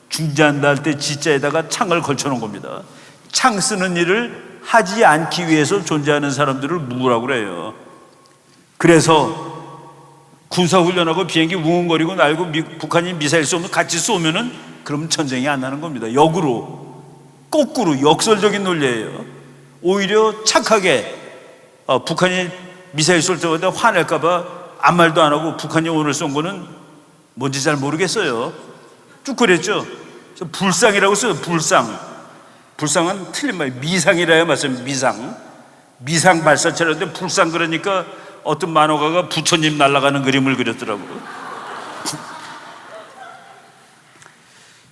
중재한다 할 때 지자에다가 창을 걸쳐놓은 겁니다. 창 쓰는 일을 하지 않기 위해서 존재하는 사람들을 무라고 그래요. 그래서 군사훈련하고 비행기 웅웅거리고 날고 북한이 미사일 쏘면 같이 쏘면은 그러면 전쟁이 안 나는 겁니다. 역으로, 거꾸로 역설적인 논리예요. 오히려 착하게 북한이 미사일 쏠 때마다 화낼까봐 아무 말도 안 하고 북한이 오늘 쏜 거는 뭔지 잘 모르겠어요. 쭉 그랬죠. 불상이라고 써요. 불상은 틀린 말이에요. 미상이라 해야 맞습니다. 미상 발사체라는데 불상, 그러니까 어떤 만화가가 부처님 날아가는 그림을 그렸더라고요.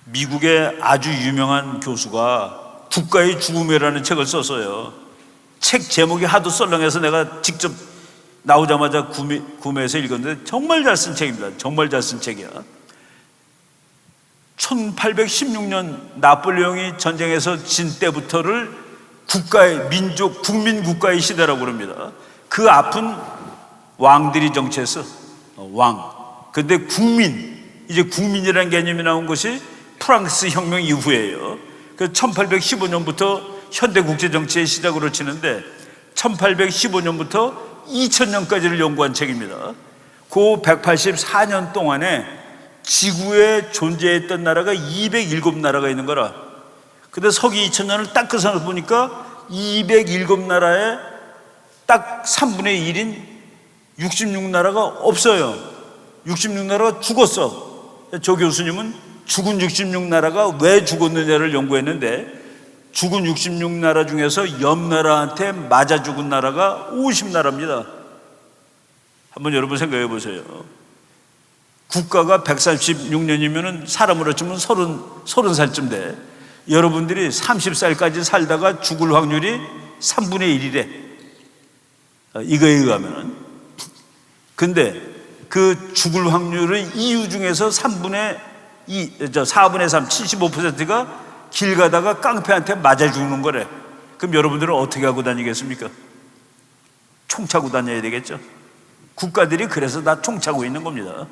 미국의 아주 유명한 교수가 국가의 죽음이라는 책을 썼어요. 책 제목이 하도 썰렁해서 내가 직접 나오자마자 구매해서 읽었는데 정말 잘 쓴 책입니다. 정말 잘 쓴 책이야. 1816년 나폴레옹이 전쟁에서 진 때부터를 국가의, 국민 국가의 시대라고 그럽니다. 그 앞은 왕들이 정치했어. 왕. 근데 이제 국민이라는 개념이 나온 것이 프랑스 혁명 이후예요. 그 1815년부터 현대 국제 정치의 시작으로 치는데 1815년부터 2000년까지를 연구한 책입니다. 그 184년 동안에 지구에 존재했던 나라가 207나라가 있는 거라. 근데 서기 2000년을 딱 계산해 보니까 207나라에 딱 3분의 1인 66나라가 없어요. 66나라가 죽었어. 저 교수님은 죽은 66나라가 왜 죽었느냐를 연구했는데, 죽은 66나라 중에서 옆 나라한테 맞아 죽은 나라가 50나라입니다. 한번 여러분 생각해 보세요. 국가가 136년이면은 사람으로 치면 30살쯤 돼. 여러분들이 30살까지 살다가 죽을 확률이 3분의 1이래. 이거에 의하면은. 근데 그 죽을 확률의 이유 중에서 4분의 3, 75%가 길 가다가 깡패한테 맞아 죽는 거래. 그럼 여러분들은 어떻게 하고 다니겠습니까? 총 차고 다녀야 되겠죠. 국가들이 그래서 다 총 차고 있는 겁니다.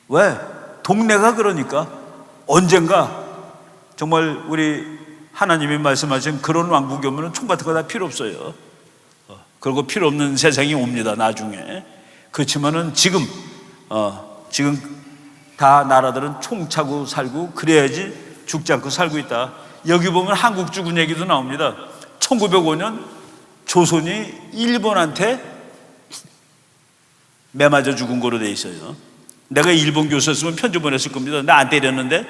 왜? 동네가 그러니까 언젠가 정말 우리 하나님이 말씀하신 그런 왕국이 오면 총 같은 거 다 필요 없어요. 그리고 필요 없는 세상이 옵니다, 나중에. 그렇지만은 지금 다 나라들은 총 차고 살고 그래야지 죽지 않고 살고 있다. 여기 보면 한국 죽은 얘기도 나옵니다. 1905년 조선이 일본한테 매맞아 죽은 거로 돼 있어요. 내가 일본 교수였으면 편지 보냈을 겁니다. 나 안 때렸는데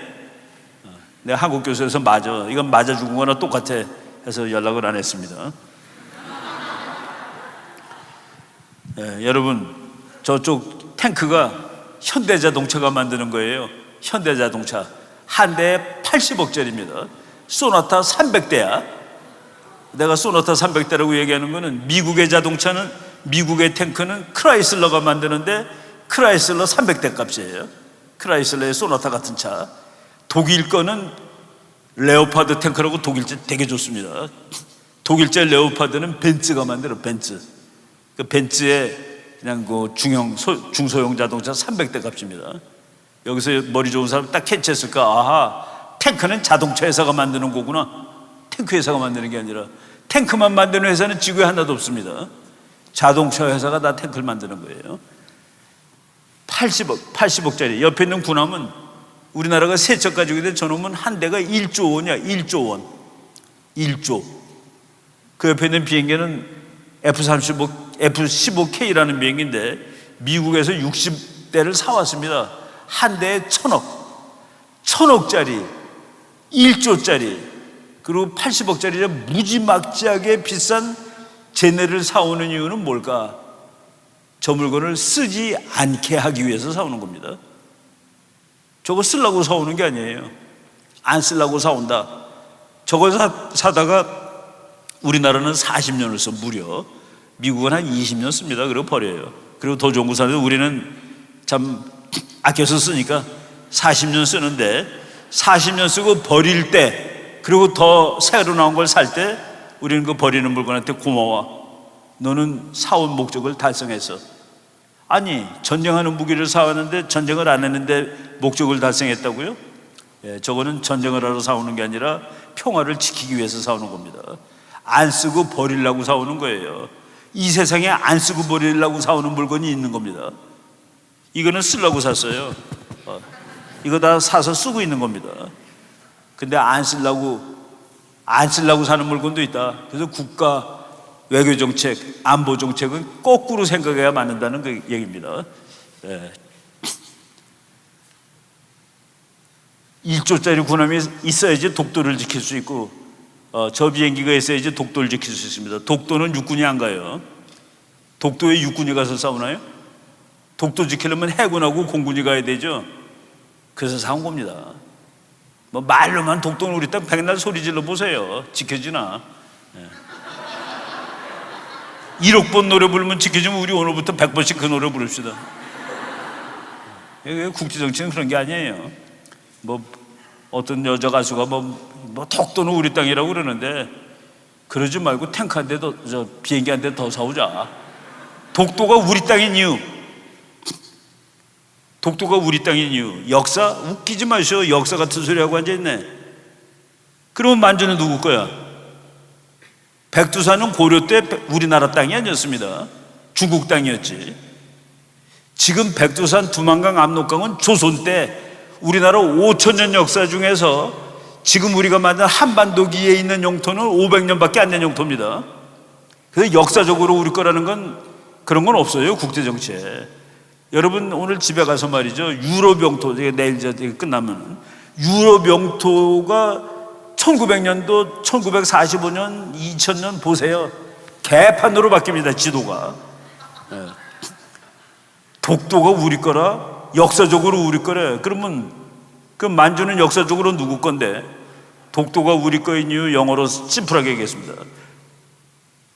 내가 한국 교수여서 맞아. 이건 맞아 죽은 거나 똑같아 해서 연락을 안 했습니다. 여러분, 저쪽 탱크가 현대자동차가 만드는 거예요. 현대자동차 한 대에 80억짜리입니다. 소나타 300대야. 내가 소나타 300대라고 얘기하는 거는 미국의 자동차는, 미국의 탱크는 크라이슬러가 만드는데 크라이슬러 300대 값이에요. 크라이슬러의 소나타 같은 차. 독일 거는 레오파드 탱크라고, 독일제 되게 좋습니다. 독일제 레오파드는 벤츠가 만들어. 벤츠. 그 벤츠의 그냥 그 중소형 자동차 300대 값입니다. 여기서 머리 좋은 사람 딱 캐치했을까? 아하, 탱크는 자동차 회사가 만드는 거구나. 탱크 회사가 만드는 게 아니라, 탱크만 만드는 회사는 지구에 하나도 없습니다. 자동차 회사가 다 탱크를 만드는 거예요. 80억짜리. 옆에 있는 군함은 우리나라가 세 척 가지고 있는데 저놈은 한 대가 1조 원이야. 1조 원. 1조. 그 옆에 있는 비행기는 F-15K라는 비행기인데 미국에서 60대를 사왔습니다. 한 대에 1000억짜리, 1조짜리, 그리고 80억짜리 무지막지하게 비싼 제네를 사오는 이유는 뭘까? 저 물건을 쓰지 않게 하기 위해서 사오는 겁니다. 저거 쓰려고 사오는 게 아니에요. 안 쓰려고 사온다. 저거 사다가 우리나라는 40년을 써, 무려. 미국은 한 20년 씁니다. 그리고 버려요. 그리고 더 좋은 거 사는데 우리는 참 아껴서 쓰니까 40년 쓰는데, 40년 쓰고 버릴 때, 그리고 더 새로 나온 걸 살 때 우리는 그 버리는 물건한테 고마워. 너는 사온 목적을 달성했어. 아니, 전쟁하는 무기를 사왔는데 전쟁을 안 했는데 목적을 달성했다고요? 저거는 전쟁을 하러 사오는 게 아니라 평화를 지키기 위해서 사오는 겁니다. 안 쓰고 버리려고 사오는 거예요. 이 세상에 안 쓰고 버리려고 사오는 물건이 있는 겁니다. 이거는 쓰려고 샀어요. 이거 다 사서 쓰고 있는 겁니다. 근데 안 쓰려고 사는 물건도 있다. 그래서 국가 외교정책, 안보정책은 거꾸로 생각해야 맞는다는 그 얘기입니다. 1조짜리 군함이 있어야지 독도를 지킬 수 있고, 저 비행기가 있어야지 독도를 지킬 수 있습니다. 독도는 육군이 안 가요. 독도에 육군이 가서 싸우나요? 독도 지키려면 해군하고 공군이 가야 되죠. 그래서 사온 겁니다. 뭐 말로만 독도는 우리 땅 백날 소리 질러 보세요. 지켜지나? 1억 번 노래 부르면 지켜지면 우리 오늘부터 100번씩 그 노래 부릅시다. 국제정치는 그런 게 아니에요. 뭐 어떤 여자 가수가 뭐 독도는 우리 땅이라고 그러는데, 그러지 말고 탱크 한 대 더, 비행기 한 대 더 사오자. 독도가 우리 땅인 이유, 독도가 우리 땅인 이유. 역사 웃기지 마시오. 역사 같은 소리 하고 앉아있네. 그러면 만주는 누구 거야? 백두산은 고려 때 우리나라 땅이 아니었습니다. 중국 땅이었지. 지금 백두산, 두만강, 압록강은 조선 때 우리나라 5천년 역사 중에서 지금 우리가 만든 한반도기에 있는 영토는 500년밖에 안 된 영토입니다. 그래서 역사적으로 우리 거라는 건 그런 건 없어요, 국제정치에. 여러분 오늘 집에 가서 말이죠, 유럽 영토, 내일 끝나면 유럽 영토가 1900년도, 1945년, 2000년 보세요. 개판으로 바뀝니다, 지도가. 독도가 우리 거라 역사적으로 우리 거래. 그러면 그 만주는 역사적으로 누구 건데? 독도가 우리 거인 이유 영어로 심플하게 얘기했습니다.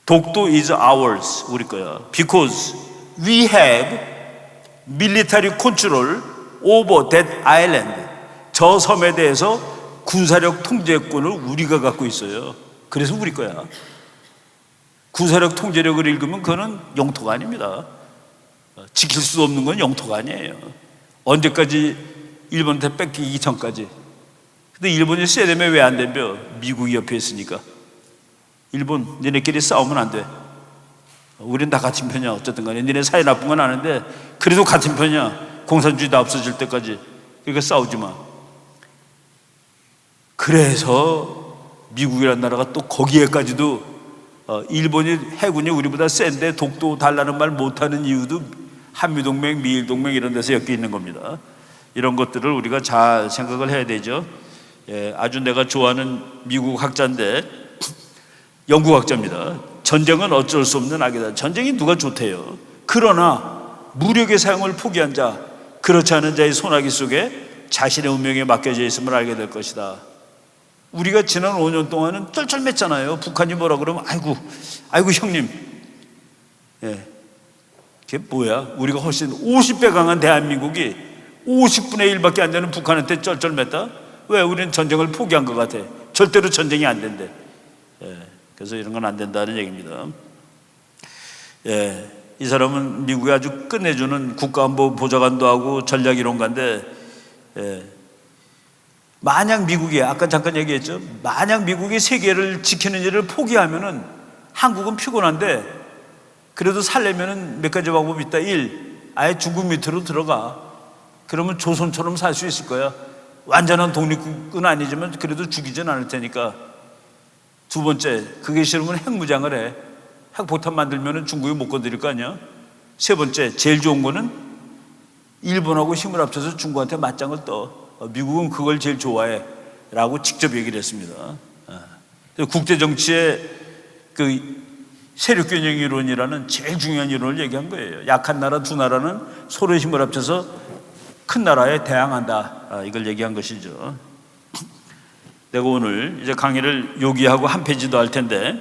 독도 is ours, 우리 거야. Because we have military control over that island. 저 섬에 대해서 군사력 통제권을 우리가 갖고 있어요. 그래서 우리 거야. 군사력 통제력을 읽으면 그거는 영토가 아닙니다. 지킬 수 없는 건 영토가 아니에요. 언제까지 일본한테 뺏기기 전까지. 근데 일본이 세lem에 왜 안 덤벼? 미국이 옆에 있으니까. 일본 니네끼리 싸우면 안 돼. 우린 다 같은 편이야. 어쨌든 간에 니네 사이 나쁜 건 아는데 그래도 같은 편이야. 공산주의 다 없어질 때까지. 그러니까 싸우지 마. 그래서 미국이라는 나라가 또 거기에까지도 일본이 해군이 우리보다 센데 독도 달라는 말 못하는 이유도 한미동맹, 미일동맹 이런 데서 엮여 있는 겁니다. 이런 것들을 우리가 잘 생각을 해야 되죠. 아주 내가 좋아하는 미국 학자인데 영국 학자입니다. 전쟁은 어쩔 수 없는 악이다. 전쟁이 누가 좋대요. 그러나 무력의 사용을 포기한 자, 그렇지 않은 자의 소나기 속에 자신의 운명에 맡겨져 있음을 알게 될 것이다. 우리가 지난 5년 동안은 쩔쩔맸잖아요. 북한이 뭐라 그러면 아이고 형님. 그게 뭐야? 우리가 훨씬 50배 강한 대한민국이 50분의 1밖에 안 되는 북한한테 쩔쩔맸다? 왜? 우리는 전쟁을 포기한 것 같아. 절대로 전쟁이 안 된대. 그래서 이런 건 안 된다는 얘기입니다. 이 사람은 미국이 아주 끝내주는 국가안보 보좌관도 하고 전략이론가인데, 만약 미국이, 아까 잠깐 얘기했죠. 만약 미국이 세계를 지키는 일을 포기하면은 한국은 피곤한데 그래도 살려면은 몇 가지 방법이 있다. 1. 아예 중국 밑으로 들어가. 그러면 조선처럼 살 수 있을 거야. 완전한 독립국은 아니지만 그래도 죽이진 않을 테니까. 2번째, 그게 싫으면 핵무장을 해. 핵폭탄 만들면은 중국이 못 건드릴 거 아니야. 3번째, 제일 좋은 거는 일본하고 힘을 합쳐서 중국한테 맞짱을 떠. 미국은 그걸 제일 좋아해 라고 직접 얘기를 했습니다. 국제정치의 그 세력균형 이론이라는 제일 중요한 이론을 얘기한 거예요. 약한 나라 두 나라는 서로의 힘을 합쳐서 큰 나라에 대항한다. 이걸 얘기한 것이죠. 내가 오늘 이제 강의를 요기하고 한 페이지도 할 텐데,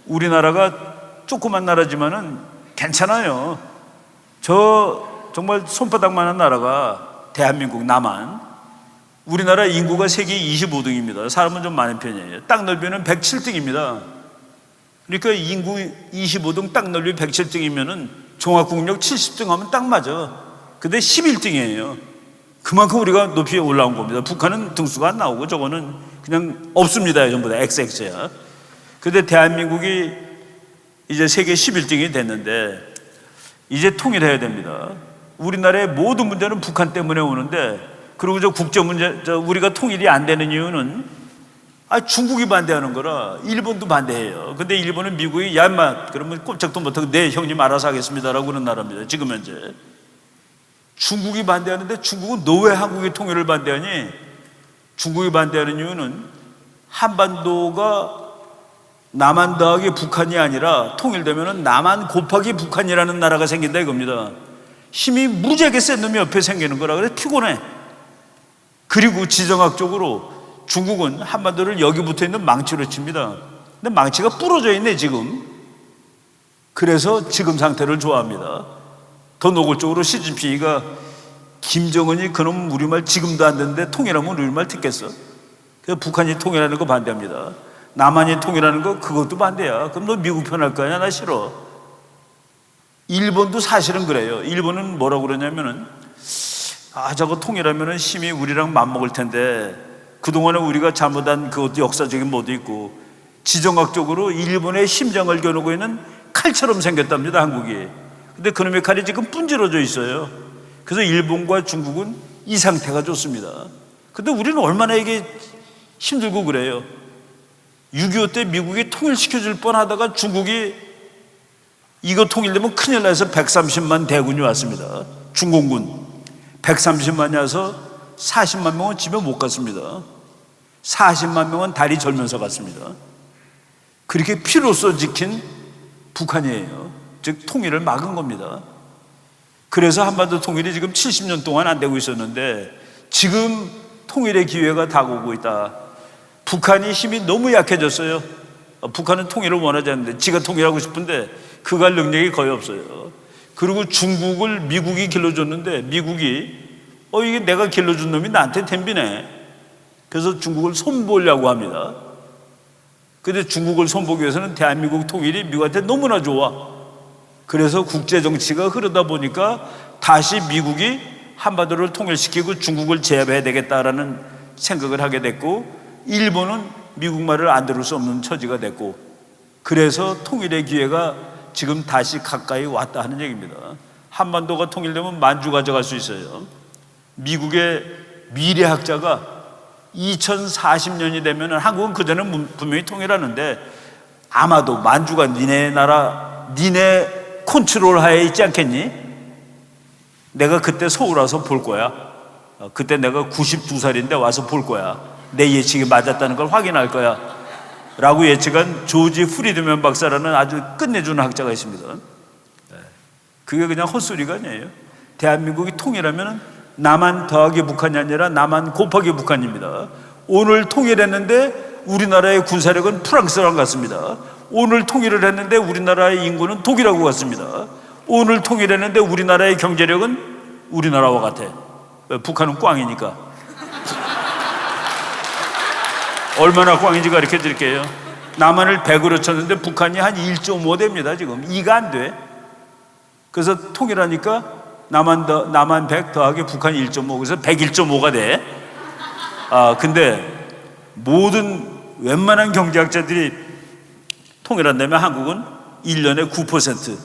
우리나라가 조그만 나라지만은 괜찮아요. 저 정말 손바닥만한 나라가 대한민국 남한. 우리나라 인구가 세계 25등입니다. 사람은 좀 많은 편이에요. 땅 넓이는 107등입니다. 그러니까 인구 25등 땅 넓이 107등이면은 종합국력 70등 하면 딱 맞아. 근데 11등이에요. 그만큼 우리가 높이 올라온 겁니다. 북한은 등수가 안 나오고 저거는 그냥 없습니다. 전부 다 XX야. 근데 대한민국이 이제 세계 11등이 됐는데 이제 통일해야 됩니다. 우리나라의 모든 문제는 북한 때문에 오는데, 그리고 저 국제 문제, 우리가 통일이 안 되는 이유는 중국이 반대하는 거라. 일본도 반대해요. 근데 일본은 미국이 야 인마 그러면 꼼짝도 못하고 네 형님 알아서 하겠습니다라고 그런 나라입니다. 지금 현재 중국이 반대하는데, 중국은 너 왜 한국의 통일을 반대하니? 중국이 반대하는 이유는 한반도가 남한 더하기 북한이 아니라 통일되면 남한 곱하기 북한이라는 나라가 생긴다 이겁니다. 힘이 무지하게 센 놈이 옆에 생기는 거라. 그래서 피곤해. 그리고 지정학적으로 중국은 한반도를 여기 붙어있는 망치로 칩니다. 근데 망치가 부러져 있네 지금. 그래서 지금 상태를 좋아합니다. 더 노골적으로 시진핑이가 김정은이 그놈 우리말 지금도 안 듣는데 통일하면 우리말 듣겠어? 그래서 북한이 통일하는 거 반대합니다. 남한이 통일하는 거 그것도 반대야. 그럼 너 미국 편할 거 아니야? 나 싫어. 일본도 사실은 그래요. 일본은 뭐라고 그러냐면은 저거 통일하면은 힘이 우리랑 맞먹을 텐데 그동안에 우리가 잘못한 그것도 역사적인 뭐도 있고, 지정학적으로 일본의 심장을 겨누고 있는 칼처럼 생겼답니다 한국이. 근데 그놈의 칼이 지금 분질러져 있어요. 그래서 일본과 중국은 이 상태가 좋습니다. 근데 우리는 얼마나 이게 힘들고 그래요. 6.25 때 미국이 통일시켜줄 뻔하다가 중국이 이거 통일되면 큰일 나서 130만 대군이 왔습니다. 중공군 130만이 와서 40만 명은 집에 못 갔습니다. 40만 명은 다리 절면서 갔습니다. 그렇게 피로써 지킨 북한이에요. 즉 통일을 막은 겁니다. 그래서 한반도 통일이 지금 70년 동안 안 되고 있었는데 지금 통일의 기회가 다가오고 있다. 북한이 힘이 너무 약해졌어요. 북한은 통일을 원하지 않는데 지가 통일하고 싶은데 그갈 능력이 거의 없어요. 그리고 중국을 미국이 길러줬는데 미국이 이게 내가 길러준 놈이 나한테 덤비네. 그래서 중국을 손보려고 합니다. 그런데 중국을 손보기 위해서는 대한민국 통일이 미국한테 너무나 좋아. 그래서 국제정치가 흐르다 보니까 다시 미국이 한반도를 통일시키고 중국을 제압해야 되겠다라는 생각을 하게 됐고, 일본은 미국 말을 안 들을 수 없는 처지가 됐고, 그래서 통일의 기회가 지금 다시 가까이 왔다 하는 얘기입니다. 한반도가 통일되면 만주 가져갈 수 있어요. 미국의 미래학자가 2040년이 되면 한국은 그전에 분명히 통일하는데 아마도 만주가 니네 나라 니네 컨트롤 하에 있지 않겠니? 내가 그때 서울 와서 볼 거야. 그때 내가 92살인데 와서 볼 거야. 내 예측이 맞았다는 걸 확인할 거야 라고 예측한 조지 프리드맨 박사라는 아주 끝내주는 학자가 있습니다. 그게 그냥 헛소리가 아니에요. 대한민국이 통일하면 남한 더하기 북한이 아니라 남한 곱하기 북한입니다. 오늘 통일했는데 우리나라의 군사력은 프랑스랑 같습니다. 오늘 통일을 했는데 우리나라의 인구는 독일하고 같습니다. 오늘 통일했는데 우리나라의 경제력은 우리나라와 같아. 북한은 꽝이니까. 얼마나 꽝인지 가르쳐 드릴게요. 남한을 100으로 쳤는데 북한이 한 1.5 됩니다. 지금 2가 안 돼. 그래서 통일하니까 남한 100 더하기 북한 1.5, 그래서 101.5가 돼. 근데 모든 웬만한 경제학자들이 통일한다면 한국은 1년에 9%,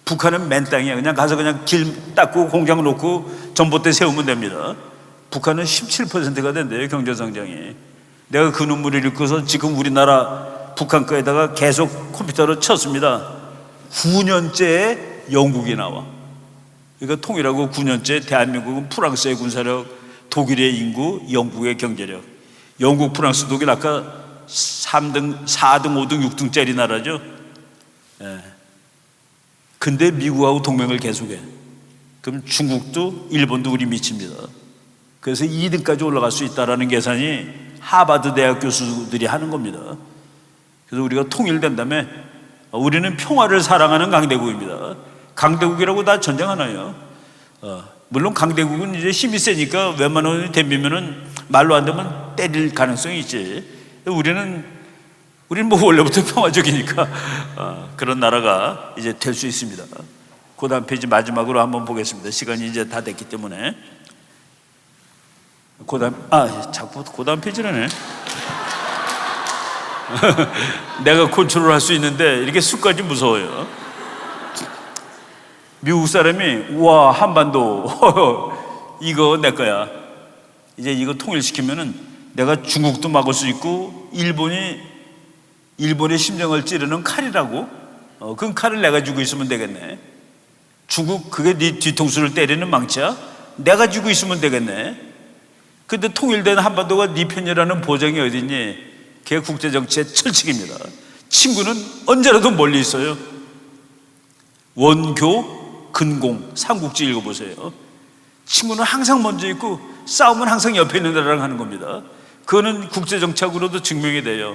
북한은 맨땅이야. 그냥 가서 그냥 길 닦고 공장 놓고 전봇대 세우면 됩니다. 북한은 17%가 된대요, 경제성장이. 내가 그 눈물을 읽고서 지금 우리나라 북한 거에다가 계속 컴퓨터로 쳤습니다. 9년째에 영국이 나와. 그러니까 통일하고 9년째 대한민국은 프랑스의 군사력, 독일의 인구, 영국의 경제력. 영국, 프랑스, 독일 아까 3등, 4등, 5등, 6등짜리 나라죠. 근데 미국하고 동맹을 계속해. 그럼 중국도 일본도 우리 미칩니다. 그래서 2등까지 올라갈 수 있다는 계산이 하버드 대학 교수들이 하는 겁니다. 그래서 우리가 통일된다면 우리는 평화를 사랑하는 강대국입니다. 강대국이라고 다 전쟁하나요? 물론 강대국은 이제 힘이 세니까 웬만한 놈이 덤비면은 말로 안 되면 때릴 가능성이 있지. 우리는 뭐 원래부터 평화적이니까 그런 나라가 이제 될 수 있습니다. 그 다음 페이지 마지막으로 한번 보겠습니다. 시간이 이제 다 됐기 때문에. 자꾸 그 다음 페이지라네. 내가 컨트롤 할 수 있는데 이렇게 숫까지 무서워요. 미국 사람이 우와 한반도 이거 내 거야. 이제 이거 통일시키면은 내가 중국도 막을 수 있고 일본의 심장을 찌르는 칼이라고. 그 칼을 내가 쥐고 있으면 되겠네. 중국 그게 네 뒤통수를 때리는 망치야? 내가 쥐고 있으면 되겠네. 근데 통일된 한반도가 네 편이라는 보장이 어딨니? 그게 국제정치의 철칙입니다. 친구는 언제라도 멀리 있어요. 원교, 근공, 삼국지 읽어보세요. 친구는 항상 먼저 있고 싸움은 항상 옆에 있는 나라랑 하는 겁니다. 그거는 국제정치학으로도 증명이 돼요.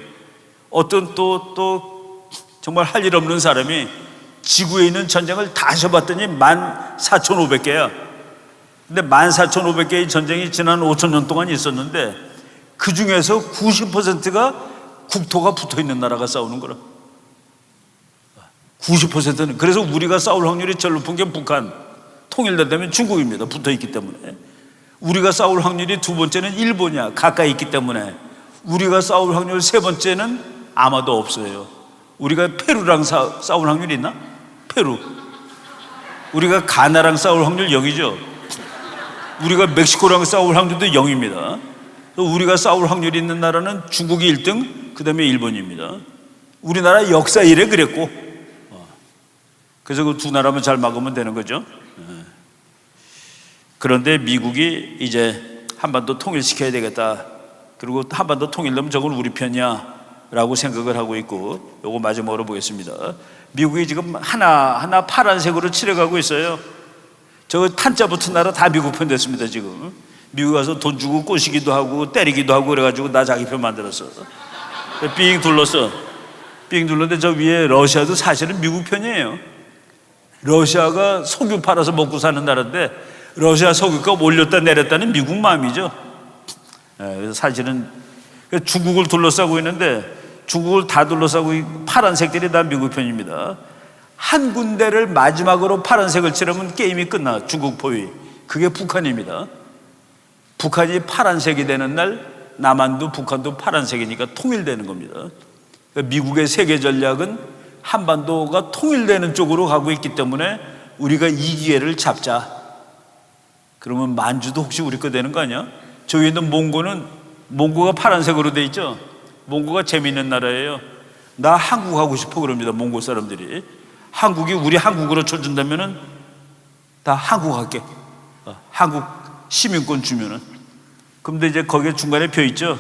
어떤 또 정말 할 일 없는 사람이 지구에 있는 전쟁을 다 하셔봤더니 14,500개야. 근데 14,500개의 전쟁이 지난 5,000년 동안 있었는데 그 중에서 90%가 국토가 붙어있는 나라가 싸우는 거라. 90%는. 그래서 우리가 싸울 확률이 제일 높은 게 북한, 통일된다면 중국입니다. 붙어있기 때문에. 우리가 싸울 확률이 두 번째는 일본이야. 가까이 있기 때문에. 우리가 싸울 확률 세 번째는 아마도 없어요. 우리가 페루랑 싸울 확률이 있나? 페루. 우리가 가나랑 싸울 확률 0이죠. 우리가 멕시코랑 싸울 확률도 0입니다. 우리가 싸울 확률이 있는 나라는 중국이 1등, 그 다음에 일본입니다. 우리나라 역사 이래 그랬고. 그래서 그 두 나라만 잘 막으면 되는 거죠. 그런데 미국이 이제 한반도 통일시켜야 되겠다. 그리고 한반도 통일되면 저건 우리 편이야 라고 생각을 하고 있고, 요거 마지막으로 보겠습니다. 미국이 지금 하나하나 파란색으로 칠해가고 있어요. 저 탄자 붙은 나라 다 미국 편 됐습니다. 지금 미국 가서 돈 주고 꼬시기도 하고 때리기도 하고 그래가지고 나 자기 편 만들었어. 삥 둘렀어. 삥 둘렀는데 저 위에 러시아도 사실은 미국 편이에요. 러시아가 석유 팔아서 먹고 사는 나라인데 러시아 석유값 올렸다 내렸다는 미국 마음이죠. 그래서 사실은 중국을 둘러싸고 있는데 중국을 다 둘러싸고 파란색들이 다 미국 편입니다. 한 군데를 마지막으로 파란색을 칠하면 게임이 끝나. 중국 포위. 그게 북한입니다. 북한이 파란색이 되는 날 남한도 북한도 파란색이니까 통일되는 겁니다. 미국의 세계 전략은 한반도가 통일되는 쪽으로 가고 있기 때문에 우리가 이 기회를 잡자. 그러면 만주도 혹시 우리 거 되는 거 아니야? 저기 있는 몽고가 파란색으로 돼 있죠. 몽고가 재미있는 나라예요. 나 한국 하고 싶어 그럽니다. 몽고 사람들이. 한국이 우리 한국으로 쳐준다면은 다 한국 할게. 한국 시민권 주면은. 근데 이제 거기에 중간에 표 있죠.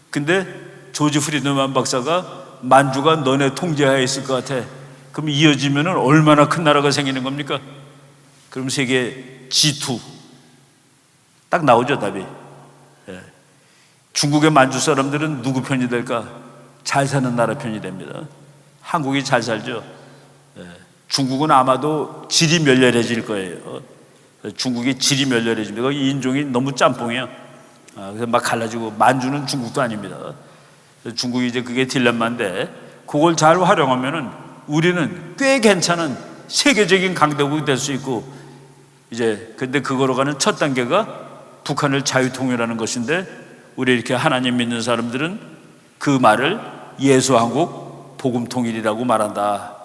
근데 조지 프리드만 박사가 만주가 너네 통제하에 있을 것 같아. 그럼 이어지면은 얼마나 큰 나라가 생기는 겁니까? 그럼 세계 G2 딱 나오죠, 답이. 중국의 만주 사람들은 누구 편이 될까? 잘 사는 나라 편이 됩니다. 한국이 잘 살죠. 중국은 아마도 질이 멸렬해질 거예요. 중국이 질이 멸렬해집니다. 거기 인종이 너무 짬뽕이에요. 그래서 막 갈라지고. 만주는 중국도 아닙니다. 중국이 이제 그게 딜레마인데 그걸 잘 활용하면은 우리는 꽤 괜찮은 세계적인 강대국이 될 수 있고, 이제 근데 그거로 가는 첫 단계가 북한을 자유통일하는 것인데, 우리 이렇게 하나님 믿는 사람들은 그 말을 예수한국 복음통일이라고 말한다.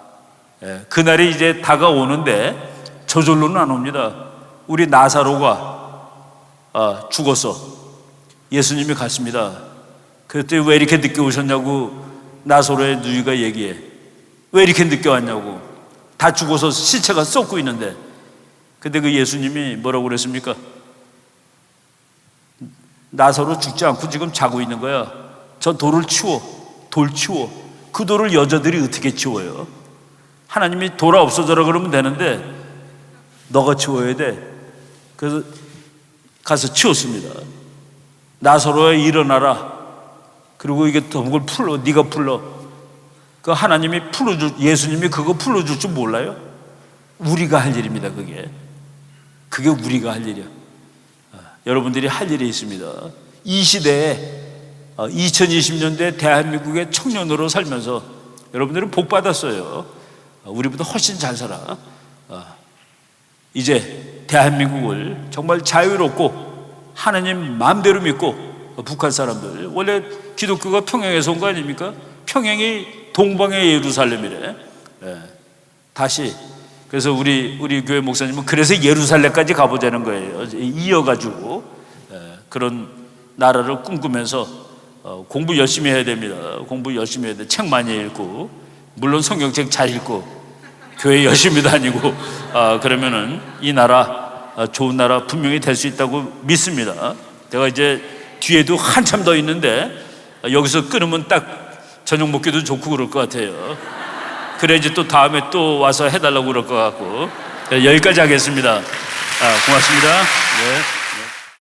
그날이 이제 다가오는데 저절로는 안 옵니다. 우리 나사로가 죽었어. 예수님이 갔습니다. 그때 왜 이렇게 늦게 오셨냐고 나사로의 누이가 얘기해. 왜 이렇게 늦게 왔냐고. 다 죽어서 시체가 썩고 있는데. 근데 그 예수님이 뭐라고 그랬습니까? 나사로 죽지 않고 지금 자고 있는 거야. 저 돌을 치워. 돌 치워. 그 돌을 여자들이 어떻게 치워요? 하나님이 돌아 없어져라 그러면 되는데 너가 치워야 돼. 그래서 가서 치웠습니다. 나사로야 일어나라. 그리고 이게 그걸 풀러, 네가 풀러. 그 하나님이 풀어줄, 예수님이 그거 풀어줄 줄 몰라요? 우리가 할 일입니다. 그게 우리가 할 일이야. 여러분들이 할 일이 있습니다. 이 시대에 2020년대 대한민국의 청년으로 살면서 여러분들은 복 받았어요. 우리보다 훨씬 잘 살아. 이제 대한민국을 정말 자유롭고 하나님 마음대로 믿고, 북한 사람들 원래 기독교가 평양에서 온 거 아닙니까? 평양이 동방의 예루살렘이래. 다시 그래서 우리 교회 목사님은 그래서 예루살렘까지 가보자는 거예요. 이어가지고 그런 나라를 꿈꾸면서 공부 열심히 해야 됩니다. 공부 열심히 해야 돼. 책 많이 읽고, 물론 성경책 잘 읽고, 교회 열심히 다니고, 그러면은 이 나라 좋은 나라 분명히 될 수 있다고 믿습니다. 제가 이제 뒤에도 한참 더 있는데 여기서 끊으면 딱 저녁 먹기도 좋고 그럴 것 같아요. 그래야지 또 다음에 또 와서 해달라고 그럴 것 같고. 여기까지 하겠습니다. 고맙습니다. 네.